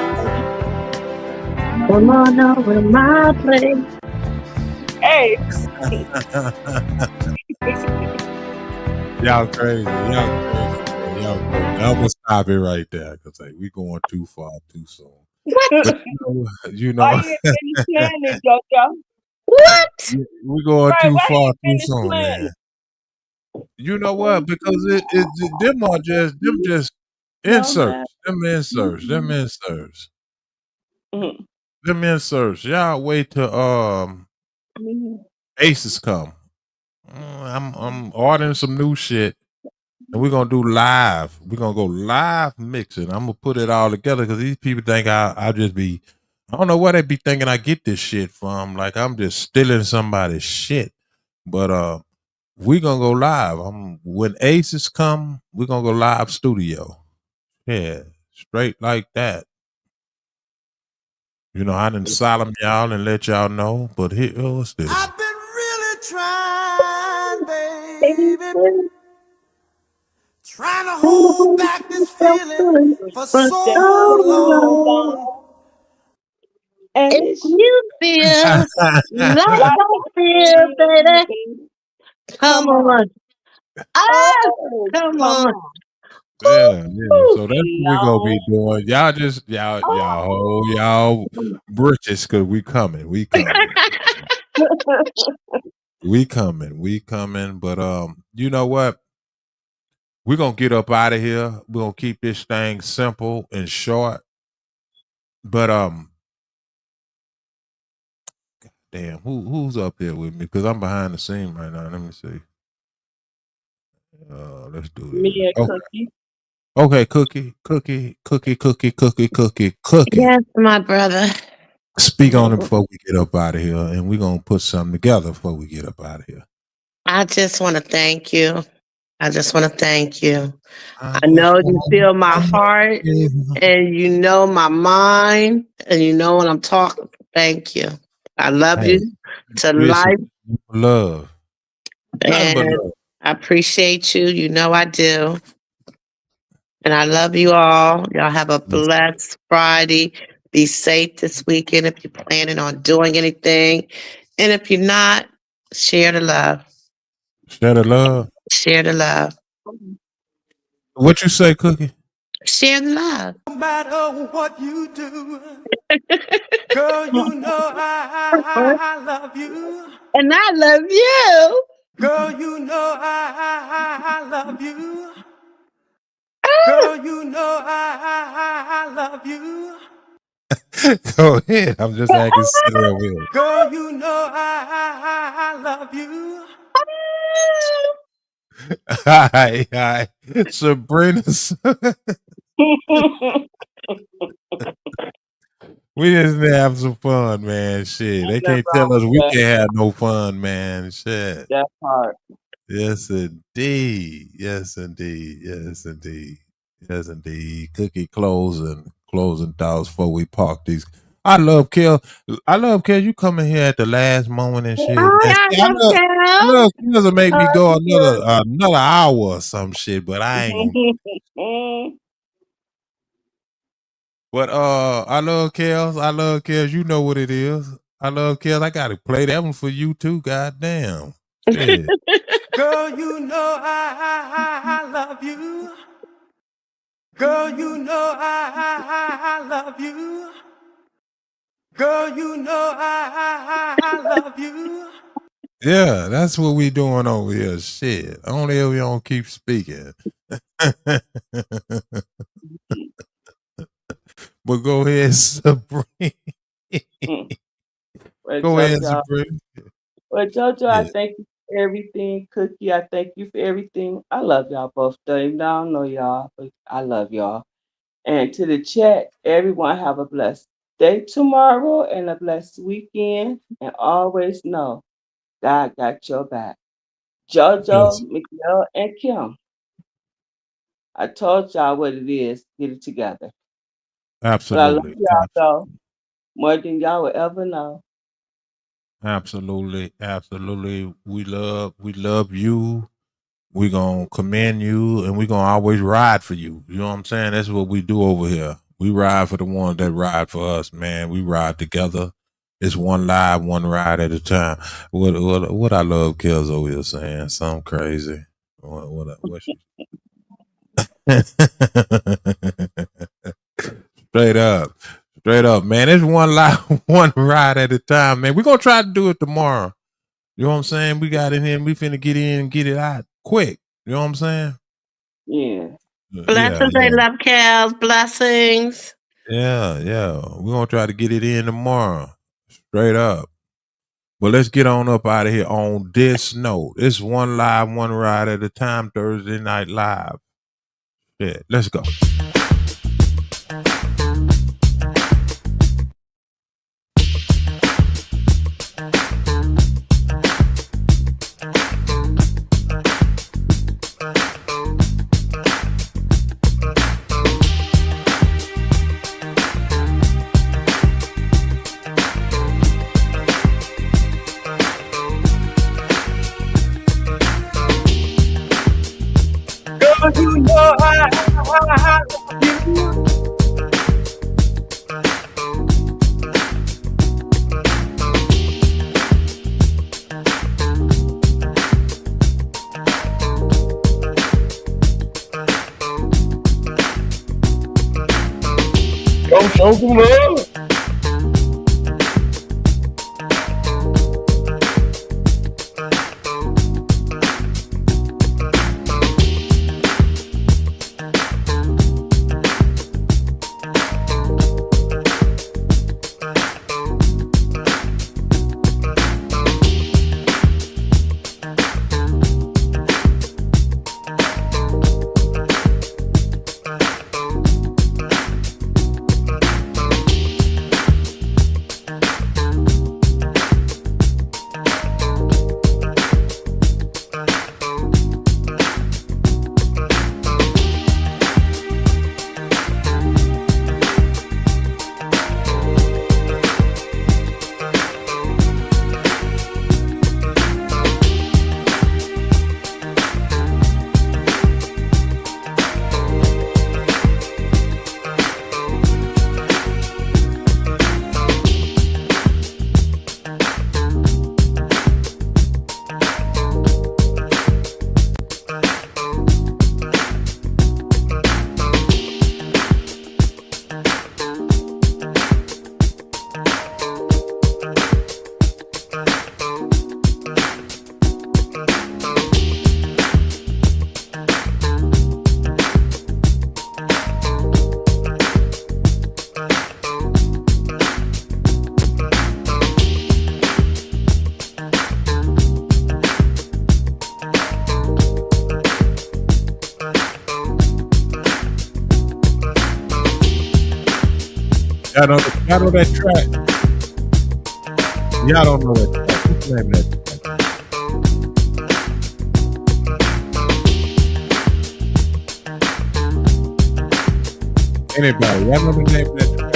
Come on over my place. Hey. Y'all crazy. I'm gonna stop it right there because we going too far too soon. But, you know, Why you ain't finished playing it, JoJo? What? we going Right, too why far you too finished soon, playing man. it? You know what? Because them are just No man. inserts. Them inserts. Them inserts. Mhm. Them inserts. Y'all wait till Mhm. Aces come. I'm ordering some new shit. And we're gonna do live. We're gonna go live mixing. I'm gonna put it all together because these people think I'll just be. I don't know where they be thinking I get this shit from. Like I'm just stealing somebody's shit. But we gonna go live. When Aces come, we're gonna go live studio. Yeah, straight like that. You know, I didn't solemn y'all and let y'all know. But here, what's this? I've been really trying, baby, trying to hold back this feeling for so long. And If it's you feel like like I I feel, feel, baby, baby. come Come on. on. Ah, Oh, come come on. on. Yeah. Woo. So that's what we gonna be Long. doing. Y'all just y'all hold y'all britches because we coming. We coming. We coming. We coming. But you know what? We're gonna get up out of here. We're gonna keep this thing simple and short. But damn, who's up here with me? Because I'm behind the scene right now. Let me see. Let's do Me this. and Okay. Cookie. Okay, cookie. Yes, my brother. Speak on it before we get up out of here, and we're gonna put something together before we get up out of here. I just want to thank you. I just want to thank you. I I just know you want feel my to heart thank and you know my mind and you know what I'm talking. Thank you. I love Hey, you to listen, life love, nothing but and love. I appreciate you. You know I do. And I love you all. Y'all have a Yes. blessed Friday. Be safe this weekend if you're planning on doing anything. And if you're not, share the love. Share the love. Share the love. What you say, Cookie? Share the love. No matter what you do, girl, you know I love you. And I love you. Girl, you know I love you. Girl, you know I love you. Go ahead. I'm just acting silly over here. Girl, you know I love you. Hi. Sabrina. We just have some fun, man. Shit. They Nothing can't wrong tell us with we that. can't have no fun, man. Shit. That part. Yes, indeed. Yes, indeed. Yes, indeed. Yes, indeed. Cookie closing thoughts before we park these. I love Kel. You coming here at the last moment and shit, man. Hi, See, Uncle I Cal. love Kel to make me Hi, go Cookie. another hour or some shit, but I ain't gonna. But I love Kels. I love Kels. You know what it is. I love Kels. I gotta play that one for you too. Goddamn. Shit. Girl, you know I love you. Girl, you know I love you. Girl, you know I love you. Yeah, that's what we doing over here. Shit. Only if we don't keep speaking. But go ahead, Sabrina. Well, Go ahead, JoJo. Sabrina. Well, JoJo, I Yeah, thank you for everything. Cookie, I thank you for everything. I love y'all both. Dave, I don't know y'all, but I love y'all. And to the chat, everyone have a blessed day tomorrow and a blessed weekend. And always know God got your back. yes, JoJo, Miguel, and Kim. I told y'all what it is. Get it together. But I love absolutely. y'all though more than y'all will ever know. Absolutely. We love you. We gonna commend you and we gonna always ride for you. You know what I'm saying? That's what we do over here. We ride for the ones that ride for us, man. We ride together. It's one live, one ride at a time. What I love Kills over here saying? Something crazy. What she straight up. Straight up, man. It's one live, one ride at a time, man. We're gonna try to do it tomorrow. You know what I'm saying? We got in here and we finna get in and get it out quick. You know what I'm saying? Yeah. Blessings, they love cows. Blessings. Yeah. We're gonna try to get it in tomorrow. Straight up. But let's get on up out of here on this note. It's one live, one ride at a time, Thursday Night Live. Yeah, let's go. You know I Don't show some love. Y'all know that track? Y'all don't know that track. Who's playing that track? Anybody? Y'all know the name of that track?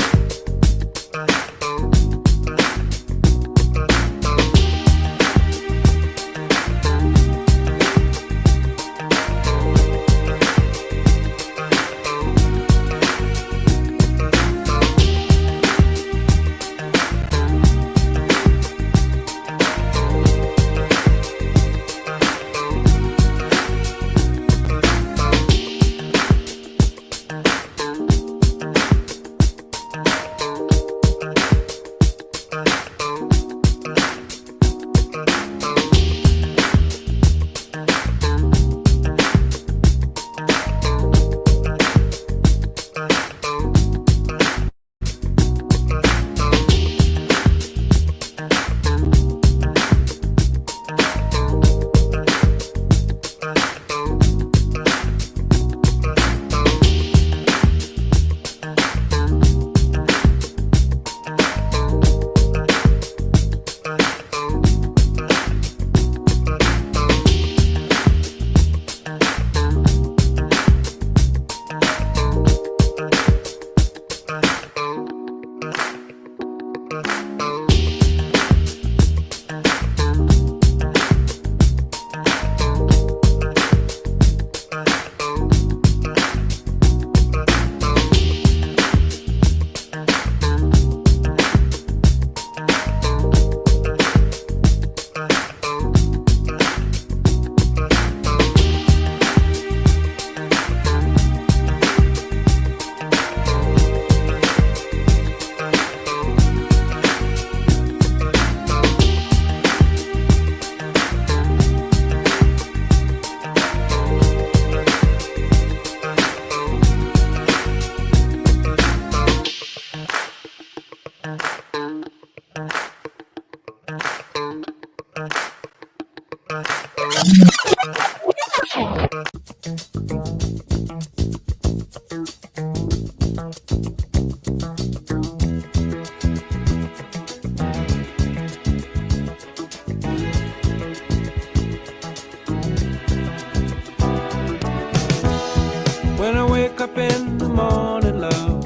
When I wake up in the morning, love,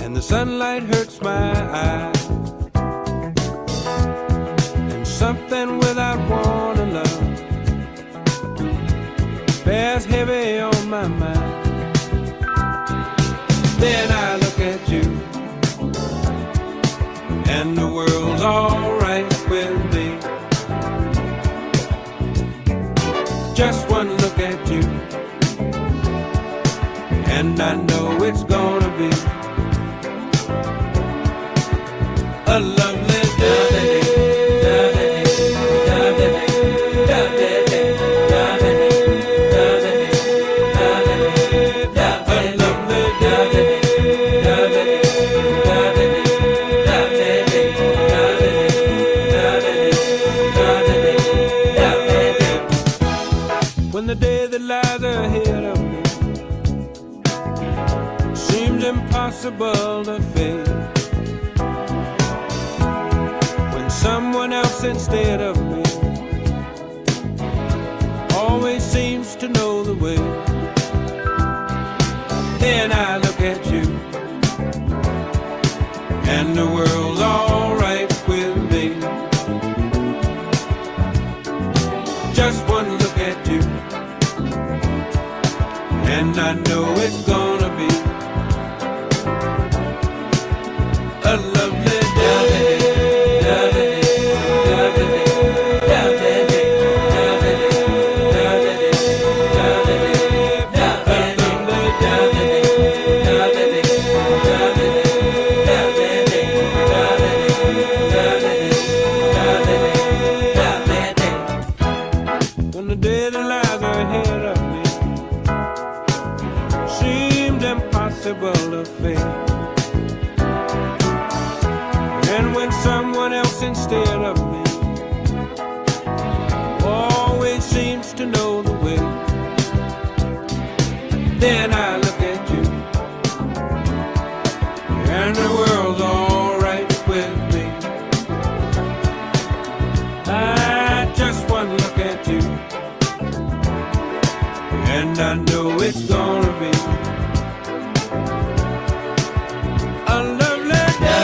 and the sunlight hurts my eyes, and something without warning, love, bears heavy on my mind. Then I look at you, and the world's alright with me. Just one look at you, and I know it's gonna be a lovely day. When the day that lies ahead of me seems impossible to face, when someone else instead of me always seems to know the way, then I look at you, and the world's alright with me. Just one look at you, and I know it's gonna be a lovely day. When the day that lies ahead of me seemed impossible to face, and when someone else instead of me always seems to know the way, then I look at you, and the world's alright with me. I just one look at you, and I know it's gonna be a lovely day.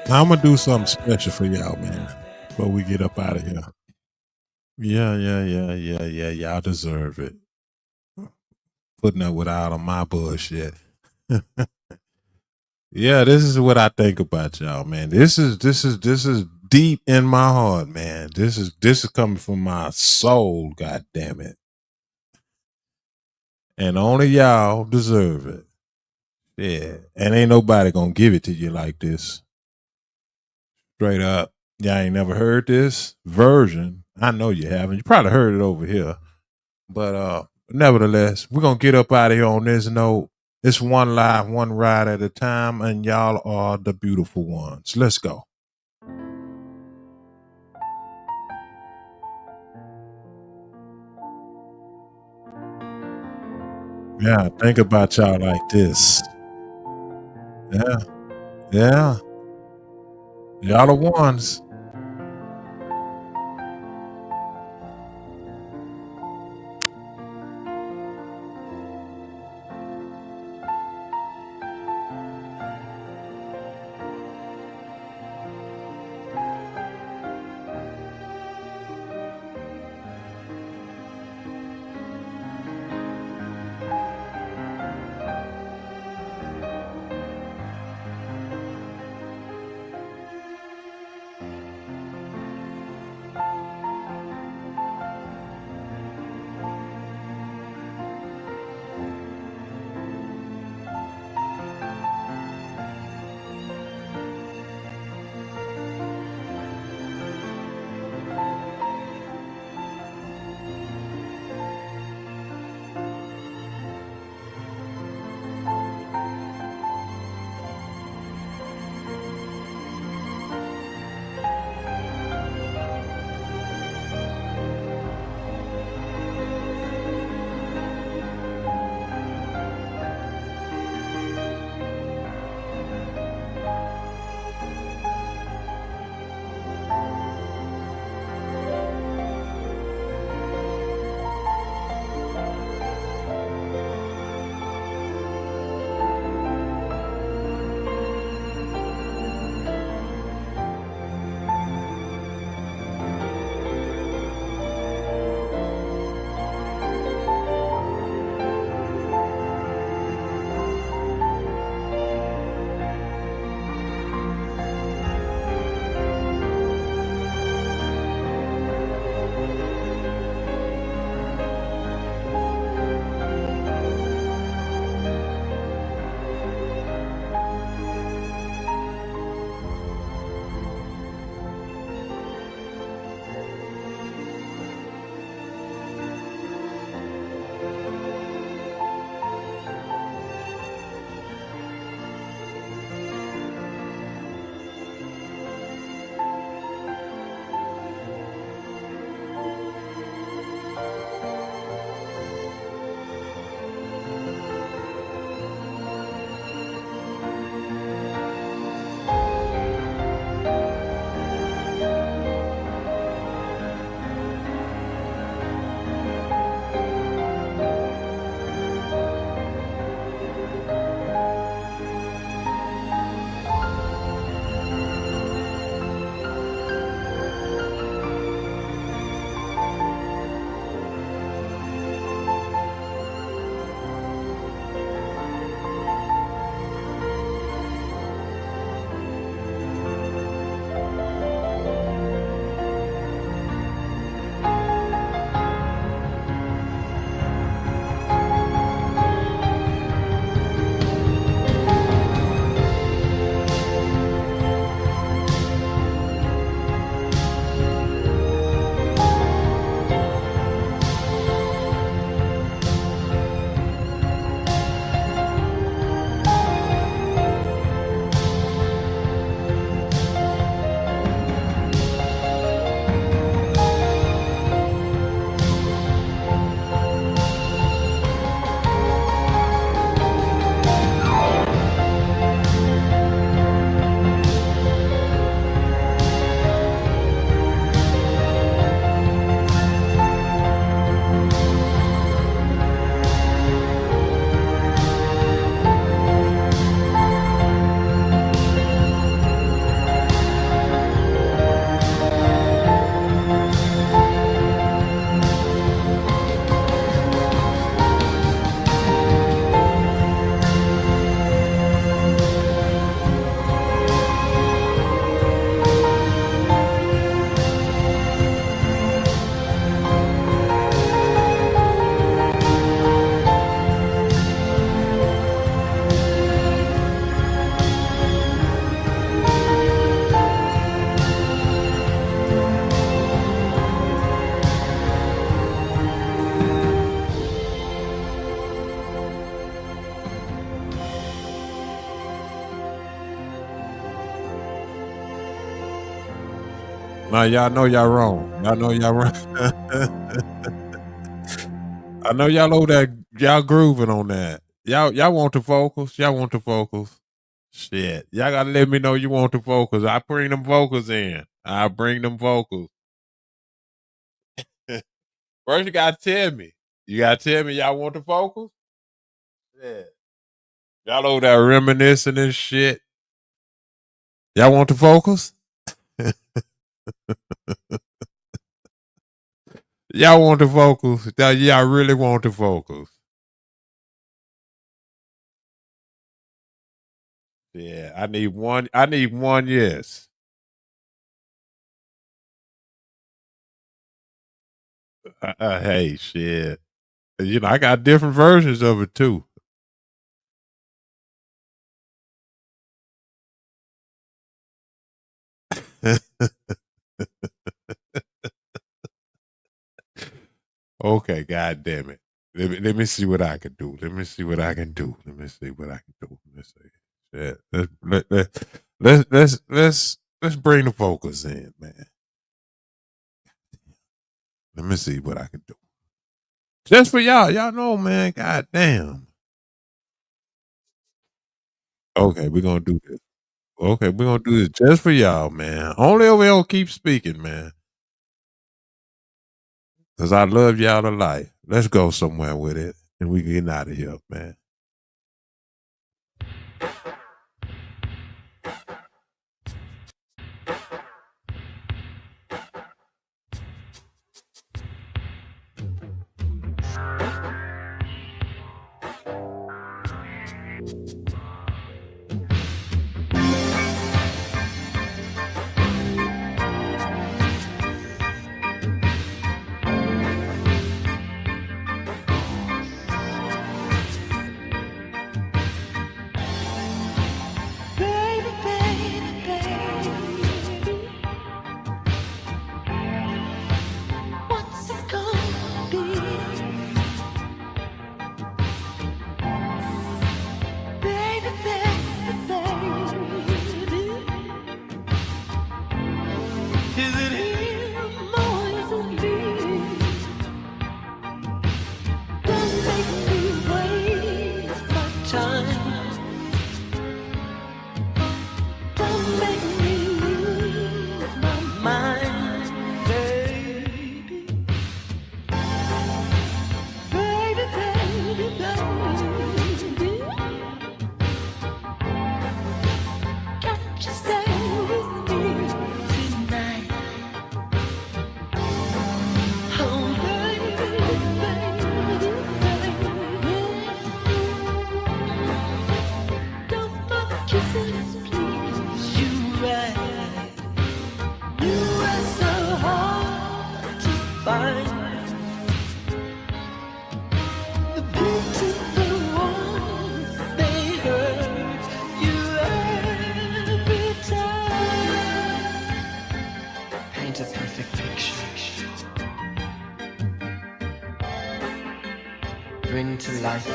Now, I'm gonna do something special for y'all, man, before we get up out of here. Yeah. Y'all deserve it. Putting up with all of my bullshit. Yeah, this is what I think about y'all, man. This is deep in my heart, man. This is coming from my soul, god damn it. And only y'all deserve it. Yeah. And ain't nobody gonna give it to you like this. Straight up. Y'all ain't never heard this version. I know you haven't. You probably heard it over here. But nevertheless, we're gonna get up out of here on this note. It's one live, one ride at a time, and y'all are the beautiful ones. Let's go. Yeah, think about y'all like this. Yeah. Y'all the ones. Nah, y'all know y'all wrong. Y'all know y'all wrong. I know y'all over there, y'all grooving on that. Y'all want the vocals? Y'all want the vocals? Shit. Y'all gotta let me know you want the vocals. I bring them vocals in. I bring them vocals. First you gotta tell me. You gotta tell me y'all want the vocals? Yeah. Y'all over there reminiscing and shit. Y'all want the vocals? Y'all want the vocals? Y'all really want the vocals? Yeah, I need one. I need one yes. Hey, shit. You know, I got different versions of it too. Okay, god damn it. Let me see what I can do. Let me see what I can do. Let me see what I can do. Let's see. Shit. Let's bring the vocals in, man. Let me see what I can do. Just for y'all. Y'all know, man. God damn. Okay, we're gonna do this. Okay, we're gonna do this just for y'all, man. Only over here on Keep Speaking, man. Cause I love y'all to life. Let's go somewhere with it. And we get out of here, man. Baby, baby, baby, what's it gonna be? Baby, baby, baby, is it him or is it me? Don't make me waste my time. Don't make me lose my mind, baby. Baby, baby, baby. Can't you stay with me tonight? Oh, baby, baby, baby. Don't my kisses please you right? You are so hard to find. The beautiful ones, they hurt you every time. Paint a perfect picture. Bring to life a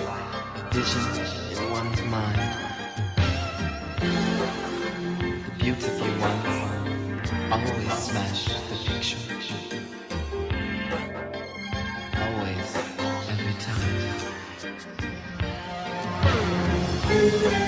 vision in one's mind. The beautiful ones always smash the picture. Always, every time.